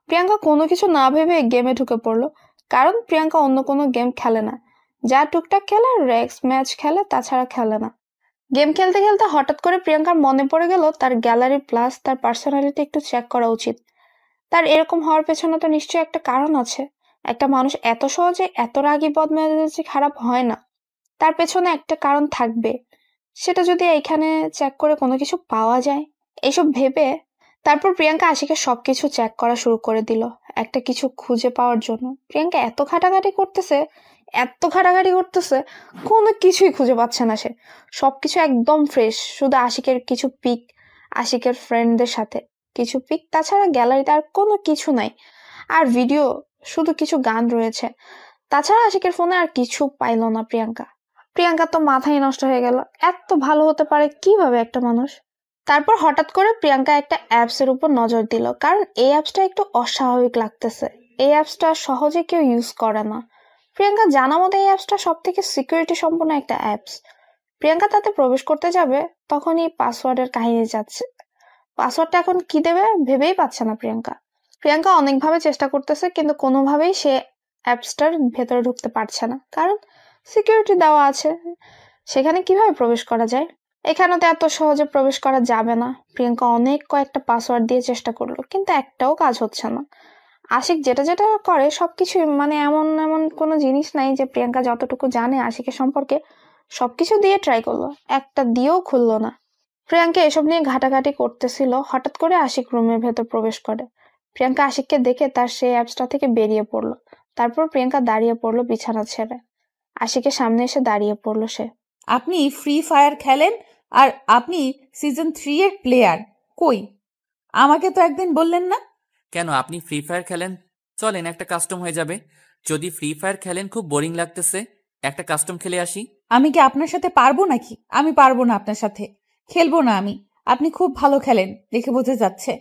প্রিয়াঙ্কা কোনো কিছু না ভেবে গেমে ঢুকে পড়লো, কারণ প্রিয়াঙ্কা অন্য কোনো গেম খেলে না। যা টুকটাক খেলে রেক্স ম্যাচ খেলে, তাছাড়া খেলে না। গেম খেলতে খেলতে হঠাৎ করে প্রিয়াঙ্কার মনে পড়ে গেল তার গ্যালারি প্লাস তার পার্সোনালিটি একটু চেক করা উচিত। তার এরকম হওয়ার পেছনে তো নিশ্চয়ই একটা কারণ আছে। একটা মানুষ এত সহজে এত রাগী বদমেজাজি খারাপ হয় না, তার পেছনে একটা কারণ থাকবে। সেটা যদি এইখানে চেক করে কোনো কিছু পাওয়া যায়, এইসব ভেবে তারপর প্রিয়াঙ্কা আশিকের সবকিছু চেক করা শুরু করে দিল একটা কিছু খুঁজে পাওয়ার জন্য। প্রিয়াঙ্কা এত ঘাটাঘাটি করতেছে, কোনো কিছুই খুঁজে পাচ্ছে না সে। সবকিছু একদম ফ্রেশ, শুধু আশিকের কিছু পিক, আশিকের ফ্রেন্ডদের সাথে কিছু পিক, তাছাড়া গ্যালারিতে আর কোনো কিছু নাই। আর ভিডিও, শুধু কিছু গান রয়েছে, তাছাড়া আশিকের ফোনে আর কিছু পাইল না প্রিয়াঙ্কা তো মাথায় নষ্ট হয়ে গেল। এত ভালো হতে পারে কিভাবে একটা মানুষ? তারপর হঠাৎ করে প্রিয়াঙ্কা একটা অ্যাপসের উপর নজর দিল, কারণ এই অ্যাপসটা একটু অস্বাভাবিক লাগতেছে। এই অ্যাপসটা সহজে কেউ ইউজ করে না। প্রিয়াঙ্কা জানা মতো এই অ্যাপসটা সব থেকে সিকিউরিটি সম্পন্ন একটা অ্যাপস। প্রিয়াঙ্কা তাতে প্রবেশ করতে যাবে, তখনই পাসওয়ার্ডের কাহিনী যাচ্ছে। পাসওয়ার্ডটা এখন কি দেবে ভেবেই পাচ্ছে না প্রিয়াঙ্কা অনেকভাবে চেষ্টা করতেছে, কিন্তু কোনোভাবেই সে অ্যাপসটার ভেতরে ঢুকতে পারছে না, কারণ সিকিউরিটি দেওয়া আছে। সেখানে কিভাবে প্রবেশ করা যায়? এখানে তো এত সহজে প্রবেশ করা যাবে না। প্রিয়াঙ্কা কয়েকটা পাসওয়ার্ড দিয়ে চেষ্টা করলো, কিন্তু একটাও কাজ হচ্ছে না। আশিক যেটা যেটা করে সবকিছু, মানে এমন কোনো জিনিস নাই যে প্রিয়াঙ্কা যতটুকু জানে আশিকের সম্পর্কে সবকিছু দিয়ে ট্রাই করলো, একটা দিয়েও খুললো না। প্রিয়াঙ্কা এসব নিয়ে ঘাটাঘাটি করতেছিল, হঠাৎ করে আশিক রুমের ভেতর প্রবেশ করে। প্রিয়াঙ্কা আশিককে দেখে তার সেই অ্যাপসটা থেকে বেরিয়ে পড়লো। তারপর প্রিয়াঙ্কা দাঁড়িয়ে পড়লো বিছানা ছেড়ে। আশিকের সামনে এসে দাঁড়িয়ে পড়লো সে। আপনি ফ্রি ফায়ার খেলেন আর আপনি সিজন 3 এর প্লেয়ার, কই? আমাকে তো একদিন বললেন না। কেন, আপনি ফ্রি ফায়ার খেলেন? চলেন একটা কাস্টম হয়ে যাবে। যদি ফ্রি ফায়ার খেলেন খুব বোরিং লাগতেছে, একটা কাস্টম খেলে আসি। আমি কি আপনার সাথে পারবো নাকি? আমি পারবো না আপনার সাথে, খেলবো না আমি। আপনি খুব ভালো খেলেন দেখে বোঝা যাচ্ছে।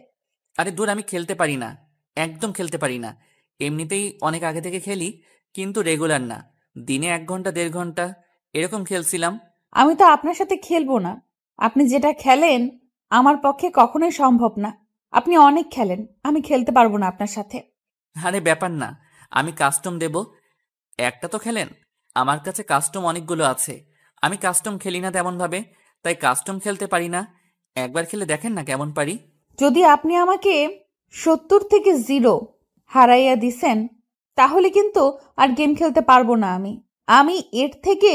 আরে দূর, আমি খেলতে পারি না, একদম খেলতে পারি না। এমনিতেই অনেক আগে থেকে খেলি, কিন্তু রেগুলার না। দিনে 1 ঘন্টা 1.5 ঘন্টা এরকম খেলছিলাম। আমি তো আপনার সাথে খেলবো না। আপনি যেটা খেলেন আমার পক্ষে কখনোই সম্ভব না। আপনি অনেক খেলেন, আমি খেলতে পারবো না আপনার সাথে। আরে ব্যাপার না, আমি কাস্টম দেব। একটা তো খেলেন, আমার কাছে কাস্টম অনেকগুলো আছে। আমি কাস্টম খেলি না তেমন ভাবে, তাই কাস্টম খেলতে পারি না। একবার খেলে দেখেন না কেমন পারি। যদি আপনি আমাকে 70 থেকে 0 হারাইয়া দিছেন, তাহলে কিন্তু আর গেম খেলতে পারবো না আমি এর থেকে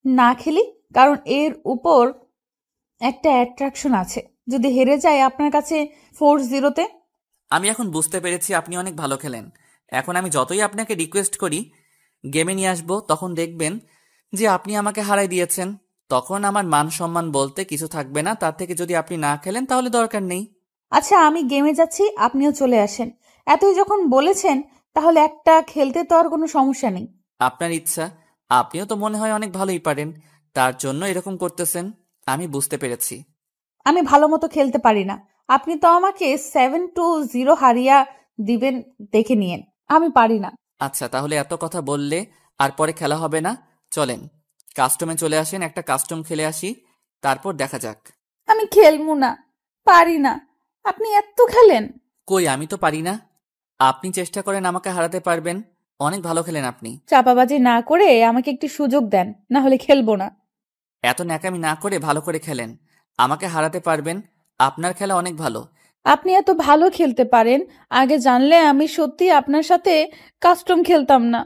না খেলি, কারণ এর উপর একটা অ্যাট্রাকশন আছে। যদি হেরে যায় আপনার কাছে 4-0-তে। আমি এখন বুঝতে পেরেছি আপনি অনেক ভালো খেলেন। এখন আমি যতই আপনাকে রিকোয়েস্ট করি গেমে নিয়ে আসবো, তখন দেখবেন যে আপনি আমাকে হারাই দিয়েছেন। তখন আমার মান সম্মান বলতে কিছু থাকবে না। তার থেকে যদি আপনি না খেলেন তাহলে দরকার নেই। আচ্ছা, আমি গেমে যাচ্ছি, আপনিও চলে আসেন। এতই যখন বলেছেন তাহলে একটা খেলতে তো আর কোনো সমস্যা নেই। আপনার ইচ্ছা, আপনিও তো মনে হয় অনেক ভালোই পারেন, তার জন্য এরকম করতেছেন। আমি বুঝতে পেরেছি। আমি ভালো মতো খেলতে পারি না। আপনি তো আমাকে 7-0 হারিয়া দিবেন, দেখে নিয়েন। আমি পারি না। আচ্ছা, তাহলে এত কথা বললে আর পরে খেলা হবে না। চলেন কাস্টমে চলে আসেন, একটা কাস্টম খেলে আসি, তারপর দেখা যাক। আমি খেলবো না, পারি না। আপনি এত খেলেন। কই, আমি তো পারি না। আপনি চেষ্টা করেন আমাকে হারাতে পারবেন, অনেক ভালো খেলেন আপনি। চাপাবাজি না করে আমাকে একটু সুযোগ দেন, না হলে খেলবো না। এত ন্যাকামি না করে ভালো করে খেলেন, আমাকে হারাতে পারবেন। আপনার খেলা অনেক ভালো। আপনি এত ভালো খেলতে পারেন, আগে জানলে আমি সত্যি আপনার সাথে কাস্টম খেলতাম না।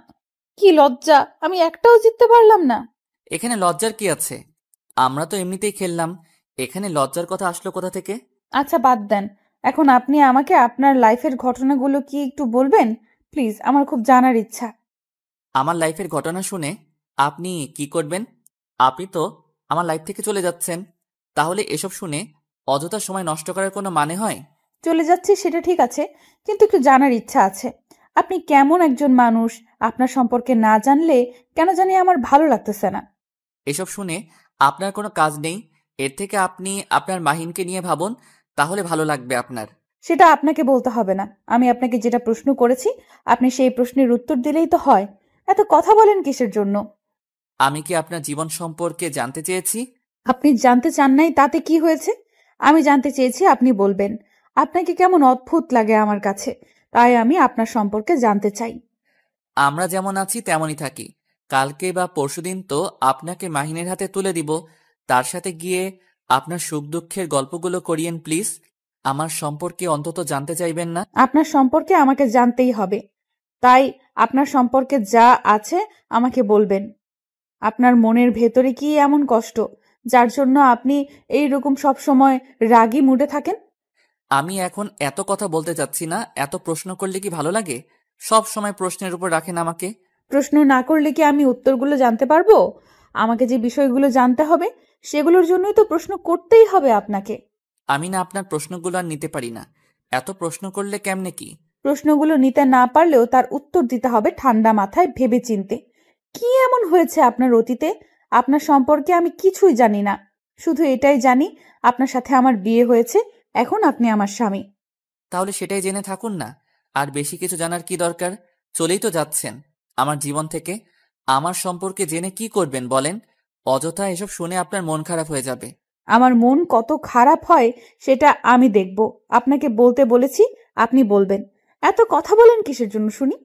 কি লজ্জা, আমি একটাও জিততে পারলাম না। এখানে লজ্জার কি আছে? আমরা তো এমনিতেই খেললাম, এখানে লজ্জার কথা আসলো কোথা থেকে? আচ্ছা বাদ দেন, এখন আপনি আমাকে আপনার লাইফের ঘটনাগুলো কি একটু বলবেন প্লিজ? আমার খুব জানার ইচ্ছা। আমার লাইফের ঘটনা শুনে আপনি কি করবেন? আপনি তো আমার লাইফ থেকে চলে যাচ্ছেন, তাহলে এসব শুনে অযথা সময় নষ্ট করার কোনো মানে হয়? চলে যাচ্ছি সেটা ঠিক আছে, কিন্তু একটু জানার ইচ্ছা আছে। আপনি কেমন একজন মানুষ, আপনার সম্পর্কে না জানলে কেন জানি আমার ভালো লাগতেছে না। এসব শুনে আপনার কোনো কাজ নেই, এর থেকে আপনি আপনার মাহিনকে নিয়ে ভাবুন, তাহলে ভালো লাগবে আপনার। সেটা আপনাকে বলতে হবে না। আমি আপনাকে যেটা প্রশ্ন করেছি আপনি সেই প্রশ্নের উত্তর দিলেই তো হয়। এত কথা বলেন কিসের জন্য? আমি কি আপনার জীবন সম্পর্কে জানতে চেয়েছি? আপনি জানতে চান নাই তাতে কি হয়েছে? আমি জানতে চেয়েছি আপনি বলবেন। আপনাকে কেমন অদ্ভুত লাগে আমার কাছে, তাই আমি আপনার সম্পর্কে জানতে চাই। আমরা যেমন আছি তেমনই থাকি। কালকে বা পরশুদিন তো আপনাকে মাহিনের হাতে তুলে দিব। তার সাথে গিয়ে আপনার সুখ দুঃখের গল্পগুলো করিয়েন প্লিজ। আমার সম্পর্কে অন্তত জানতে চাইবেন না? আপনার সম্পর্কে আমাকে জানতেই হবে, তাই আপনার সম্পর্কে যা আছে আমাকে বলবেন। আপনার মনের ভেতরে কি এমন কষ্ট যার জন্য আপনি এইরকম সব সময় রাগী মুডে থাকেন? আমি এখন এত কথা বলতে চাচ্ছি না। এত প্রশ্ন করলে কি ভালো লাগে? সব সময় প্রশ্নের উপর রাখেন আমাকে। প্রশ্ন না করলে কি আমি উত্তরগুলো জানতে পারবো? আমাকে যে বিষয়গুলো জানতে হবে সেগুলোর জন্যই তো প্রশ্ন করতেই হবে আপনাকে। আমি না আপনার প্রশ্নগুলো আর নিতে পারি না। এত প্রশ্ন করলে কেমনে কি? প্রশ্নগুলো নিতে না পারলেও তার উত্তর দিতে হবে ঠান্ডা মাথায় ভেবে চিনতে। কি এমন হয়েছে আপনার অতীতে? আপনার সম্পর্কে আমি কিছুই জানি না। শুধু এটাই জানি আপনার সাথে আমার বিয়ে হয়েছে, এখন আপনি আমার স্বামী। তাহলে সেটাই জেনে থাকুন না। আর বেশি কিছু জানার কি দরকার? চলেই তো যাচ্ছেন আমার জীবন থেকে। আমার সম্পর্কে জেনে কি করবেন বলেন? অযথা এসব শুনে আপনার মন খারাপ হয়ে যাবে। আমার মন কত খারাপ হয় সেটা আমি দেখব। আপনাকে বলতে বলেছি, আপনি বলবেন। এত কথা বলেন কিসের জন্য শুনি?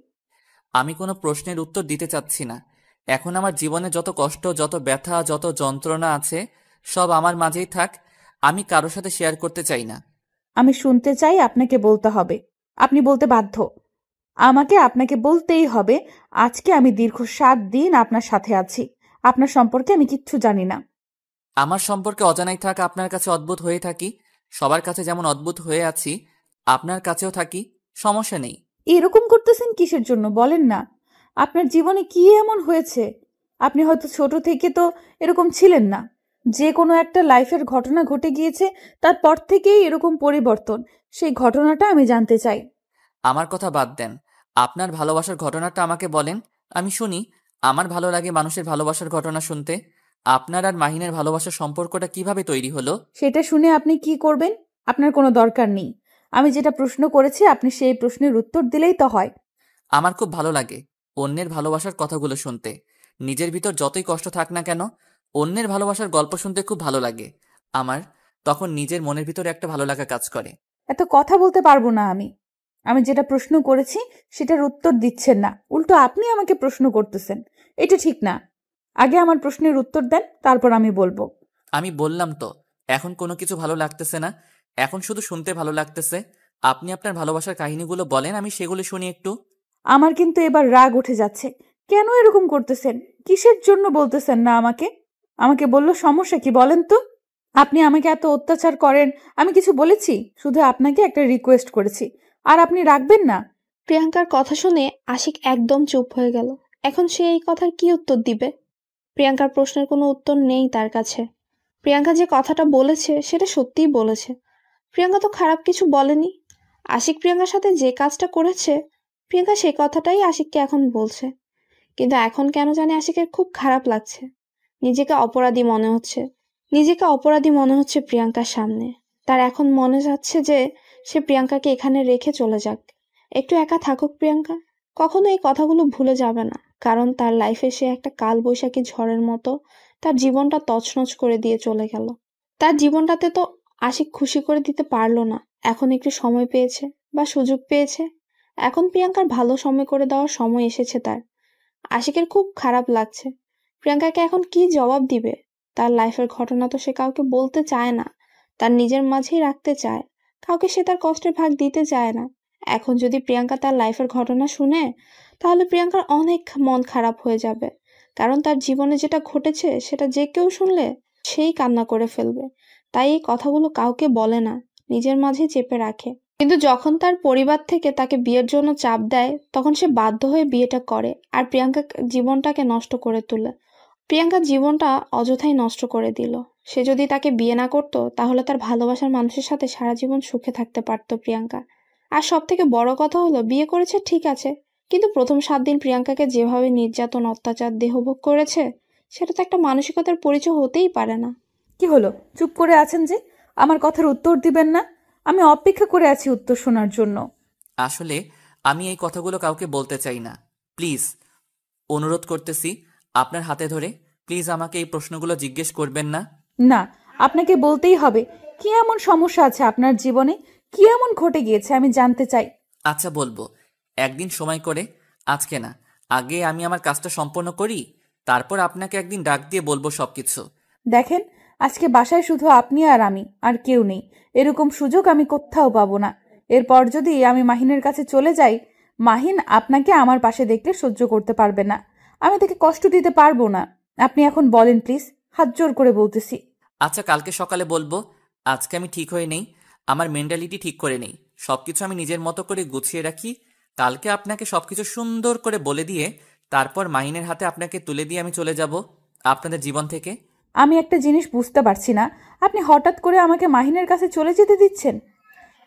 আমি কোনো প্রশ্নের উত্তর দিতে চাচ্ছি না। এখন আমার জীবনে যত কষ্ট, যত ব্যথা, যত যন্ত্রণা আছে সব আমার মাঝেই থাক। আমি কারোর সাথে শেয়ার করতে চাই না। আমি শুনতে চাই, আপনাকে বলতে হবে। আপনি বলতে বাধ্য। আমাকে আপনাকে বলতেই হবে। আজকে আমি দীর্ঘ 7 দিন আপনার সাথে আছি। আপনার সম্পর্কে আমি কিচ্ছু জানি না। আমার সম্পর্কে অজানাই থাক, আপনার কাছে অদ্ভুত হয়ে থাকি। সবার কাছে যেমন অদ্ভুত হয়ে আছি, আপনার কাছেও থাকি। সমস্যা নেই। এরকম করতেছেন কিসের জন্য বলেন না? আপনার জীবনে কি এমন হয়েছে? আপনি হয়তো ছোট থেকে তো এরকম ছিলেন না। যে কোনো একটা লাইফের ঘটনা ঘটে গিয়েছে, তারপর থেকেই এরকম পরিবর্তন। সেই ঘটনাটা আমি জানতে চাই। আমার কথা বাদ দেন। আপনার ভালোবাসার ঘটনাটা আমাকে বলেন, আমি শুনি। আমার ভালো লাগে মানুষের ভালোবাসার ঘটনা শুনতে। আপনার আর মাহিনের ভালোবাসার সম্পর্কটা কিভাবে তৈরি হলো? সেটা শুনে আপনি কি করবেন? আপনার কোনো দরকার নেই। আমি যেটা প্রশ্ন করেছি আপনি সেই প্রশ্নের উত্তর দিলেই তো হয়। আমার খুব ভালো লাগে অন্যের ভালোবাসার কথাগুলো শুনতে। নিজের ভিতর যতই কষ্ট থাক না কেন, অন্যের ভালোবাসার গল্প শুনতে খুব ভালো লাগে আমার। তখন নিজের মনের ভিতরে একটা ভালো লাগা কাজ করে। এত কথা বলতে পারবো না আমি। আমি যেটা প্রশ্ন করেছি সেটার উত্তর দিচ্ছেন না, উল্টো আপনি আমাকে প্রশ্ন করতেছেন। এটা ঠিক না। আগে আমার প্রশ্নের উত্তর দেন, তারপর আমি বলবো। আমি বললাম তো, এখন কোনো কিছু ভালো লাগতেছে না। এখন শুধু শুনতে ভালো লাগতেছে। আপনি আপনার ভালোবাসার কাহিনীগুলো বলেন, আমি সেগুলো শুনি একটু। আমার কিন্তু এবার রাগ উঠে যাচ্ছে। কেন এরকম করতেছেন? কিসের জন্য বলতেছেন না আমাকে? আমাকে বললো সমস্যা কি বলেন তো? আপনি আমাকে এত অত্যাচার করেন, আমি কিছু বলেছি? শুধু আপনাকে একটা রিকোয়েস্ট করেছি, আর আপনি রাখবেন না? প্রিয়াঙ্কার কথা শুনে আশিক একদম চুপ হয়ে গেল। এখন সে এই কথার কি উত্তর দিবে? প্রিয়াঙ্কার প্রশ্নের কোনো উত্তর নেই তার কাছে। প্রিয়াঙ্কা যে কথাটা বলেছে সেটা সত্যিই বলেছে। প্রিয়াঙ্কা তো খারাপ কিছু বলেনি। আশিক প্রিয়াঙ্কার সাথে যে কাজটা করেছে, প্রিয়াঙ্কা সেই কথাটাই আশিককে এখন বলছে। কিন্তু এখন কেন জানি আশিকের খুব খারাপ লাগছে। নিজেকে অপরাধী মনে হচ্ছে। নিজেকে অপরাধী মনে হচ্ছে প্রিয়াঙ্কার সামনে। তার এখন মনে যাচ্ছে যে সে প্রিয়াঙ্কাকে এখানে রেখে চলে যাক। একটু একা থাকুক প্রিয়াঙ্কা। কখনো এই কথাগুলো ভুলে যাবে না, কারণ তার লাইফে সে একটা কালবৈশাখী ঝড়ের মতো তার জীবনটা তছনছ করে দিয়ে চলে গেল। তার জীবনটাতে তো আশিক খুশি করে দিতে পারলো না। এখন একটু সময় পেয়েছে বা সুযোগ পেয়েছে। এখন প্রিয়াঙ্কার ভালো সময় করে দেওয়ার সময় এসেছে তার। আশিকের খুব খারাপ লাগছে। প্রিয়াঙ্কাকে এখন কি জবাব দিবে? তার লাইফের ঘটনা তো সে কাউকে বলতে চায় না। তার নিজের মাঝেই রাখতে চায়। কাউকে সে তার কষ্টের ভাগ দিতে চায় না। এখন যদি প্রিয়াঙ্কা তার লাইফের ঘটনা শুনে, তাহলে প্রিয়াঙ্কার অনেক মন খারাপ হয়ে যাবে। কারণ তার জীবনে যেটা ঘটেছে সেটা যে কেউ শুনলে সেই কান্না করে ফেলবে। তাই এই কথাগুলো কাউকে বলে না, নিজের মাঝে চেপে রাখে। কিন্তু যখন তার পরিবার থেকে তাকে বিয়ের জন্য চাপ দেয়, তখন সে বাধ্য হয়ে বিয়েটা করে আর প্রিয়াঙ্কা জীবনটাকে নষ্ট করে তোলে। প্রিয়াঙ্কার জীবনটা অযথাই নষ্ট করে দিল। সে যদি তাকে বিয়ে না করতো, তাহলে তার ভালোবাসার মানুষের সাথে সারা জীবন সুখে থাকতে পারতো প্রিয়াঙ্কা। আর সব থেকে বড় কথা হলো, বিয়ে করেছে ঠিক আছে, কিন্তু প্রথম 7 দিন প্রিয়াঙ্কাকে যেভাবে নির্যাতন, অত্যাচার, দেহভোগ করেছে, সেটা তো একটা মানসিকতার পরিচয় হতেই পারে না। কি হলো, চুপ করে আছেন যে? আমার কথার উত্তর দিবেন না? আমি অপেক্ষা করে আছি উত্তর শোনার জন্য। আসলে আমি এই কথাগুলো কাউকে বলতে চাই না। প্লিজ, অনুরোধ করতেছি, আপনার হাতে ধরে প্লিজ আমাকে এই প্রশ্নগুলো জিজ্ঞেস করবেন না। না, আপনাকে বলতেই হবে। কি এমন সমস্যা আছে আপনার জীবনে? কি এমন ঘটে গিয়েছে আমি জানতে চাই। আচ্ছা বলবো, একদিন সময় করে, আজকে না, আগে আমি আমার কাজটা সম্পন্ন করি, তারপর আপনাকে একদিন ডাক দিয়ে বলবো সবকিছু। দেখেন, আজকে বাসায় শুধু আপনি আর আমি, আর কেউ নেই। এরকম সুযোগ আমি কোথাও পাবো না। এরপর যদি আমি মাহিনের কাছে চলে যাই, মাহিন আপনাকে আমার পাশে দেখলে সহ্য করতে পারবে না। আমি তাকে কষ্ট দিতে পারবো না। আপনি এখন বলেন প্লিজ, হাত জোর করে বলতেছি। আচ্ছা, কালকে সকালে বলবো। আজকে আমি ঠিক হয়ে নেই, আমার মেন্টালিটি ঠিক করে নেই, সবকিছু আমি নিজের মতো করে গুছিয়ে রাখি। কালকে আপনাকে সবকিছু সুন্দর করে বলে দিয়ে তারপর মাহিনের হাতে আপনাকে তুলে দিয়ে আমি চলে যাব আপনাদের জীবন থেকে। আমি একটা জিনিস বুঝতে পারছি না, আপনি হঠাৎ করে আমাকে মাহিনের কাছে চলে যেতে দিচ্ছেন?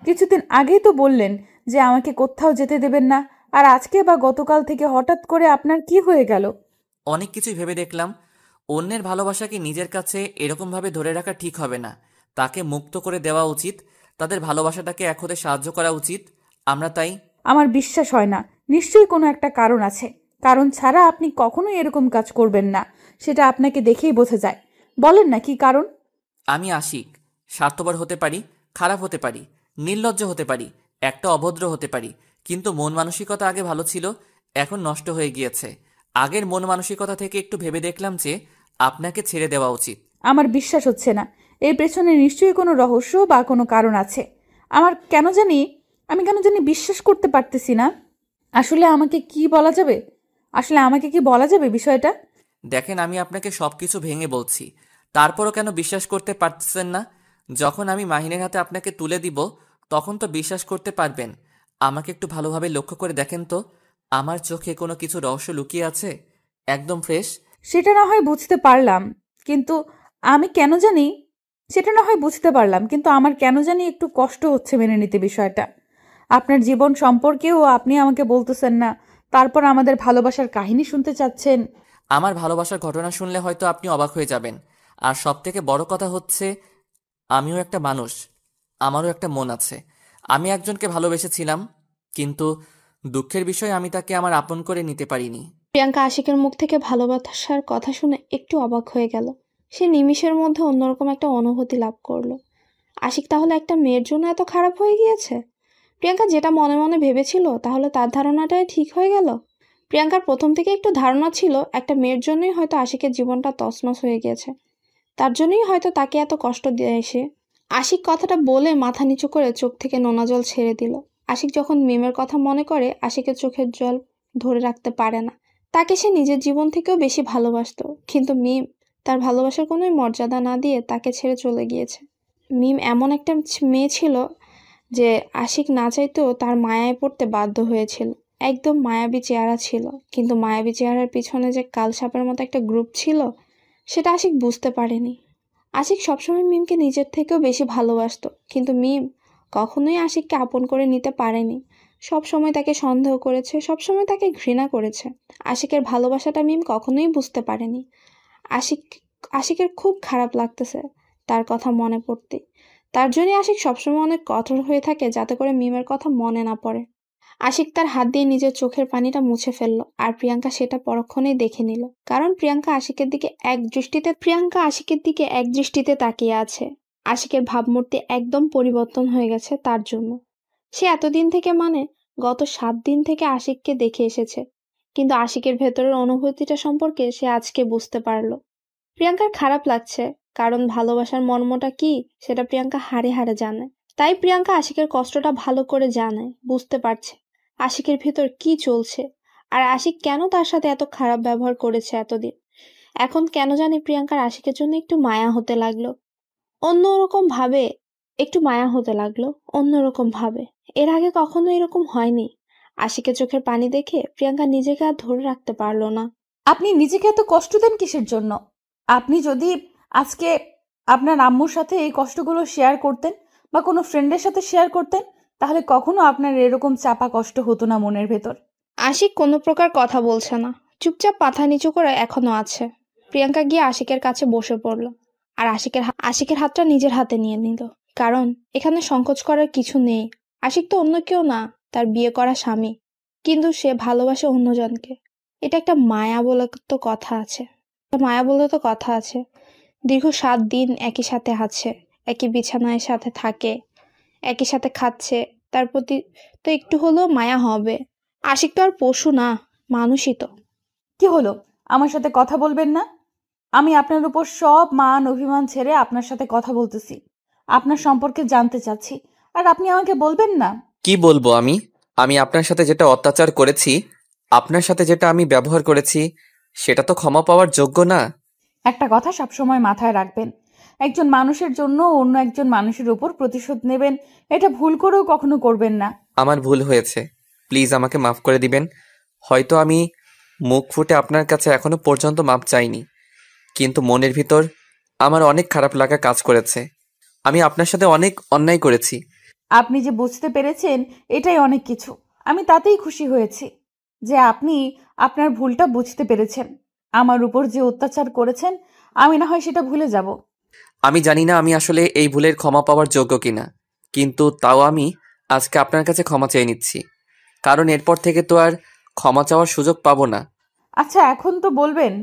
কিছুদিন আগেই তো বললেন যে আমাকে কোথাও যেতে দেবেন না, আর আজকে বা গতকাল থেকে হঠাৎ করে আপনার কি হয়ে গেল? অনেক কিছুই ভেবে দেখলাম, অন্যের ভালোবাসাকে নিজের কাছে এরকমভাবে ধরে রাখা ঠিক হবে না, তাকে মুক্ত করে দেওয়া উচিত, তাদের ভালোবাসাটাকে এক হতে সাহায্য করা উচিত। আমরা তাই। আমার বিশ্বাস হয় না। নিশ্চয়ই কোনো একটা কারণ আছে। কারণ ছাড়া আপনি কখনোই এরকম কাজ করবেন না, সেটা আপনাকে দেখেই বোঝা যায়। বলেন না কি কারণ? আমি আশিক, স্বার্থপর হতে পারি, খারাপ হতে পারি, নির্লজ্জ হতে পারি, একটা অভদ্র হতে পারি, কিন্তু মন মানসিকতা আগে ভালো ছিল, এখন নষ্ট হয়ে গিয়েছে। আগের মন মানসিকতা থেকে একটু ভেবে দেখলাম যে আপনাকে ছেড়ে দেওয়া উচিত। আমার বিশ্বাস হচ্ছে না। এর পেছনে নিশ্চয়ই কোনো রহস্য বা কোনো কারণ আছে। আমি কেন জানি বিশ্বাস করতে পারতেছি না। আসলে আমাকে কি বলা যাবে বিষয়টা? দেখেন, আমি আপনাকে সবকিছু ভেঙে বলছি, তারপরও কেন বিশ্বাস করতে পারতেছেন না? যখন আমি মাহিনের হাতে আপনাকে তুলে দিব, তখন তো বিশ্বাস করতে পারবেন। আমাকে একটু ভালোভাবে লক্ষ্য করে দেখেন তো, আমার চোখে কোনো কিছু রহস্য লুকিয়ে আছে? একদম ফ্রেশ। সেটা না হয় বুঝতে পারলাম, কিন্তু আমার কেন জানি একটু কষ্ট হচ্ছে মেনে নিতে বিষয়টা। আপনার জীবন সম্পর্কেও আপনি আমাকে বলতেছেন না, তারপর আমাদের ভালোবাসার কাহিনী শুনতে চাচ্ছেন। আমার ভালোবাসার ঘটনা শুনলে হয়তো আপনি অবাক হয়ে যাবেন। আর সবথেকে বড় কথা হচ্ছে, আমিও একটা মানুষ, আমারও একটা মন আছে। আমি একজনকে ভালোবেসেছিলাম, কিন্তু দুঃখের বিষয় আমি তাকে আমার আপন করে নিতে পারিনি। প্রিয়াঙ্কা আশিকের মুখ থেকে ভালোবাসার কথা শুনে একটু অবাক হয়ে গেল। সে নিমিষের মধ্যে অন্যরকম একটা অনুভূতি লাভ করলো। আশিক তাহলে একটা মেয়ের জন্য এত খারাপ হয়ে গিয়েছে? প্রিয়াঙ্কা যেটা মনে মনে ভেবেছিল, তাহলে তার ধারণাটাই ঠিক হয়ে গেল। প্রিয়াঙ্কার প্রথম থেকে একটু ধারণা ছিল একটা মেয়ের জন্যই হয়তো আশিকের জীবনটা তছনছ হয়ে গিয়েছে, তার জন্যই হয়তো তাকে এত কষ্ট দিয়ে এসে। আশিক কথাটা বলে মাথা নিচু করে চোখ থেকে নোনা জল ছেড়ে দিল। আশিক যখন মিমের কথা মনে করে, আশিকের চোখের জল ধরে রাখতে পারে না। তাকে সে নিজের জীবন থেকেও বেশি ভালোবাসতো, কিন্তু মিম তার ভালোবাসার কোনোই মর্যাদা না দিয়ে তাকে ছেড়ে চলে গিয়েছে। মিম এমন একটা মেয়ে ছিল যে আশিক না চাইতেও তার মায়ায় পড়তে বাধ্য হয়েছিল। একদম মায়াবী চেহারা ছিল, কিন্তু মায়াবী চেহারার পিছনে যে কালসাপের মতো একটা গ্রুপ ছিল, সেটা আশিক বুঝতে পারেনি। আশিক সবসময় মিমকে নিজের থেকেও বেশি ভালোবাসতো, কিন্তু মিম কখনোই আশিককে আপন করে নিতে পারেনি। সবসময় তাকে সন্দেহ করেছে, সবসময় তাকে ঘৃণা করেছে। আশিকের ভালোবাসাটা মিম কখনোই বুঝতে পারেনি। আশিকের খুব খারাপ লাগতেছে তার কথা মনে পড়তে। তার জন্যই আশিক সবসময় অনেক কঠোর হয়ে থাকে, যাতে করে মিমের কথা মনে না পড়ে। আশিক তার হাত দিয়ে নিজের চোখের পানিটা মুছে ফেললো, আর প্রিয়াঙ্কা সেটা পরক্ষণেই দেখে নিল। কারণ প্রিয়াঙ্কা আশিকের দিকে এক দৃষ্টিতে তাকিয়ে আছে। আশিকের ভাবমূর্তি একদম পরিবর্তন হয়ে গেছে তার জন্য। সে এতদিন থেকে, মানে গত 7 দিন থেকে আশিককে দেখে এসেছে, কিন্তু আশিকের ভেতরের অনুভূতিটা সম্পর্কে সে আজকে বুঝতে পারলো। প্রিয়াঙ্কার খারাপ লাগছে, কারণ ভালোবাসার মর্মটা কি সেটা প্রিয়াঙ্কা হাড়ে হাড়ে জানে। তাই প্রিয়াঙ্কা আশিকের কষ্টটা ভালো করে জানে, বুঝতে পারছে আশিকের ভিতর কি চলছে, আর আশিক কেন তার সাথে এত খারাপ ব্যবহার করেছে এতদিন। এখন কেন জানি প্রিয়াঙ্কার আশিকের জন্য একটু মায়া হতে লাগলো, অন্যরকম ভাবে। এর আগে কখনো এরকম হয়নি। আশিকের চোখের পানি দেখে প্রিয়াঙ্কা নিজেকে আর ধরে রাখতে পারলো না। আপনি নিজেকে এত কষ্ট দেন কিসের জন্য? আপনি যদি আজকে আপনার আম্মুর সাথে এই কষ্টগুলো শেয়ার করতেন বা কোনো ফ্রেন্ডের সাথে শেয়ার করতেন, তাহলে কখনো আপনার এরকম চাপা কষ্ট হতো না মনের ভেতর। আশিক কোনো প্রকার কথা বলছে না, চুপচাপ মাথা নিচু করে এখনো আছে। প্রিয়াঙ্কা গিয়ে আশিকের কাছে বসে পড়ল, আর আশিকের হাতটা নিজের হাতে নিয়ে নিল। কারণ এখানে সংকোচ করার কিছু নেই। আশিক তো অন্য কেউ না, তার বিয়ে করা স্বামী, কিন্তু সে ভালোবাসে অন্যজনকে। এটা একটা মায়া বলে তো কথা আছে, দীর্ঘ 7 দিন একই সাথে আছে, একই বিছানায় সাথে থাকে, একই সাথে খাচ্ছে, তার প্রতি তো একটু হলেও মায়া হবে। আশিক তো আর পশু না, মানুষই তো। কি হলো, আমার সাথে কথা বলবেন না? আমি আপনার উপর সব মান অভিমান ছেড়ে আপনার সাথে কথা বলতেছি, আপনার সম্পর্কে জানতে চাচ্ছি, আর আপনি আমাকে বলবেন না? কি বলবো আমি? আমি আপনার সাথে যেটা অত্যাচার করেছি, আপনার সাথে যেটা আমি ব্যবহার করেছি, সেটা তো ক্ষমা পাওয়ার যোগ্য না। একটা কথা সবসময় মাথায় রাখবেন, একজন মানুষের জন্য অন্য একজন মানুষের উপর প্রতিশোধ নেবেন, এটা ভুল করেও কখনো করবেন না। আমার ভুল হয়েছে, প্লিজ আমাকে মাফ করে দিবেন। হয়তো আমি মুখ ফুটে আপনার কাছে এখনো পর্যন্ত মাপ চাইনি, কিন্তু মনের ভিতর আমার অনেক খারাপ লাগা কাজ করেছে। আমি আপনার সাথে অনেক অন্যায় করেছি। আপনি যে বুঝতে পেরেছেন এটাই অনেক কিছু। আমি তাতেই খুশি হয়েছি যে আপনি আপনার ভুলটা বুঝতে পেরেছেন। আমার উপর যে অত্যাচার করেছেন আমি না হয় সেটা ভুলে যাব। আমি জানি না আমি আসলে এই ভুলের ক্ষমা পাওয়ার যোগ্য কিনা, কিন্তু তাও আমি আজকে আপনার কাছে ক্ষমা চেয়ে নিচ্ছি, কারণ এরপর থেকে তো আর ক্ষমা চাওয়ার সুযোগ পাবো না। আচ্ছা, এখন তো বলবেন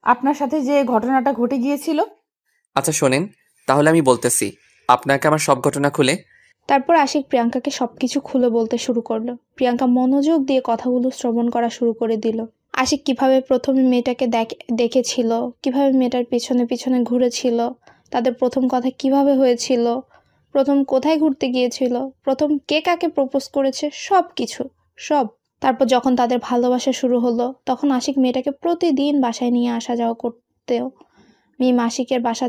আপনার সাথে যে ঘটনাটা ঘটে গিয়েছিল। আচ্ছা শোনেন, তাহলে আমি বলতেছি আপনাকে আমার সব ঘটনা খুলে। তারপর আশিক প্রিয়াঙ্কাকে সবকিছু খুলে বলতে শুরু করলো। প্রিয়াঙ্কা মনোযোগ দিয়ে কথাগুলো শ্রবণ করা শুরু করে দিল। আশিক কিভাবে প্রথমে মেয়েটাকে দেখেছিল, কিভাবে মেয়েটার পিছনে পিছনে ঘুরেছিল, তাদের প্রথম কথা কিভাবে হয়েছিল, প্রথম কোথায় ঘুরতে গিয়েছিল, প্রথম কে কাকে প্রপোজ করেছে, সব কিছু, সব। তারপর যখন তাদের ভালোবাসা শুরু হলো, তখন আশিক মেয়েটাকে প্রতিদিন বাসায় নিয়ে আসা যাওয়া করতেও মিম আশিকের বাসা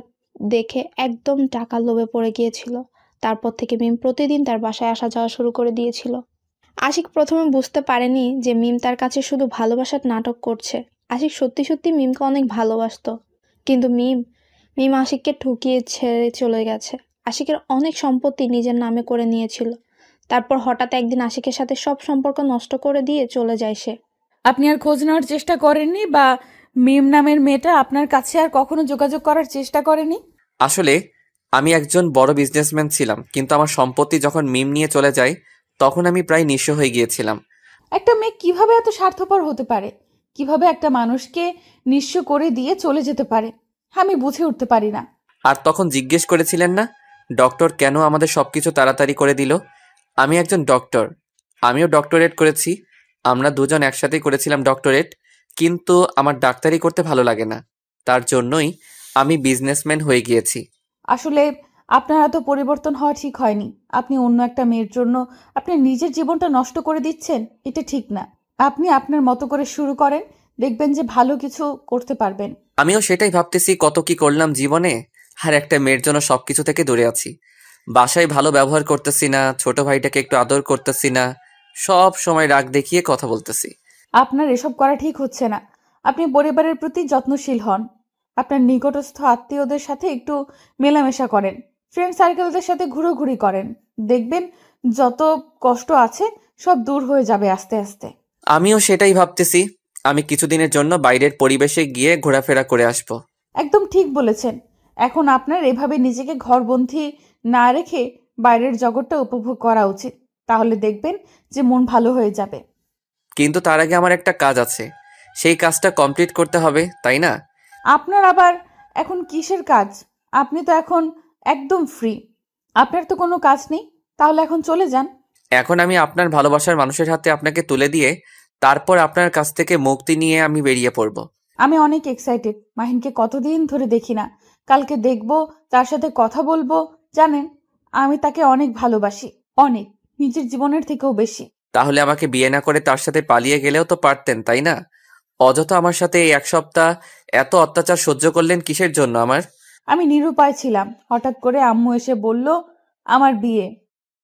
দেখে একদম টাকার লোভে পড়ে গিয়েছিল। তারপর থেকে মিম প্রতিদিন তার বাসায় আসা যাওয়া শুরু করে দিয়েছিল। আশিক প্রথমে বুঝতে পারেনি যে মিম তার কাছে শুধু ভালোবাসার নাটক করছে। আশিক সত্যি সত্যি মিমকে অনেক ভালোবাসতো, কিন্তু মিম আশিককে ঠকিয়ে ছেড়ে চলে গেছে। আশিকের অনেক সম্পত্তি নিজের নামে করে নিয়েছিল। তারপর হঠাৎ একদিন আশিকের সাথে সব সম্পর্ক নষ্ট করে দিয়ে চলে যায় সে। আপনি আর খোঁজ নেওয়ার চেষ্টা করেননি, বা মিম নামের মেয়েটা আপনার কাছে আর কখনো যোগাযোগ করার চেষ্টা করেনি? আসলে আমি একজন বড় বিজনেসম্যান ছিলাম, কিন্তু আমার সম্পত্তি যখন মিম নিয়ে চলে যায় তখন আমি প্রায় নিঃস্ব হয়ে গিয়েছিলাম। একটা মেয়ে কিভাবে এত স্বার্থপর হতে পারে? কিভাবে একটা মানুষকে নিঃস্ব করে দিয়ে চলে যেতে পারে? আমি বুঝে উঠতে পারি না। আর তখন জিজ্ঞেস করেছিলেন না ডক্টর কেন আমাদের সবকিছু তাড়াতাড়ি করে দিল? আমি একজন ডক্টর, আমিও ডক্টরেট করেছি, আমরা দুজন একসাথেই করেছিলাম ডক্টরেট, কিন্তু আমার ডাক্তারি করতে ভালো লাগে না, তার জন্যই আমি বিজনেসম্যান হয়ে গিয়েছি। আসলে আপনার এত পরিবর্তন হওয়া ঠিক হয়নি। আপনি অন্য একটা মেয়ের জন্য আপনার নিজের জীবনটা নষ্ট করে দিচ্ছেন, এটা ঠিক না। আপনি আপনার মতো করে শুরু করেন, দেখবেন যে ভালো কিছু করতে পারবেন। আমিও সেটাই ভাবতেছি, কত কি করলাম জীবনে, আর একটা মেয়ের জন্য সবকিছু থেকে দূরে আছি। বাসায় ভালো ব্যবহার করতেছি না, ছোট ভাইটাকে একটু আদর করতেছি না, সব সময় রাগ দেখিয়ে কথা বলতেছি। আপনার এসব করা ঠিক হচ্ছে না। আপনি পরিবারের প্রতি যত্নশীল হন, আপনার নিকটস্থ আত্মীয়দের সাথে একটু মেলামেশা করেন, ফ্রেন্ড সার্কেলদের সাথে ঘুরোঘুরি করেন। দেখবেন যত কষ্ট আছে সব দূর হয়ে যাবে আস্তে আস্তে। আমিও সেটাই ভাবতেছি, আমি কিছুদিনের জন্য বাইরের পরিবেশে গিয়ে ঘোরাফেরা করে আসব। একদম ঠিক বলেছেন। এখন আপনার এভাবে নিজেকে ঘরবন্দি না রেখে বাইরের জগৎটা উপভোগ করা উচিত, তাহলে দেখবেন যে মন ভালো হয়ে যাবে। কিন্তু তার আগে আমার একটা কাজ আছে, সেই কাজটা কমপ্লিট করতে হবে, তাই না? আপনার আবার এখন কিসের কাজ? আপনি তো এখন একদম ফ্রি, আপনার তো কোনো কাজ নেই, তাহলে এখন চলে যান। এখন আমি আপনার ভালোবাসার মানুষের হাতে আপনাকে তুলে দিয়ে তারপর আপনার কাছ থেকে মুক্তি নিয়ে আমি বেরিয়ে পড়ব। আমি অনেক এক্সাইটেড। মাহিনকে কতদিন ধরে দেখি না, কালকে দেখব, তার সাথে কথা বলবো। জানেন, আমি তাকে অনেক ভালোবাসি, অনেক, নিজের জীবনের থেকেও বেশি। তাহলে আমাকে বিয়ে না করে তার সাথে পালিয়ে গেলেও তো পারতেন, তাই না? অযথা আমার সাথে এই 1 সপ্তাহ এত অত্যাচার সহ্য করলেন কিসের জন্য আমার? আমি নিরুপায় ছিলাম। হঠাৎ করে আম্মু এসে বলল আমার বিয়ে,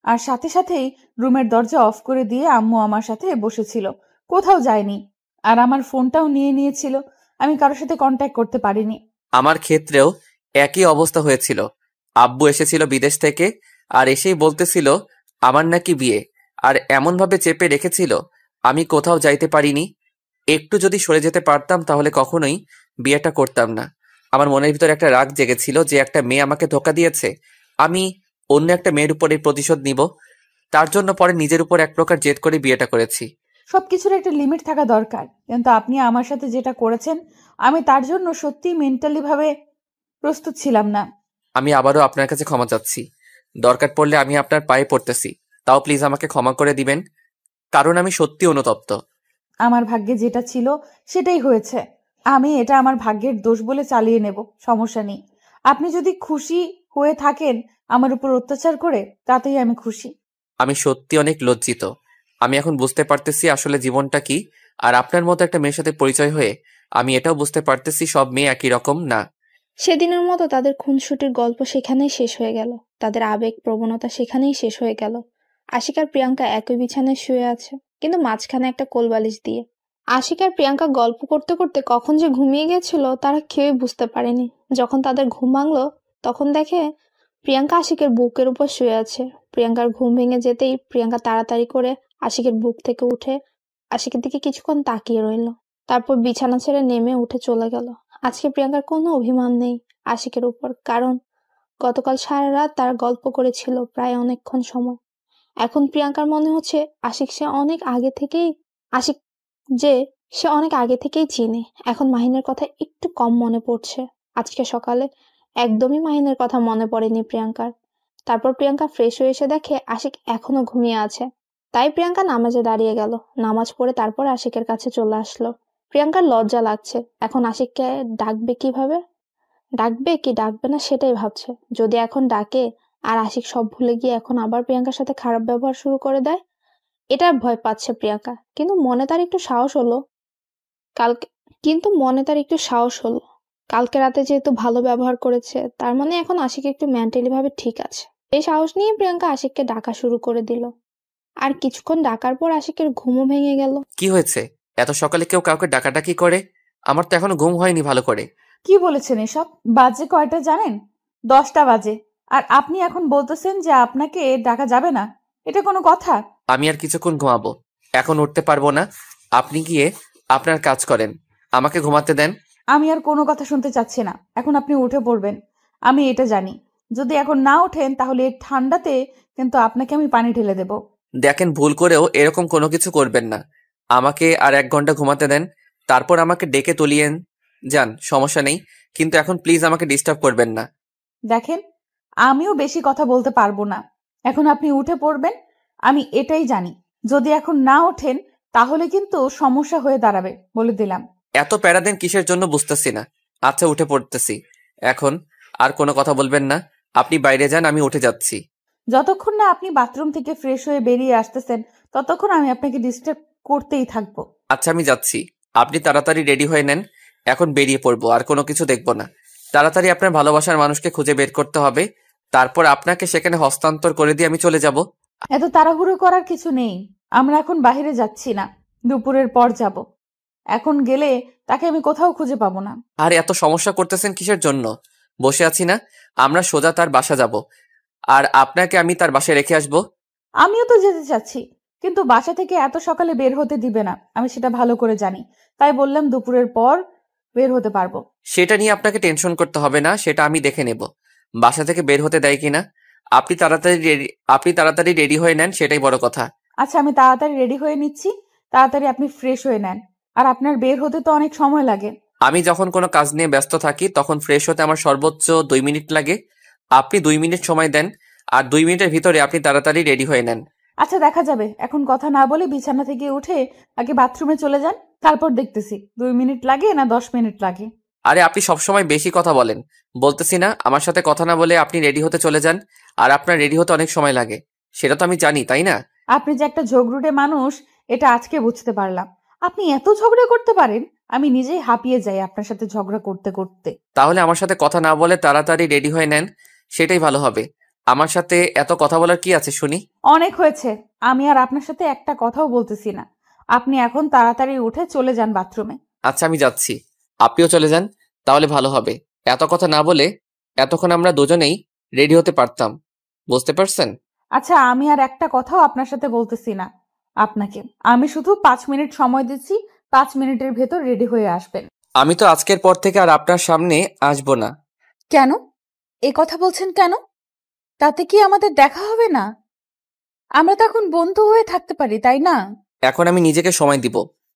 আর সাথে সাথেই রুমের দরজা অফ করে দিয়ে আম্মু আমার সাথে বসেছিল, কোথাও যায়নি, আর আমার ফোনটাও নিয়ে নিয়েছিল। আমি কারোর সাথে কন্ট্যাক্ট করতে পারিনি। আমার ক্ষেত্রেও একই অবস্থা হয়েছিল। আব্বু এসেছিল বিদেশ থেকে, আর এসেই বলতেছিল আমার নাকি বিয়ে, আর এমনভাবে চেপে রেখেছিল আমি কোথাও যাইতে পারিনি। একটু যদি সরে যেতে পারতাম তাহলে কখনোই বিয়েটা করতাম না। আমার মনের ভিতর একটা রাগ জেগেছিল যে একটা মেয়ে আমাকে ধোকা দিয়েছে, আমি অন্য একটা মেয়ের উপর এই প্রতিশোধ নিব। তার জন্য পরে নিজের উপর এক প্রকার জেদ করে বিয়েটা করেছি। সবকিছুর একটা লিমিট থাকা দরকার, কিন্তু আপনি আমার সাথে যেটা করেছেন আমি তার জন্য সত্যিই মেন্টালি ভাবে প্রস্তুত ছিলাম না। আমি আবারও আপনার কাছে ক্ষমা চাচ্ছি। দরকার পড়লে আমি আপনার পায়ে পড়তেছি, তাও প্লিজ আমাকে ক্ষমা করে দিবেন, কারণ আমি সত্যি অনুতপ্ত। আমার ভাগ্যে যেটা ছিল সেটাই হয়েছে, আমি এটা আমার ভাগ্যের দোষ বলে চালিয়ে নেব, সমস্যা নেই। আপনি যদি খুশি হয়ে থাকেন আমার উপর অত্যাচার করে, তাতেই আমি খুশি। আমি সত্যি অনেক লজ্জিত। আমি এখন বুঝতে পারতেছি আসলে জীবনটা কি, আর আপনার মতো একটা মেয়ের সাথে পরিচয় হয়ে আমি এটাও বুঝতে পারতেছি সব মেয়ে একই রকম না। সেদিনের মতো তাদের খুনসুটির গল্প সেখানেই শেষ হয়ে গেল, তাদের আবেগ প্রবণতা সেখানেই শেষ হয়ে গেল। আশিক আর প্রিয়াঙ্কা একই বিছানায় শুয়ে আছে, কিন্তু মাঝখানে একটা কোলবালিশ দিয়ে। আশিক আর প্রিয়াঙ্কা গল্প করতে করতে কখন যে ঘুমিয়ে গেছিল তারা কেউই বুঝতে পারেনি। যখন তাদের ঘুম ভাঙলো তখন দেখে প্রিয়াঙ্কা আশিকের বুকের উপর শুয়ে আছে। প্রিয়াঙ্কার ঘুম ভেঙে যেতেই প্রিয়াঙ্কা তাড়াতাড়ি করে আশিকের বুক থেকে উঠে আশিকের দিকে কিছুক্ষণ তাকিয়ে রইল, তারপর বিছানা ছেড়ে নেমে উঠে চলে গেল। আজকে প্রিয়াঙ্কার কোনো অভিমান নেই আশিকের উপর, কারণ গতকাল সারা রাত তারা গল্প করেছিল প্রায় অনেকক্ষণ সময়। এখন প্রিয়াঙ্কার মনে হচ্ছে আশিক সে অনেক আগে থেকেই চিনে। এখন মাহিনের কথা একটু কম মনে পড়ছে। আজকে সকালে একদমই মাহিনের কথা মনে পড়েনি প্রিয়াঙ্কার। তারপর প্রিয়াঙ্কা ফ্রেশ হয়ে এসে দেখে আশিক এখনো ঘুমিয়ে আছে, তাই প্রিয়াঙ্কা নামাজে দাঁড়িয়ে গেল। নামাজ পড়ে তারপর আশিকের কাছে চলে আসলো। প্রিয়াঙ্কার লজ্জা লাগছে, এখন আশিককে ডাকবে কিভাবে, ডাকবে কি ডাকবে না সেটাই ভাবছে। যদি এখন ডাকে আর আশিক সব ভুলে গিয়ে এখন আবার প্রিয়াঙ্কার সাথে খারাপ ব্যবহার শুরু করে দেয়, এটা ভয় পাচ্ছে প্রিয়াঙ্কা। কিন্তু মনে তার একটু সাহস হলো কালকে রাতে যেহেতু ভালো ব্যবহার করেছে, তার মানে এখন আশিক একটু মেন্টালি ভাবে ঠিক আছে। এই সাহস নিয়ে প্রিয়াঙ্কা আশিককে ডাকা শুরু করে দিল। আর কিছুক্ষণ ডাকার পর আশিকের ঘুমও ভেঙে গেল। কি হয়েছে? এত সকালে কেউ কাউকে ডাকাডাকি করে? আমার তো এখনো ঘুম হয়নি ভালো করে। কি বলেছেন এসব? বাজে কয়টা জানেন? 10টা বাজে, আর আপনি এখন বলতেছেন যে আপনাকে ডাকা যাবে না? এটা কোনো কথা? আমি আর কিছুক্ষণ ঘুমাবো, এখন উঠতে পারবো না। আপনি গিয়ে আপনার কাজ করেন, আমাকে ঘুমাতে দেন। আমি আর কোনো কথা শুনতে চাচ্ছি না, এখন আপনি উঠে পড়বেন। আমি এটা জানি, যদি এখন না ওঠেন তাহলে এই ঠান্ডাতে কিন্তু আপনাকে আমি পানি ঢেলে দেব। দেখেন, ভুল করেও এরকম কোনো কিছু করবেন না। আমাকে আর 1 ঘন্টা ঘুমাতে দেন, তারপর আমাকে ডেকে তুলিয়েন যান, সমস্যা নেই, কিন্তু এখন প্লিজ আমাকে ডিস্টার্ব করবেন না। দেখেন, আমিও বেশি কথা বলতে পারবো না, এখন আপনি উঠে পড়বেন। আমি এটাই জানি, যদি এখন না ওঠেন তাহলে কিন্তু সমস্যা হয়ে দাঁড়াবে, বলে দিলাম। এত প্যারা দেন কিসের জন্য বুঝতেছি না। আচ্ছা, উঠে পড়তেছি। এখন আর কোনো কথা বলবেন না, আপনি বাইরে যান, আমি উঠে যাচ্ছি। যতক্ষণ না আপনি বাথরুম থেকে ফ্রেশ হয়ে বেরিয়ে আসতেছেন ততক্ষণ আমি আপনাকে ডিস্টার্ব করতেই থাকবো। আচ্ছা, আমি যাচ্ছি, আপনি তাড়াতাড়ি রেডি হয়ে নেন, এখন বেরিয়ে পড়বো, আর কোনো কিছু দেখবো না। তাড়াতাড়ি আপনার ভালোবাসার মানুষকে খুঁজে বের করতে হবে, তারপর আপনাকে সেখানে হস্তান্তর করে দিয়ে আমি চলে যাব। এত তাড়াহুড়ো করার কিছু নেই, আমরা এখন বাইরে যাচ্ছি না, দুপুরের পর যাব। এখন গেলে তাকে আমি কোথাও খুঁজে পাবো না। আর এত সমস্যা করতেছেন কিসের জন্য? বসে আছি না, আমরা সোজা তার বাসা যাব, আর আপনাকে আমি তার বাসায় রেখে আসবো। আমিও তো যেতে চাচ্ছি, কিন্তু বাসা থেকে এত সকালে বের হতে দিবে না, আমি সেটা ভালো করে জানি, তাই বললাম দুপুরের পর বের হতে পারবো। সেটা নিয়ে আপনাকে টেনশন করতে হবে না, সেটা আমি দেখে নেব বাসা থেকে বের হতে দেয় কিনা। আপনি তাড়াতাড়ি রেডি হয়ে নেন, সেটাই বড় কথা। আচ্ছা, আমি তাড়াতাড়ি রেডি হয়ে নিচ্ছি, তাড়াতাড়ি আপনি ফ্রেশ হয়ে নেন, আর আপনার বের হতে তো অনেক সময় লাগে। আমি যখন কোনো কাজ নিয়ে ব্যস্ত থাকি তখন ফ্রেশ হতে আমার সর্বোচ্চ 2 মিনিট লাগে। আপনি 2 মিনিট সময় দেন, আর 2 মিনিটের ভিতরে আপনি তাড়াতাড়ি রেডি হয়ে নেন। আচ্ছা, দেখা যাবে, এখন কথা না বলে বিছানা থেকে উঠে আগে বাথরুমে চলে যান, তারপর দেখতেছি 2 মিনিট লাগে না 10 মিনিট লাগে। আরে আপনি সবসময় বেশি কথা বলেন, বলতেছি না আমার সাথে কথা না বলে আপনি রেডি হতে চলে যান, আর আপনার রেডি হতে অনেক সময় লাগে, সেটা তো আমি জানি, তাই না? আপনি যে একটা ঝগড়ুটে মানুষ এটা আজকে বুঝতে পারলাম। আপনি এত ঝগড়া করতে পারেন, আমি নিজেই হাঁপিয়ে যাই আপনার সাথে ঝগড়া করতে করতে। তাহলে আমার সাথে কথা না বলে তাড়াতাড়ি রেডি হয়ে নেন, সেটাই ভালো হবে। আমার সাথে এত কথা বলার কি আছে শুনি? অনেক হয়েছে, আমি আর আপনার সাথে একটা কথাও বলতেছি না। আপনি এখন তাড়াতাড়ি উঠে চলে যান বাথরুমে। আচ্ছা, আমি যাচ্ছি, আপনিও চলে যান, তাহলে ভালো হবে। এত কথা না বলে এতক্ষণ আমরা দুজনেই রেডি হতে পারতাম, বুঝতে পারছেন? আচ্ছা, আমি আর একটা কথাও আপনার সাথে বলতেছি না আপনাকে, আমি শুধু 5 মিনিট সময় দিচ্ছি, 5 মিনিটের ভেতর রেডি হয়ে আসবেন। আমি তো আজকের পর থেকে আর আপনার সামনে আসবো না। কেন এই কথা বলছেন কেন? তাতে কি আমাদের দেখা হবে না? আমরা তো এখন বন্ধু হয়ে থাকতে পারি, তাই না? এখন আমি নিজেকে সময় দিব।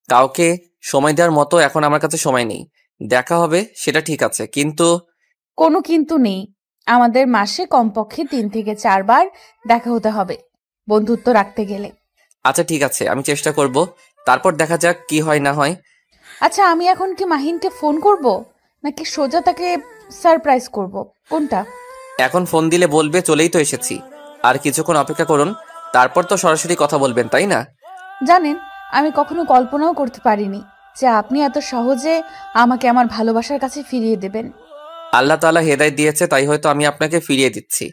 কাউকে সময় দেওয়ার মতো এখন আমার কাছে সময় নেই। দেখা হবে সেটা ঠিক আছে, কিন্তু কোনো কিন্তু নেই। আমাদের মাসে কমপক্ষে 3 থেকে 4 বার দেখা হতে হবে বন্ধুত্ব রাখতে গেলে। আচ্ছা ঠিক আছে, আমি চেষ্টা করব। তারপর দেখা যাক কি হয় না হয়। আচ্ছা, আমি এখন কি মাহিনকে ফোন করব নাকি সোজা তাকে সারপ্রাইজ করব? কোনটা? এখন ফোন দিলে বলবে চলেই তো এসেছি, আর কিছুক্ষণ অপেক্ষা করুন, তারপর তো সরাসরি কথা বলবেন, তাই না? জানেন, আমি কখনো কল্পনাও করতে পারিনি যে আপনি এত সহজে আমাকে আমার ভালোবাসার কাছে ফিরিয়ে দেবেন। আল্লাহ তাআলা হেদায়েত দিয়েছে, তাই হয়তো আমি আপনাকে ফিরিয়ে দিচ্ছি।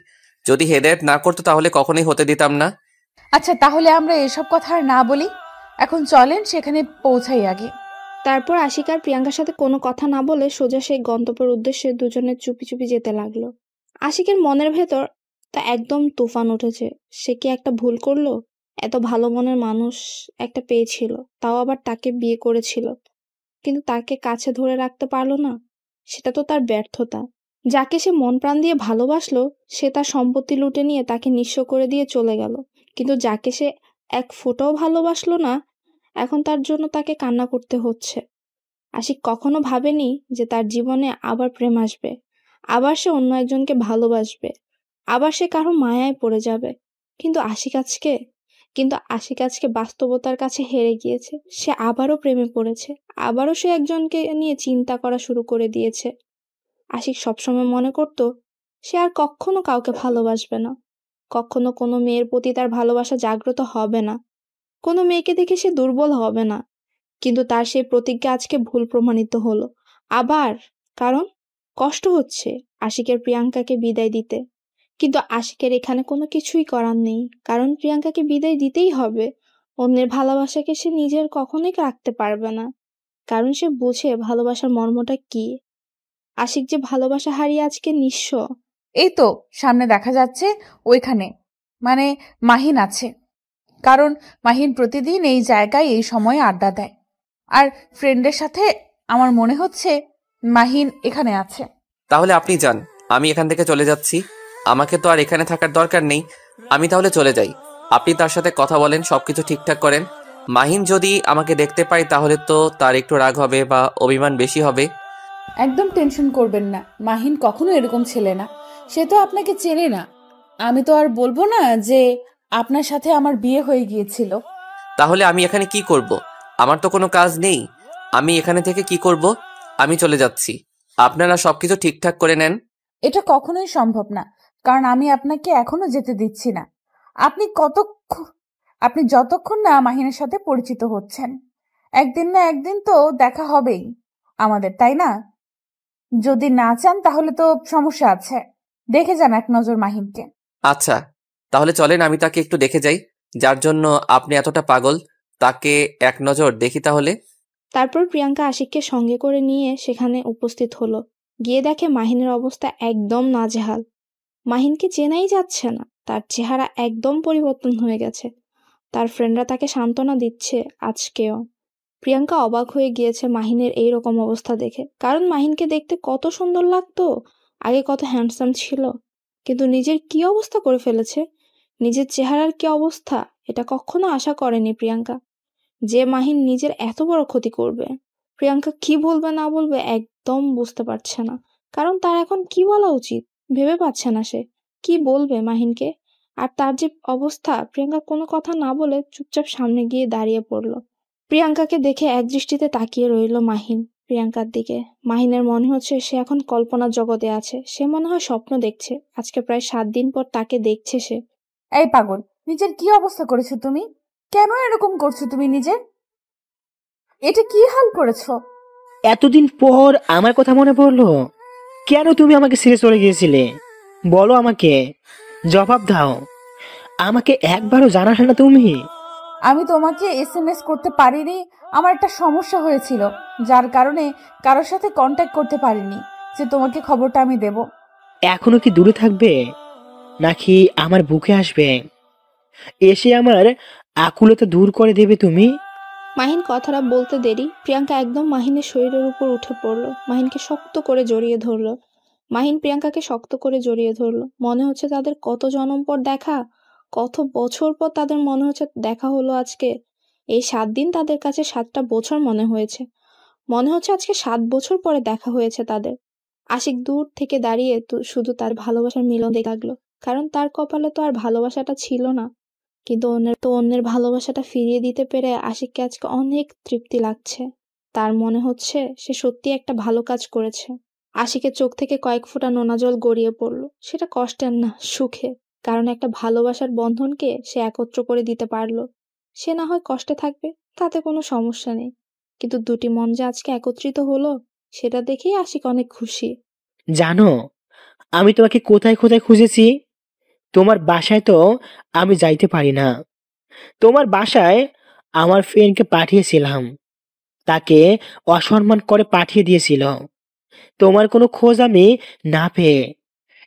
যদি হেদায়েত না করতো তাহলে কখনোই হতে দিতাম না। আচ্ছা, তাহলে আমরা এসব কথা আর না বলি, এখন চলেন সেখানে পৌঁছাই আগে। তারপর আশিক আর প্রিয়াঙ্কার সাথে কোনো কথা না বলে সোজা সেই গন্তব্যের উদ্দেশ্যে দুজনে চুপি চুপি যেতে লাগলো। আশিকের মনের ভেতর তা একদম তুফান উঠেছে। সে কি একটা ভুল করলো? এত ভালো মনের মানুষ একটা পেয়েছিল, তাও আবার তাকে বিয়ে করেছিল, কিন্তু তাকে কাছে ধরে রাখতে পারলো না। সেটা তো তার ব্যর্থতা। যাকে সে মন প্রাণ দিয়ে ভালোবাসলো, সে তার সম্পত্তি লুটে নিয়ে তাকে নিঃস্ব করে দিয়ে চলে গেল। কিন্তু যাকে সে এক ফোঁটাও ভালোবাসলো না, এখন তার জন্য তাকে কান্না করতে হচ্ছে। আশিক কখনো ভাবেনি যে তার জীবনে আবার প্রেম আসবে, আবার সে অন্য একজনকে ভালোবাসবে, আবার সে কারো মায়ায় পড়ে যাবে। কিন্তু আশিক আজকে বাস্তবতার কাছে হেরে গিয়েছে। সে আবারও প্রেমে পড়েছে, আবারও সে একজনকে নিয়ে চিন্তা করা শুরু করে দিয়েছে। আশিক সবসময় মনে করত সে আর কখনো কাউকে ভালোবাসবে না, কখনো কোনো মেয়ের প্রতি তার ভালোবাসা জাগ্রত হবে না, কোনো মেয়েকে দেখে সে দুর্বল হবে না। কিন্তু তার সেই প্রতিজ্ঞা আজকে ভুল প্রমাণিত হলো। আবার কারণ কষ্ট হচ্ছে আশিকের প্রিয়াঙ্কাকে বিদায় দিতে। কিন্তু আশিকের এখানে কোনো কিছুই করার নেই, কারণ প্রিয়াঙ্কাকে বিদায় দিতেই হবে। অন্যের ভালোবাসাকে সে নিজের কখনোই রাখতে পারবে না, কারণ সে বুঝে ভালোবাসার মর্মটা কি। আশিক যে ভালোবাসা হারিয়ে আজকে নিঃস্ব। এই তো সামনে দেখা যাচ্ছে ওইখানে, মানে মাহিন আছে। কারণ মাহিন প্রতিদিন এই জায়গায় এই সময়ে আড্ডা দেয়, আর ফ্রেন্ডের সাথে আমার মনে হচ্ছে মাহিন এখানে আছে। তাহলে আপনি যান, আমি এখান থেকে চলে যাচ্ছি। আমাকে তো আর এখানে থাকার দরকার নেই, আমি তাহলে চলে যাই। আপনি তার সাথে কথা বলেন, সবকিছু ঠিকঠাক করেন। মাহিন যদি আমাকে দেখতে পায় তাহলে তো তার একটু রাগ হবে বা অভিমান বেশি হবে। একদম টেনশন করবেন না, মাহিন কখনো এরকম ছেলে না। সে তো আপনাকে চেনে না। আমি তো আর বলবো না যে আপনার সাথে আমার বিয়ে হয়ে গিয়েছিল। তাহলে আমি এখানে কি করব? আমার তো কোনো কাজ নেই, আমি এখানে থেকে কি করব? আমি চলে যাচ্ছি, আপনারা সবকিছু ঠিকঠাক করে নেন। এটা কখনোই সম্ভব না, কারণ আমি আপনাকে এখনো যেতে দিচ্ছি না। আপনি যতক্ষণ না মাহিনের সাথে পরিচিত হচ্ছেন, একদিন না একদিন তো দেখা হবেই আমাদের, তাই না? যদি না চান তাহলে তো সমস্যা আছে। দেখে যান এক নজর মাহিনকে। আচ্ছা তাহলে চলেন, আমি তাকে একটু দেখে যাই, যার জন্য আপনি এতটা পাগল, তাকে এক নজর দেখি তাহলে। তারপর প্রিয়াঙ্কা আশিককে সঙ্গে করে নিয়ে সেখানে উপস্থিত হলো। গিয়ে দেখে মাহিনের অবস্থা একদম নাজেহাল। মাহিনকে চেনাই যাচ্ছে না, তার চেহারা একদম পরিবর্তন হয়ে গেছে। তার ফ্রেন্ডরা তাকে সান্ত্বনা দিচ্ছে আজকেও। প্রিয়াঙ্কা অবাক হয়ে গিয়েছে মাহিনের এই রকম অবস্থা দেখে, কারণ মাহিনকে দেখতে কত সুন্দর লাগতো, আগে কত হ্যান্ডসাম ছিল, কিন্তু নিজের কি অবস্থা করে ফেলেছে, নিজের চেহারার কি অবস্থা, এটা কখনো আশা করেনি প্রিয়াঙ্কা, যে মাহিন নিজের এত বড় ক্ষতি করবে। প্রিয়াঙ্কা কি বলবে না বলবে একদম বুঝতে পারছে না, কারণ তার এখন কি বলা উচিত ভেবে পাচ্ছে না সে। কি বলবে মাহিনকে? আর তার যে অবস্থা, প্রিয়াঙ্কা কোনো কথা না বলে চুপচাপ সামনে গিয়ে দাঁড়িয়ে পড়ল। প্রিয়াঙ্কাকে দেখে এক দৃষ্টিতে তাকিয়ে রইল মাহিন প্রিয়াঙ্কার দিকে। মাহিনের মনে হচ্ছে সে এখন কল্পনার জগতে আছে, সে মনে হয় স্বপ্ন দেখছে। আজকে প্রায় 7 দিন পর তাকে দেখছে সে। এই পাগল, নিজের কি অবস্থা করেছো তুমি? কেন এরকম করছো তুমি নিজে? এটা কি হাল করেছো? এতদিন পর আমার কথা মনে পড়লো? কেন তুমি আমাকে ছেড়ে চলে গিয়েছিলে? বলো আমাকে, জবাব দাও। আমাকে একবারও জানালে না তুমি? আমি তোমাকে SMS করতে পারিনি, আমার একটা সমস্যা হয়েছিল, যার কারণে কারোর সাথে কন্ট্যাক্ট করতে পারিনি যে তোমাকে খবরটা আমি দেব। এখনো কি দূরে থাকবে নাকি আমার বুকে আসবে, এসে আমার আকুলতা দূর করে দেবে তুমি? মাহিন কথাটা বলতে দেরি প্রিয়াঙ্কা একদম মাহিনের শরীরের উপর উঠে পড়ল, মাহিনকে শক্ত করে জড়িয়ে ধরল। মাহিন প্রিয়াঙ্কাকে শক্ত করে জড়িয়ে ধরলো। মনে হচ্ছে তাদের কত জনম পর দেখা, কত বছর পর তাদের মনে হচ্ছে দেখা হলো আজকে। এই 7 দিন তাদের কাছে 7টা বছর মনে হয়েছে। মনে হচ্ছে আজকে 7 বছর পরে দেখা হয়েছে তাদের। আশিক দূর থেকে দাঁড়িয়ে শুধু তার ভালোবাসার মিলন দেখতে লাগলো, কারণ তার কপালে তো আর ভালোবাসাটা ছিল না। কিন্তু অন্যের ভালোবাসাটা ফিরিয়ে দিতে পেরে আশিককে আজকে অনেক তৃপ্তি লাগছে। তার মনে হচ্ছে সে সত্যি একটা ভালো কাজ করেছে। আশিকের চোখ থেকে কয়েক ফোঁটা নোনা জল গড়িয়ে পড়ল। সেটা কষ্টের না, সুখে, কারণ একটা ভালোবাসার বন্ধনকে সে একত্র করে দিতে পারলো। সে না হয় কষ্টে থাকবে, তাতে কোনো সমস্যা নেই, কিন্তু দুটি মন যে আজকে একত্রিত হলো সেটা দেখেই আশিক অনেক খুশি। জানো, আমি তোমাকে কোথায় কোথায় খুঁজেছি। তোমার বাসায় তো আমি যাইতে পারি না। তোমার বাসায় আমার ফ্রেন্ডকে পাঠিয়েছিলাম, তাকে অসম্মান করে পাঠিয়ে দিয়েছিল। তোমার কোনো খোঁজ আমি না পেয়ে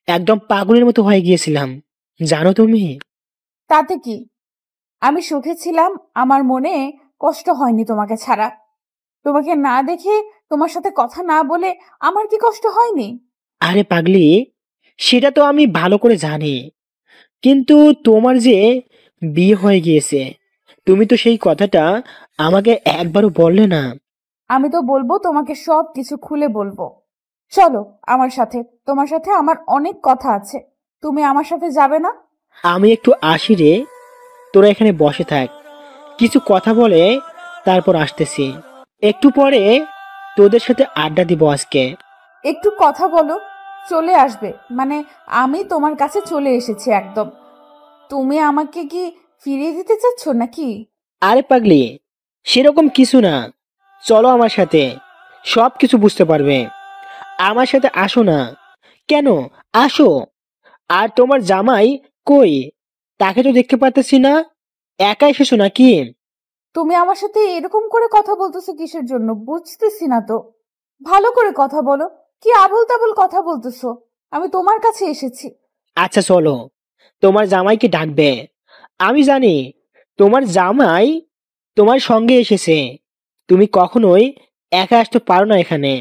একদম পাগলের মতো হয়ে গিয়েছিলাম, জানো তুমি। তাতে কি, আমি সুখে ছিলাম, আমার মনে কষ্ট হয়নি তোমাকে ছাড়া। তোমাকে না দেখে, তোমার সাথে কথা না বলে আমার কি কষ্ট হয়নি? আরে পাগলি, সেটা তো আমি ভালো করে জানি, কিন্তু তোমার যে বিয়ে হয়ে গিয়েছে, তুমি তো সেই কথাটা আমাকে একবারও বললে না। আমি তো বলবো, তোমাকে সব কিছু খুলে বলবো। চলো আমার সাথে, তোমার সাথে আমার অনেক কথা আছে। তুমি আমার সাথে যাবে না? আমি একটু আসি রে, তোরা এখানে বসে থাক, কিছু কথা বলে তারপর আসতেছি। একটু পরে তোদের সাথে আড্ডা দিব আজকে। একটু কথা বলো, চলে আসবে মানে আমি তোমার কাছে চলে এসেছি একদম। তুমি আমাকে কি ফিরিয়ে দিতে চাচ্ছ নাকি? আরে পাগলি, সেরকম কিছু না, চলো আমার সাথে, সব কিছু বুঝতে পারবে। আমার সাথে আসো না। কেন, আসো। আর তোমার জামাই কই? তাকে তো দেখতে পারতেছি না। একা এসেছো নাকি? তুমি আমার সাথে এরকম করে কথা বলতেছো কিসের জন্য, বুঝতেছি না তো। ভালো করে কথা বলো, কি আবল তাবল কথা বলতেছো? আমি তোমার কাছে এসেছি। আচ্ছা চলো, তোমার জামাইকে ডাকবে। আমি জানি তোমার জামাই তোমার সঙ্গে এসেছে। তুমি কখনোই একা আসতে পারো না এখানে।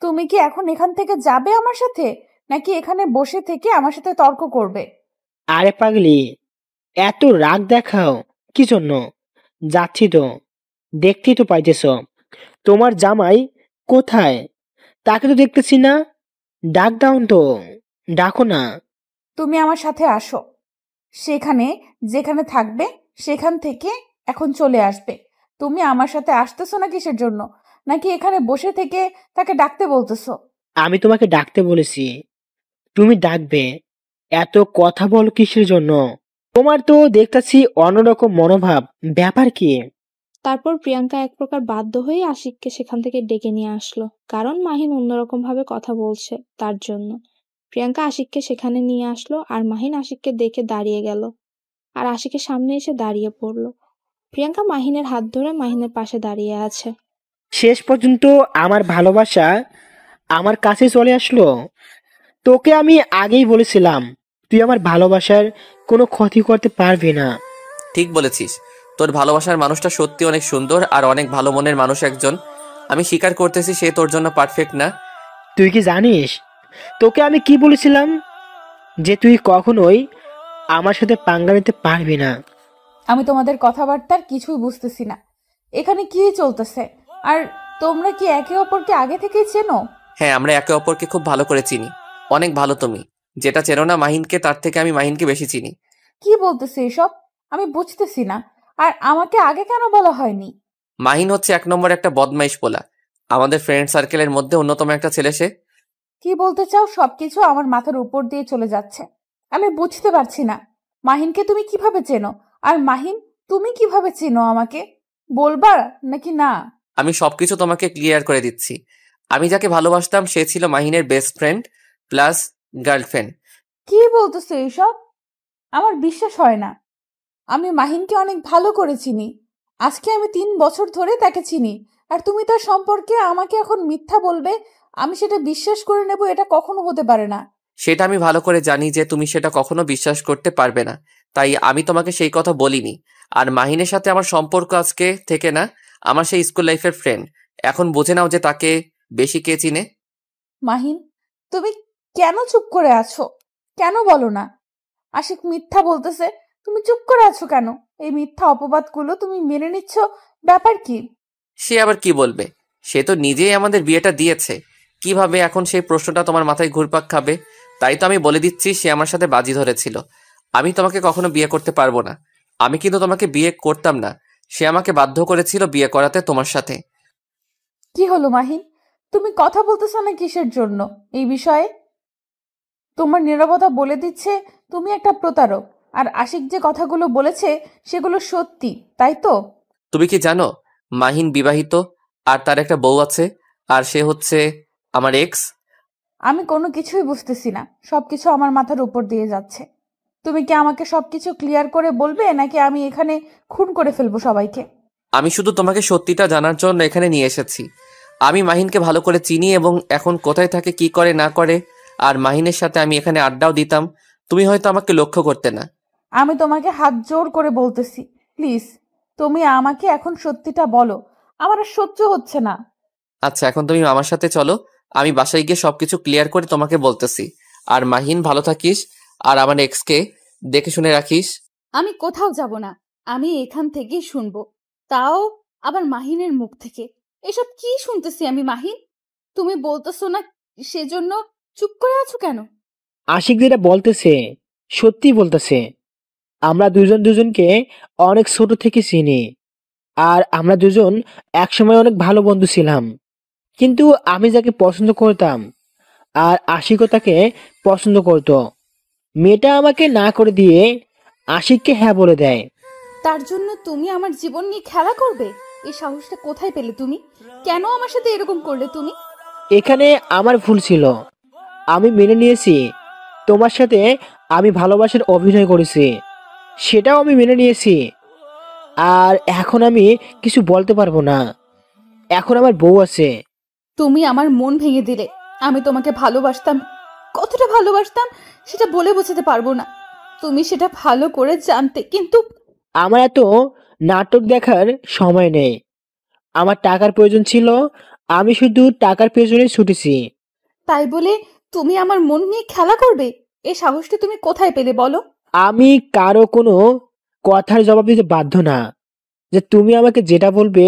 তুমি কি এখন এখান থেকে যাবে আমার সাথে, নাকি এখানে বসে থেকে আমার সাথে তর্ক করবে? আরে পাগলি, এত রাগ দেখাও কি জন্য? যাচ্ছি তো, দেখতেই তো পাইতেছ। তোমার জামাই কোথায়? তাকে তো দেখতেছি না। ডাক দাও তো, ডাকো না। তুমি আমার সাথে আসো, সেখানে যেখানে থাকবে সেখান থেকে এখন চলে আসবে। তুমি আমার সাথে আসতেছো না কিসের জন্য, নাকি এখানে বসে থেকে তাকে ডাকতে বলতেছো? আমি তোমাকে ডাকতে বলেছি, তুমি ডাকবে। এত কথা বলো কিসের জন্য? তোমার তো দেখতেছি অন্যরকম মনোভাব, ব্যাপার কি? তারপর প্রিয়াঙ্কা এক প্রকার বাধ্য হয়ে আশিককে সেখান থেকে ডেকে নিয়ে আসলো, কারণ মাহিন অন্যরকম ভাবে কথা বলছে তার জন্য। প্রিয়াঙ্কা আশিককে সেখানে নিয়ে আসলো, আর মাহিন আশিককে দেখে দাঁড়িয়ে গেল, আর আশিকের সামনে এসে দাঁড়িয়ে পড়লো। প্রিয়াঙ্কা মাহিনের হাত ধরে মাহিনের পাশে দাঁড়িয়ে আছে। শেষ পর্যন্ত আমার ভালোবাসা আমার কাছে চলে আসলো। তোকে আমি আগেই বলেছিলাম, তুই আমার ভালোবাসার কোনো ক্ষতি করতে পারবি না। ঠিক বলেছিস, তোর ভালোবাসার মানুষটা সত্যি অনেক সুন্দর আর অনেক ভালো মনের মানুষ একজন। আমি স্বীকার করতেছি সে তোর জন্য পারফেক্ট না। তুই কি জানিস তোকে আমি কি বলেছিলাম? যে তুই কখনোই আমার সাথে পাঙ্গা নিতে পারবি না। আমি তোমাদের কথাবার্তার কিছুই বুঝতেছি না, এখানে কি চলতেছে? আর তোমরা কি একে অপরকে আগে থেকেই চেনো? হ্যাঁ, আমরা একে অপরকে খুব ভালো করে চিনি, অনেক ভালো। তুমি যেটা চেনো না মাহিনকে, তার থেকে আমি মাহিনকে বেশি চিনি। কি বলতেছে এসব? আমি বুঝতেছি না। আর আমাকে আগে কেন বলা হয়নি? মাহিন হচ্ছে 1 নম্বর একটা বদমাইশ পোলা, আমাদের ফ্রেন্ড সার্কেলের মধ্যে অন্যতম একটা ছেলে সে। কি বলতে চাও? সবকিছু আমার মাথার উপর দিয়ে চলে যাচ্ছে, আমি বুঝতে পারছি না। মাহিনকে তুমি কিভাবে চেনো? আর মাহিন, তুমি কিভাবে চেনো আমাকে? বলবা নাকি না? আমি সবকিছু তোমাকে ক্লিয়ার করে দিচ্ছি। আমি যাকে ভালোবাসতাম সে ছিল মাহিনের বেস্ট ফ্রেন্ড প্লাস গার্লফ্রেন্ড। কি বলতেছো এইসব? আমার বিশ্বাস হয় না। আমি মাহিনকে অনেক ভালো করে চিনি, আজকে আমি 3 বছর ধরে তাকে চিনি। আর তুমি তার সম্পর্কে আমাকে এখন মিথ্যা বলবে? আমি সেটা বিশ্বাস করে নেব? এটা কখনো হতে পারে না। সেটা আমি ভালো করে জানি যে তুমি সেটা কখনো বিশ্বাস করতে পারবে না, তাই আমি তোমাকে সেই কথা বলিনি। আর মাহিনের সাথে আমার সম্পর্ক আজকে থেকে না, আমার সেই স্কুল লাইফের ফ্রেন্ড। এখন বুঝে নাও যে তাকে বেশি কে চিনে। মাহিন, তুমি কেন চুপ করে আছো? কেন বলো না? আশিক মিথ্যা বলতেছে, তুমি চুপ করে আছো কেন? এই মিথ্যা অপবাদগুলো তুমি মেনে নিচ্ছ, ব্যাপার কি? সে আবার কি বলবে? সে তো নিজেই আমাদের বিয়েটা দিয়েছে। কিভাবে এখন সেই প্রশ্নটা তোমার মাথায় ঘুরপাক খাবে? তাই তো আমি বলে দিচ্ছি, সে আমার সাথে বাজি ধরেছিল। আমি তোমাকে কখনো বিয়ে করতে পারবো না। আমি কিন্তু তোমাকে বিয়ে করতাম না। সে আমাকে বাধ্য করেছিল বিয়ে করাতে তোমার সাথে। কি হলো মাহিন, তুমি কথা বলতেছো না কিসের জন্য এই বিষয়ে? তোমার নীরবতা বলে দিচ্ছে তুমি একটা প্রতারক। আর আশিক যে কথাগুলো বলেছে সেগুলো সত্যি, তাই তো? তুমি কি জানো মাহিন বিবাহিত, আর তার একটা বউ আছে, আর সে হচ্ছে আমার এক্স। আমি কোনো কিছুই বুঝতেছি না, সবকিছু আমার মাথার উপর দিয়ে যাচ্ছে। তুমি কি আমাকে সবকিছু ক্লিয়ার করে বলবে, নাকি আমি এখানে খুন করে ফেলবো সবাইকে? আমি শুধু তোমাকে সত্যিটা জানার জন্য এখানে নিয়ে এসেছি। আমি মাহিনকে ভালো করে চিনি এবং এখন কোথায় থাকে, কি করে না করে। আর মাহিনের সাথে আমি এখানে আড্ডাও দিতাম। তুমি হয়তো আমাকে লক্ষ্য করতে না। আমি তোমাকে হাত জোর করে বলতেছি, প্লিজ তুমি আমাকে এখন সত্যিটা বলো, আমার আর সহ্য হচ্ছে না। আচ্ছা, এখন তুমি আমার সাথে চলো। আমি বাসায় গিয়ে সবকিছু ক্লিয়ার করে তোমাকে বলতেছি। আর মাহিন, ভালো থাকিস, আর আমার এক্সকে দেখে শুনে রাখিস। আমি কোথাও যাব না, আমি এখান থেকেই শুনবো, তাও আবার মাহিনের মুখ থেকে। এসব কি শুনতেছি আমি মাহিন? তুমি বলতেছো না, সেজন্য চুপ করে আছো কেন? আশিক যেটা বলতেছে সত্যি বলতেছে। আমরা দুজন দুজনকে অনেক ছোট থেকে চিনি, আর আমরা দুজন একসময় অনেক ভালো বন্ধু ছিলাম। কিন্তু আমি যাকে পছন্দ করতাম আর আশিকও তাকে পছন্দ করতো, মেয়েটা আমাকে না করে দিয়ে আশিককে হ্যাঁ বলে দেয়। তার জন্য তুমি আমার জীবন নিয়ে খেলা করবে? এই সাহসটা কোথায় পেলে তুমি? কেন আমার সাথে এরকম করলে তুমি? এখানে আমার ভুল ছিল, আমি মেনে নিয়েছি। তোমার সাথে আমি ভালোবাসার অভিনয় করেছি, সেটাও আমি মেনে নিয়েছি। আর এখন আমি কিছু বলতে পারবো না, এখন আমার বউ আছে। তুমি আমার মন ভেঙে দিলে। আমি তোমাকে ভালোবাসতাম, কতটা ভালোবাসতাম সেটা বলে বোঝাতে পারবো না। তুমি সেটা ভালো করে জানতে, কিন্তু আমার এত নাটক দেখার সময় নেই। আমার টাকার প্রয়োজন ছিল, আমি শুধু টাকার পেছনে ছুটেছি। তাই বলে তুমি আমার মন নিয়ে খেলা করবে? এই সাহসটা তুমি কোথায় পেলে বলো? আমি কারো কোনো কথার জবাব দিতে বাধ্য না, যে তুমি আমাকে যেটা বলবে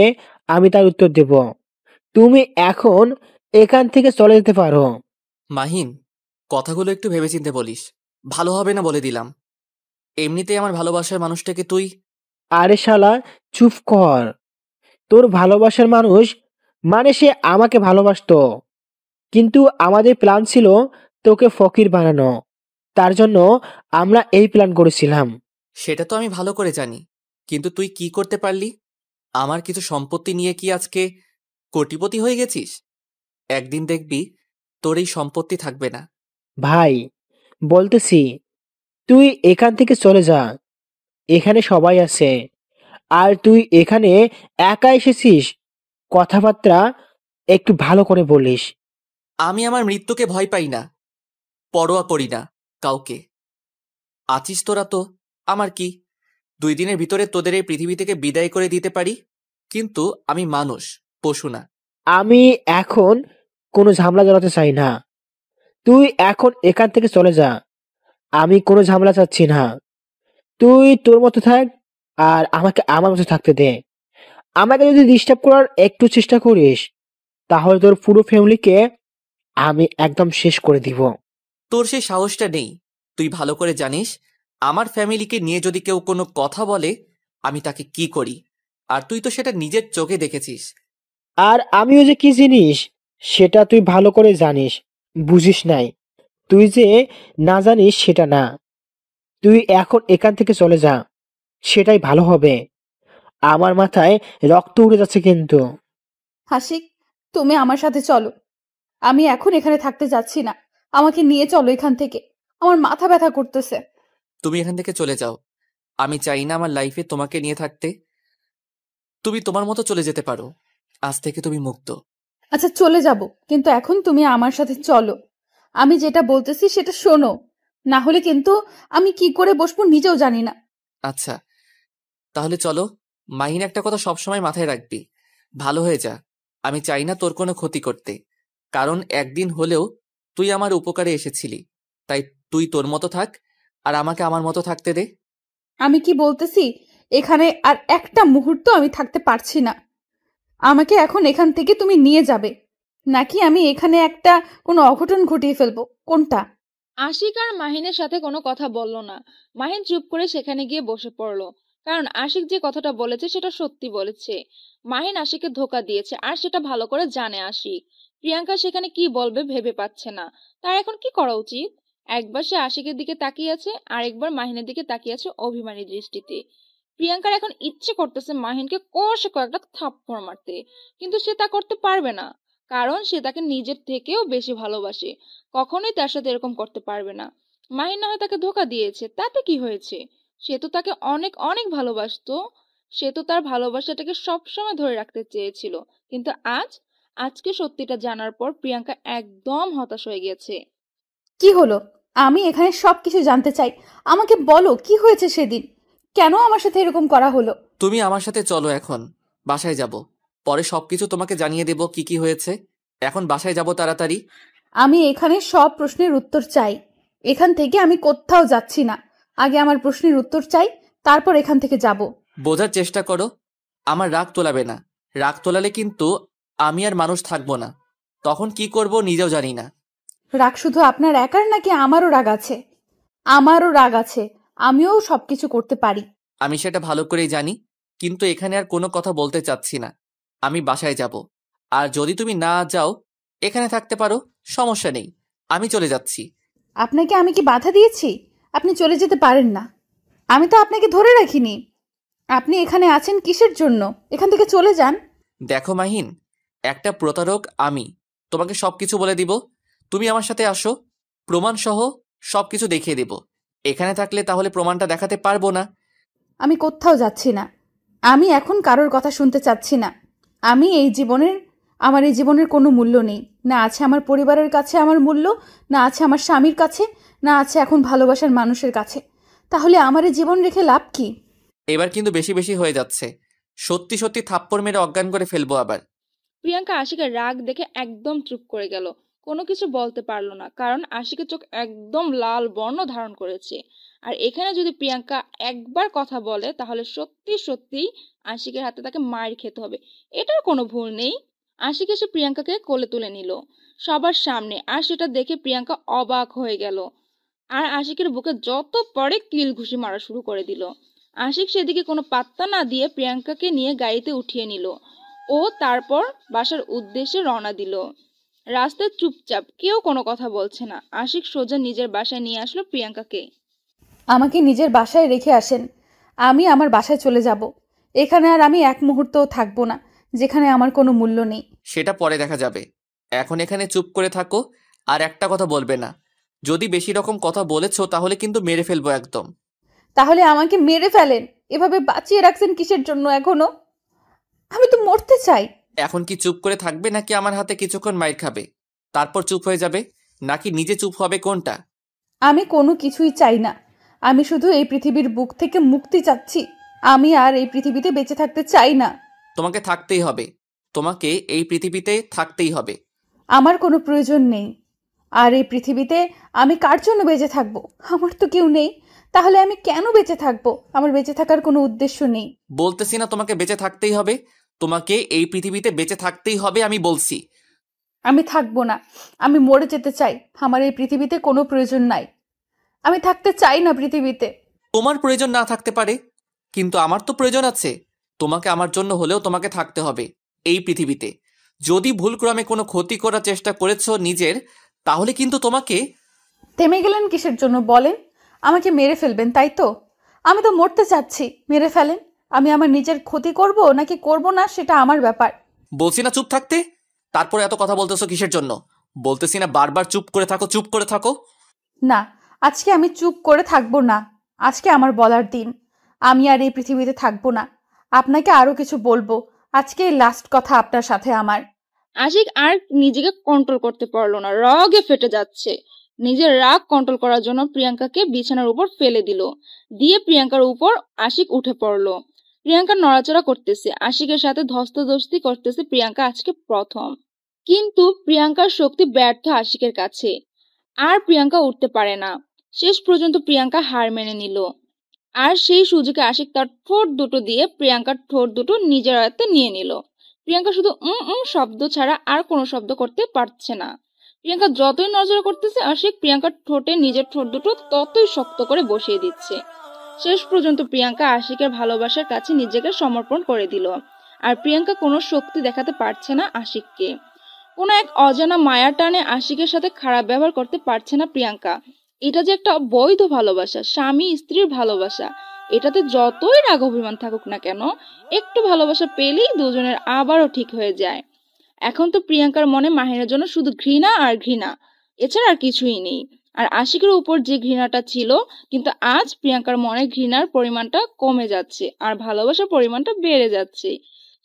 আমি তার উত্তর দেব। তুমি এখন এখান থেকে চলে যেতে পারো। মাহিন, কথাগুলো একটু ভেবেচিন্তে বলিস, ভালো হবে না বলে দিলাম। এমনিতেই আমার ভালোবাসার মানুষটাকে তুই। আরে শালা, চুপ কর। তোর ভালোবাসার মানুষ মানে সে আমাকে ভালোবাসতো, কিন্তু আমাদের প্ল্যান ছিল তোকে ফকির বানানো। তার জন্য আমরা এই প্ল্যান করেছিলাম। সেটা তো আমি ভালো করে জানি, কিন্তু তুই কি করতে পারলি? আমার কিছু সম্পত্তি নিয়ে কি আজকে কোটিপতি হয়ে গেছিস? একদিন দেখবি তোর এই সম্পত্তি থাকবে না। ভাই, বলতেছি তুই এখান থেকে চলে যা। এখানে সবাই আছে, আর তুই এখানে একা এসেছিস। কথাবার্তা একটু ভালো করে বলিস। আমি আমার মৃত্যুকে ভয় পাই না, পরোয়া করি না কাউকে। আছিস তোরা তো, আমার কি? 2 দিনের ভিতরে তোদের এই পৃথিবী থেকে বিদায় করে দিতে পারি, কিন্তু আমি মানুষ, পশু না। আমি এখন কোনো ঝামেলা জড়াতে চাই না। তুই এখন এখান থেকে চলে যা। আমি কোনো ঝামেলা চাচ্ছি না। তুই তোর মতো থাক, আর আমাকে আমার মতো থাকতে দে। আমাকে যদি ডিস্টার্ব করার একটু চেষ্টা করিস, তাহলে তোর পুরো ফ্যামিলিকে আমি একদম শেষ করে দিব। তোর সেই সাহসটা নেই। তুই ভালো করে জানিস, আমার ফ্যামিলিকে নিয়ে যদি কেউ কোনো কথা বলে, আমি তাকে কি করি। আর তুই তো সেটা নিজের চোখে দেখেছিস। আর আমিও যে কি জিনিস সেটা তুই ভালো করে জানিস, বুঝিস নাই। তুই যে না জানিস সেটা না। তুই এখন এখান থেকে চলে যা, সেটাই ভালো হবে। আমার মাথায় রক্ত উড়ে যাচ্ছে কিন্তু। হাসিক, তুমি আমার সাথে চলো। আমি এখন এখানে থাকতে যাচ্ছি না, আমাকে নিয়ে চলো এখান থেকে। আমার মাথা ব্যথা করতেছে। তুমি এখান থেকে চলে যাও। আমি চাই না আমার লাইফে তোমাকে নিয়ে থাকতে। তুমি তোমার মতো চলে যেতে পারো। আজ থেকে তুমি মুক্ত। আচ্ছা চলে যাব, কিন্তু এখন তুমি আমার সাথে চলো। আমি যেটা বলতেছি সেটা শোনো, না হলে কিন্তু আমি কি করে বসবো নিজেও জানি না। আচ্ছা, তাহলে চলো। মাহিন, একটা কথা সবসময় মাথায় রাখবি, ভালো হয়ে যা। আমি চাই না তোর কোনো ক্ষতি করতে, কারণ একদিন হলেও তুই আমার উপকারে এসেছিলি, তাই তুই তোর মতো থাক আর আমাকে আমার মতো থাকতে দে। আমি কি বলতেছি, এখানে আর একটা মুহূর্ত আমি থাকতে পারছি না। আমাকে এখন এখান থেকে তুমি নিয়ে যাবে, নাকি আমি এখানে একটা কোনো অঘটন ঘটিয়ে ফেলবো, কোনটা? আশিক আর মাহিনের সাথে কোনো কথা বলল না। মাহিন চুপ করে সেখানে গিয়ে বসে পড়লো, কারণ আশিক যে কথাটা বলেছে সেটা সত্যি বলেছে। মাহিন আশিককে ধোকা দিয়েছে, আর সেটা ভালো করে জানে আশিক। প্রিয়াঙ্কা সেখানে কি বলবে ভেবে পাচ্ছে না। তার এখন কি করা উচিত? একবার সে আশিকের দিকে তাকিয়ে আছে, আর একবার মাহিনের দিকে তাকিয়ে আছে অভিমানী দৃষ্টিতে। প্রিয়াঙ্কার এখন ইচ্ছে করতেছে মাহিনকে কষে কয়েকটা থাপ্পড় মারতে, কিন্তু সে তা করতে পারবে না, কারণ সে তাকে নিজের থেকেও বেশি ভালোবাসে। কখনোই তার সাথে এরকম করতে পারবে না। মাহিন না হয় তাকে ধোকা দিয়েছে, তাতে কি হয়েছে? সে তো তাকে অনেক অনেক ভালোবাসতো। সে তো তার ভালোবাসাটাকে সবসময় ধরে রাখতে চেয়েছিল, কিন্তু আজকে সত্যিটা জানার পর প্রিয়াঙ্কা একদম হতাশ হয়ে গেছে। কি হলো? আমি এখানে সবকিছু জানতে চাই। আমাকে বলো, কি হয়েছে সেদিন? কেন আমার সাথে এরকম করা হলো? তুমি আমার সাথে চলো, এখন বাসায় যাব, পরে সবকিছু তোমাকে জানিয়ে দেব কি কি হয়েছে। এখন বাসায় যাব তাড়াতাড়ি। আমি এখানে সব প্রশ্নের উত্তর চাই। এখান থেকে আমি কোথাও যাচ্ছি না। আগে আমার প্রশ্নের উত্তর চাই, তারপর এখান থেকে যাব। বোঝার চেষ্টা করো, আমার রাগ তোলাবে না। রাগ তোলালে কিন্তু আমি আর মানুষ থাকবো না, তখন কি করব নিজেও জানি না। রাগ শুধু আপনার একার, নাকি আমারও রাগ আছে? আমারও রাগ আছে, আমিও সবকিছু করতে পারি। আমি সেটা ভালো করেই জানি, কিন্তু এখানে আর কোনো কথা বলতে চাচ্ছি না। আমি বাসায় যাব, আর যদি তুমি না যাও, এখানে থাকতে পারো, সমস্যা নেই, আমি চলে যাচ্ছি। আপনাকে আমি কি বাধা দিয়েছি? আপনি চলে যেতে পারেন না। আমি তো আপনাকে ধরে রাখিনি। আপনি এখানে আছেন কিসের জন্য? এখান থেকে চলে যান। দেখো মাহিন, একটা প্রতারক আমি, তোমাকে সবকিছু বলে দিব। তুমি আমার সাথে আসো, প্রমাণ সহ সবকিছু দেখিয়ে দিব। এখানে থাকলে তাহলে প্রমাণটা দেখাতে পারবো না। আমি কোথাও যাচ্ছি না। আমি এখন কারোর কথা শুনতে চাচ্ছি না। আমার এই জীবনের কোনো মূল্য নেই। না আছে আমার পরিবারের কাছে আমার মূল্য, না আছে আমার স্বামীর কাছে, না আছে এখন ভালোবাসার মানুষের কাছে। তাহলে আমার এই জীবন রেখে লাভ কি? এবার কিন্তু বেশি বেশি হয়ে যাচ্ছে। সত্যি সত্যি থাপ্পড় মেরে অজ্ঞান করে ফেলবো আবার। প্রিয়াঙ্কা আশিকের রাগ দেখে একদম চুপ করে গেল, কোনো কিছু বলতে পারলো না, কারণ আশিকের চোখ একদম লাল বর্ণ ধারণ করেছে। আর এখানে যদি প্রিয়াঙ্কা একবার কথা বলে, তাহলে সত্যি সত্যি আশিকের হাতে তাকে মার খেতে হবে। এটার কোনো ভুল নেই। আশিক এসে প্রিয়াঙ্কাকে কোলে তুলে নিল সবার সামনে, আর সেটা দেখে প্রিয়াঙ্কা অবাক হয়ে গেল, আর আশিকের বুকে যত পরে কিল ঘুষি মারা শুরু করে দিল। আশিক সেদিকে কোনো পাত্তা না দিয়ে প্রিয়াঙ্কাকে নিয়ে গাড়িতে উঠিয়ে নিল ও তারপর বাসার উদ্দেশ্যে রওনা দিল। রাস্তায় চুপচাপ, কেউ কোনো কথা বলছে না। আশিক সোজা নিজের বাসায় নিয়ে আসলো প্রিয়াঙ্কাকে। আমাকে নিজের বাসায় রেখে আসেন। আমি আমার বাসায় চলে যাব। এখানে আর আমি এক মুহূর্তও থাকবো না, যেখানে আমার কোনো মূল্য নেই। সেটা পরে দেখা যাবে, এখন এখানে চুপ করে থাকো, আর একটা কথা বলবে না। যদি বেশি রকম কথা বলেছো তাহলে কিন্তু মেরে ফেলবো একদম। তাহলে আমাকে মেরে ফেলেন। এভাবে বাঁচিয়ে রাখছেন কিসের জন্য এখনো? আমি তো মরতে চাই। এখন কি চুপ করে থাকবে, নাকি আমার হাতে কিছুক্ষণ মাইর খাবে তারপর চুপ হয়ে যাবে, নাকি নিজে চুপ হবে, কোনটা? আমি কোনো কিছুই চাই না। আমি শুধু এই পৃথিবীর বুক থেকে মুক্তি চাচ্ছি। আমি আর এই পৃথিবীতে বেঁচে থাকতে চাই না। তোমাকে থাকতেই হবে, তোমাকে এই পৃথিবীতে থাকতেই হবে। আমার কোনো প্রয়োজন নেই। আর এই পৃথিবীতে আমি কার জন্য বেঁচে থাকবো? আমার তো কেউ নেই। তাহলে আমি কেন বেঁচে থাকবো? আমার বেঁচে থাকার কোনো উদ্দেশ্য নেই। বলতেছি না তোমাকে বেঁচে থাকতেই হবে? তোমাকে এই পৃথিবীতে বেঁচে থাকতেই হবে, আমি বলছি। আমি থাকবো না। আমি মরে যেতে চাই। আমার এই পৃথিবীতে কোনো প্রয়োজন নাই। আমি থাকতে চাই না পৃথিবীতে। তোমার প্রয়োজন না থাকতে পারে, কিন্তু আমার তো প্রয়োজন আছে। তোমাকে আমার জন্য হলেও তোমাকে থাকতে হবে এই পৃথিবীতে। যদি ভুলক্রমে কোনো ক্ষতি করার চেষ্টা করেছো নিজের, তাহলে কিন্তু তোমাকে। থেমে গেলেন কিসের জন্য বলেন? আমাকে মেরে ফেলবেন তাই তো? আমি তো মরতে চাচ্ছি, মেরে ফেলেন। আমি আমার নিজের ক্ষতি করব নাকি করব না সেটা আমার ব্যাপার। বলছি না চুপ থাকতে, তারপরে এত কথা বলতেছো কিসের জন্য? বলতেছি না বারবার চুপ করে থাকো, চুপ করে থাকো। না, আজকে আমি চুপ করে থাকবো না। আজকে আমার বলার দিন। আমি আর এই পৃথিবীতে থাকবো না। আপনাকে আরো কিছু বলবো। আজকে লাস্ট কথা আপনার সাথে আমার। আশিক আর নিজেকে কন্ট্রোল করতে পারলো না, রাগে ফেটে যাচ্ছে। নিজের রাগ কন্ট্রোল করার জন্য প্রিয়াঙ্কাকে বিছানার উপর ফেলে দিল, দিয়ে প্রিয়াঙ্কার উপর আশিক উঠে পড়লো। প্রিয়াঙ্কা নড়াচড়া করতেছে, আশিকের সাথে ধস্তাধস্তি করতেছে প্রিয়াঙ্কা আজকে প্রথম। কিন্তু প্রিয়াঙ্কার শক্তি ব্যর্থ আশিকের কাছে। আর প্রিয়াঙ্কা উঠতে পারে না। শেষ পর্যন্ত প্রিয়াঙ্কা হার মেনে নিল। আর সেই সুযোগে আশিক তার ঠোঁট দুটো দিয়ে প্রিয়াঙ্কার ঠোঁট দুটো নিজের আয়ত্তে নিয়ে নিল। প্রিয়াঙ্কা শুধু শব্দ ছাড়া আর কোনো শব্দ করতে পারছে না। প্রিয়াঙ্কা যতই নজর করতেছে আশিক প্রিয়াঙ্কার ঠোঁটে নিজের ঠোঁট দুটো ততই শক্ত করে বসিয়ে দিচ্ছে। শেষ পর্যন্ত প্রিয়াঙ্কা আশিকের ভালোবাসার কাছে নিজেকে সমর্পণ করে দিল। আর প্রিয়াঙ্কা কোনো শক্তি দেখাতে পারছে না আশিককে। কোনো এক অজানা মায়ার টানে আশিকের সাথে খারাপ ব্যবহার করতে পারছে না প্রিয়াঙ্কা। এটা যে একটা বৈধ ভালোবাসা, স্বামী স্ত্রীর ভালোবাসা, এটাতে যতই রাগ অভিমান থাকুক না কেন, একটু ভালোবাসা পেলেই দুজনের আবারও ঠিক হয়ে যায়। এখন তো প্রিয়াঙ্কার মনে মাহিনের জন্য শুধু ঘৃণা আর ঘৃণা, এছাড়া আর কিছুই নেই। আর আশিকের উপর যে ঘৃণাটা ছিল, কিন্তু আজ প্রিয়াঙ্কার মনে ঘৃণার পরিমাণটা কমে যাচ্ছে আর ভালোবাসার পরিমাণটা বেড়ে যাচ্ছে।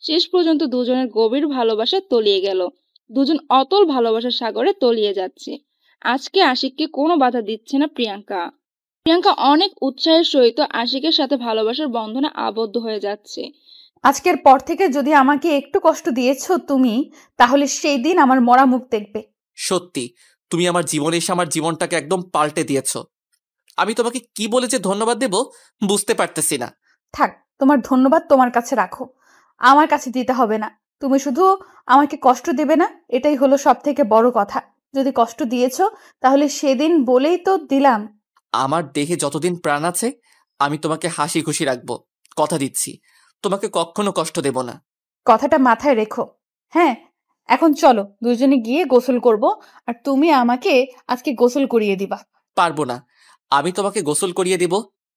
শেষ পর্যন্ত দুজনের গভীর ভালোবাসা তলিয়ে গেল। দুজন অতল ভালোবাসার সাগরে তলিয়ে যাচ্ছে। আজকে আশিককে কোনো বাধা দিচ্ছে না প্রিয়াঙ্কা। প্রিয়াঙ্কা অনেক উৎসাহের সহিত আশিকের সাথে ভালোবাসার বন্ধনে আবদ্ধ হয়ে যাচ্ছে। আজকের পর থেকে যদি আমাকে একটু কষ্ট দিয়েছো তুমি, তাহলে সেই দিন আমার মরা মুখ দেখবে। সত্যি তুমি আমার জীবনে এসে আমার জীবনটাকে একদম পাল্টে দিয়েছো। আমি তোমাকে কি বলে যে ধন্যবাদ দেব বুঝতে পারতেছি না। থাক, তোমার ধন্যবাদ তোমার কাছে রাখো, আমার কাছে দিতে হবে না। তুমি শুধু আমাকে কষ্ট দেবে না, এটাই হলো সব থেকে বড় কথা। যদি কষ্ট দিয়েছো তাহলে সেদিন বলেই তো দিলাম। আমার দেহে যতদিন প্রাণ আছে আমি তোমাকে হাসি খুশি রাখবো, কথা দিচ্ছি। তোমাকে কখনো কষ্ট দেব না। কথাটা মাথায় রেখো। হ্যাঁ, এখন চলো দুজনে গিয়ে গোসল করব, আর তুমি আমাকে আজকে গোসল করিয়ে দিবা। পারবো না। আমি তোমাকে গোসল করিয়ে দেব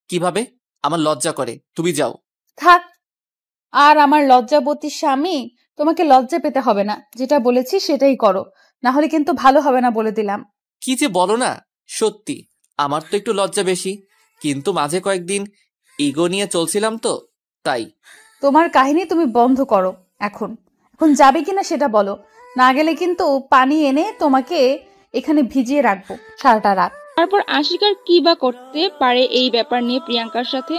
কিভাবে? আমার লজ্জা করে। তুমি যাও। থাক, আর আমার লজ্জাবতী স্বামী, তোমাকে লজ্জা পেতে হবে না। যেটা বলেছি সেটাই করো, না হলে কিন্তু ভালো হবে না বলে দিলাম। কি যে বলো না। সত্যি আমার তো একটু লজ্জা বেশি, কিন্তু মাঝে কয়েকদিন ইগো নিয়ে চলছিলাম তো, তাই। তোমার কাহিনী তুমি বন্ধ করো। এখন এখন যাবে কিনা সেটা বলো, না গেলে কিন্তু পানি এনে তোমাকে এখানে ভিজিয়ে রাখবো সারাটা রাত। তারপর আশিক আর কি বা করতে পারে এই ব্যাপার নিয়ে প্রিয়াঙ্কার সাথে।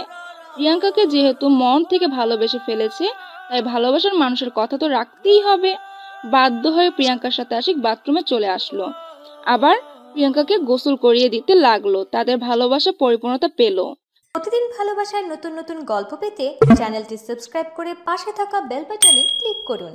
প্রিয়াঙ্কাকে যেহেতু মন থেকে ভালোবেসে ফেলেছে, তাই ভালোবাসার মানুষের কথা তো রাখতেই হবে। বাধ্য হয়ে প্রিয়াঙ্কার সাথে আশিক বাথরুমে চলে আসলো। আবার প্রিয়াঙ্কাকে গোসল করিয়ে দিতে লাগলো। তাদের ভালোবাসা পরিপূর্ণতা পেল। প্রতিদিন ভালোবাসার নতুন নতুন গল্প পেতে চ্যানেলটি সাবস্ক্রাইব করে পাশে থাকা বেল বাটনে ক্লিক করুন।